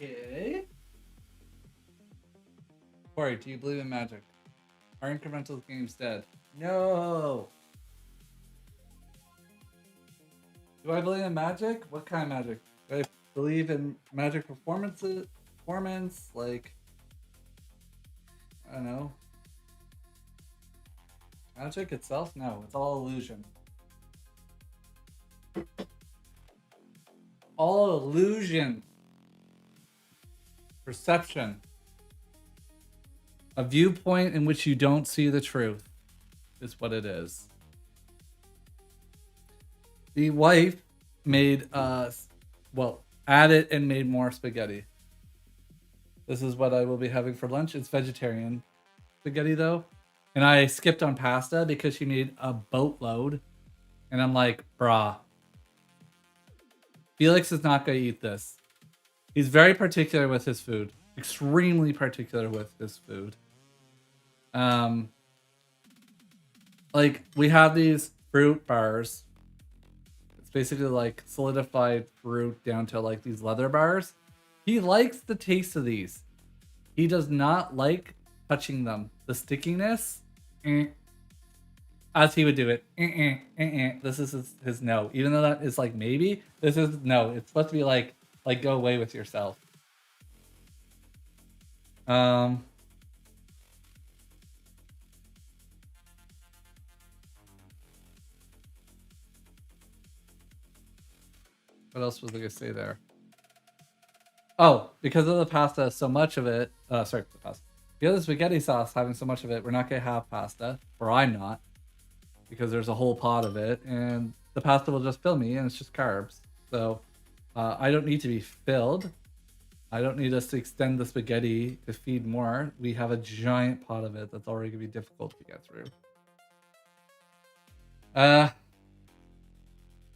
Okay. Corey, do you believe in magic? Are incremental games dead? No. Do I believe in magic? What kind of magic? Do I believe in magic performance? Like, I don't know. Magic itself? No, it's all illusion. All illusion. Perception. A viewpoint in which you don't see the truth is what it is. The wife made added and made more spaghetti. This is what I will be having for lunch. It's vegetarian spaghetti though. And I skipped on pasta because she made a boatload. And I'm like, brah. Felix is not going to eat this. He's very particular with his food. Extremely particular with his food. Like, we have these fruit bars. It's basically like solidified fruit down to like these leather bars. He likes the taste of these. He does not like touching them. The stickiness, as he would do it. This is his no. Even though that is like maybe, this is no. It's supposed to be like go away with yourself. What else was I gonna say there? Oh, because of the pasta, so much of it. Sorry, the pasta. Because of the spaghetti sauce having so much of it, we're not gonna have pasta, or I'm not, because there's a whole pot of it, and the pasta will just fill me, and it's just carbs. So I don't need to be filled. I don't need us to extend the spaghetti to feed more. We have a giant pot of it that's already gonna be difficult to get through. Are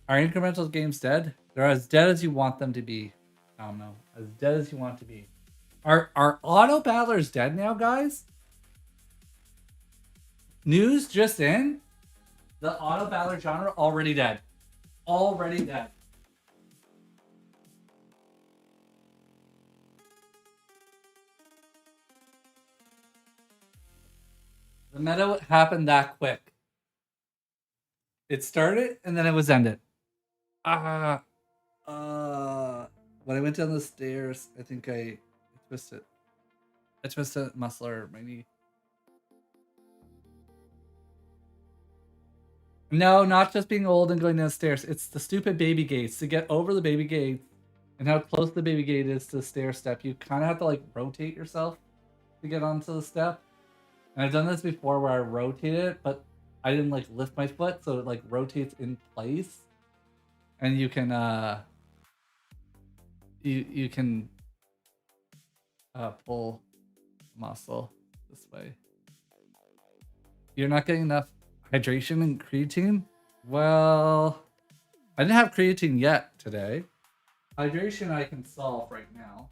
incremental games dead? They're as dead as you want them to be. I don't know. As dead as you want to be. Are auto battlers dead now, guys? News just in. The auto battler genre already dead. Already dead. The meta happened that quick. It started and then it was ended. When I went down the stairs, I think I twisted. I twisted a muscle or my knee. No, not just being old and going down the stairs. It's the stupid baby gates. To get over the baby gate and how close the baby gate is to the stair step, you kind of have to like rotate yourself to get onto the step. And I've done this before where I rotate it, but I didn't like lift my foot, so it like rotates in place. And you can you can pull muscle this way. You're not getting enough hydration and creatine? Well, I didn't have creatine yet today. Hydration I can solve right now.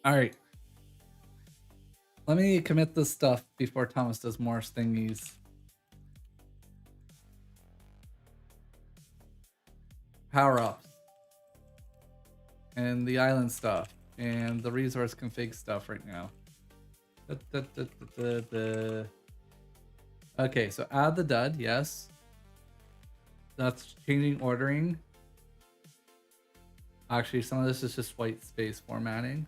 All right. Let me commit this stuff before Thomas does more thingies. Power ups. And the island stuff. And the resource config stuff right now. Okay, so add the dud, yes. That's changing ordering. Actually, some of this is just white space formatting.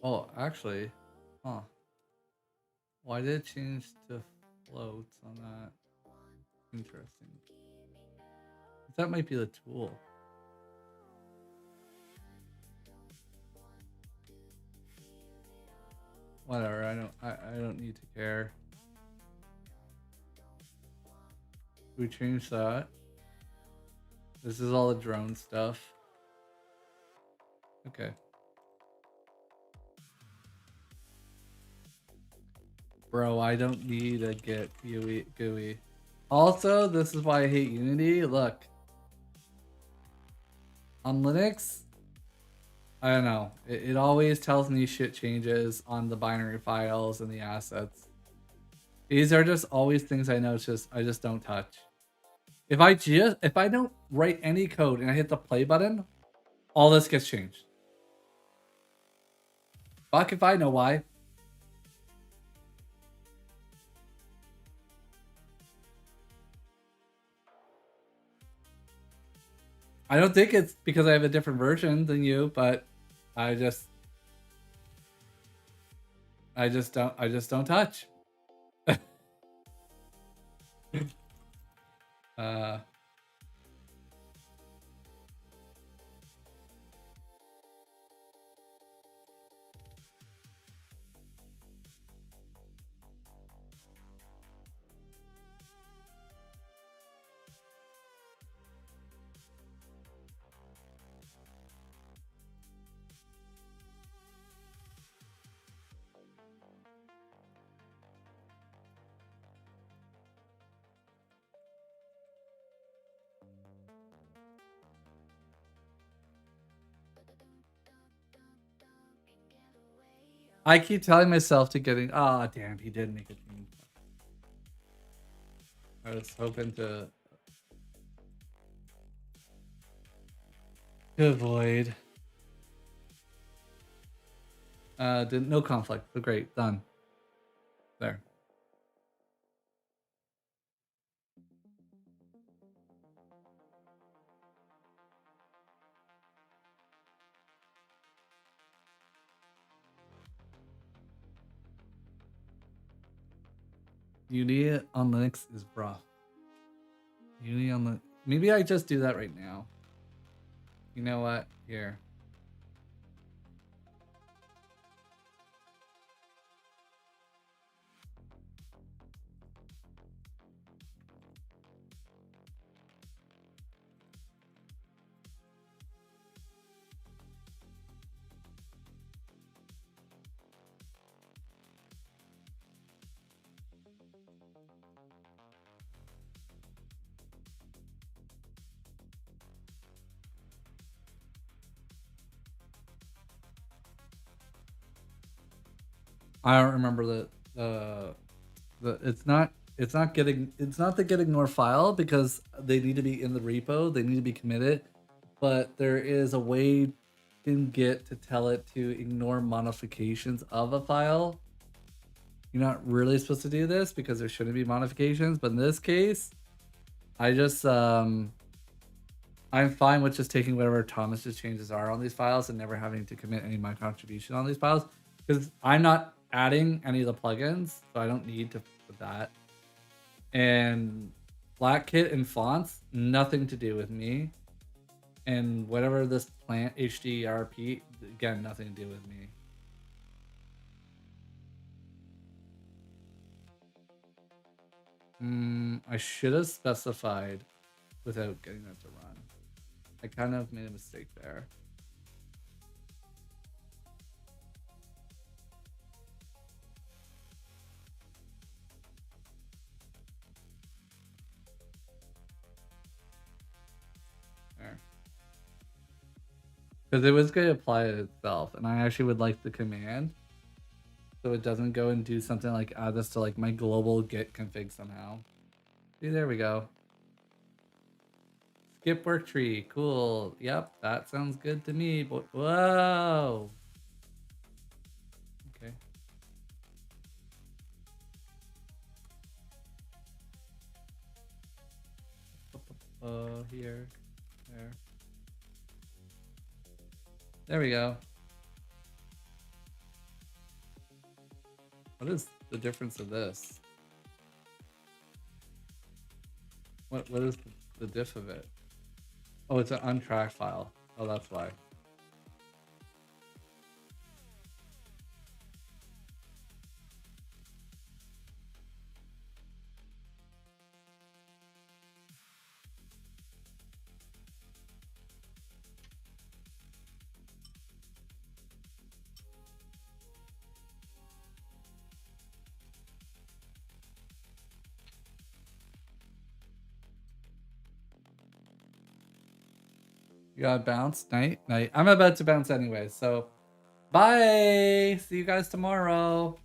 Oh, actually, huh. Why did it change to floats on that? Interesting. That might be the tool. Whatever, I don't need to care. We changed that. This is all the drone stuff. Okay. Bro, I don't need to get GUI. Also, this is why I hate Unity. Look. On Linux, I don't know. It always tells me shit changes on the binary files and the assets. These are just always things I know. It's just I just don't touch. If I don't write any code and I hit the play button, all this gets changed. Fuck if I know why. I don't think it's because I have a different version than you, but I just don't touch. I keep telling myself to getting. Ah, oh, damn, he did make it. I was hoping to avoid. Didn't no conflict. So great, done. There. Unity on Linux is rough. Unity on the maybe I just do that right now. You know what? Here. I don't remember the it's not the get ignore file because they need to be in the repo, they need to be committed, but there is a way in Git to tell it to ignore modifications of a file. You're not really supposed to do this because there shouldn't be modifications, but in this case, I just I'm fine with just taking whatever Thomas's changes are on these files and never having to commit any of my contribution on these files because I'm not adding any of the plugins, so I don't need to put that. And Black Kit and fonts, nothing to do with me. And whatever this plant HDRP, again, nothing to do with me. I should have specified without getting that to run. I kind of made a mistake there. There. Because it was going to apply it itself, and I actually would like the command so it doesn't go and do something like add this to like my global git config somehow. See, there we go. Skip work tree, cool. Yep, that sounds good to me. But whoa. Okay. Here, there. There we go. What is the difference of this? What is the diff of it? Oh, it's an untracked file. Oh, that's why. You gotta bounce. Night. I'm about to bounce anyway, so bye. See you guys tomorrow.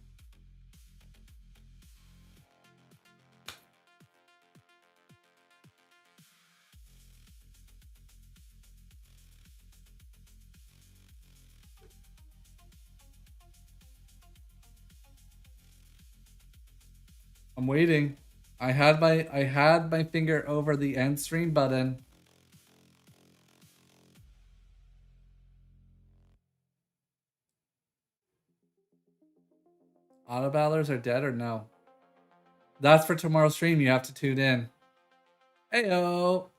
I'm waiting. I had my finger over the end stream button. Auto battlers are dead or no? That's for tomorrow's stream. You have to tune in. Heyo.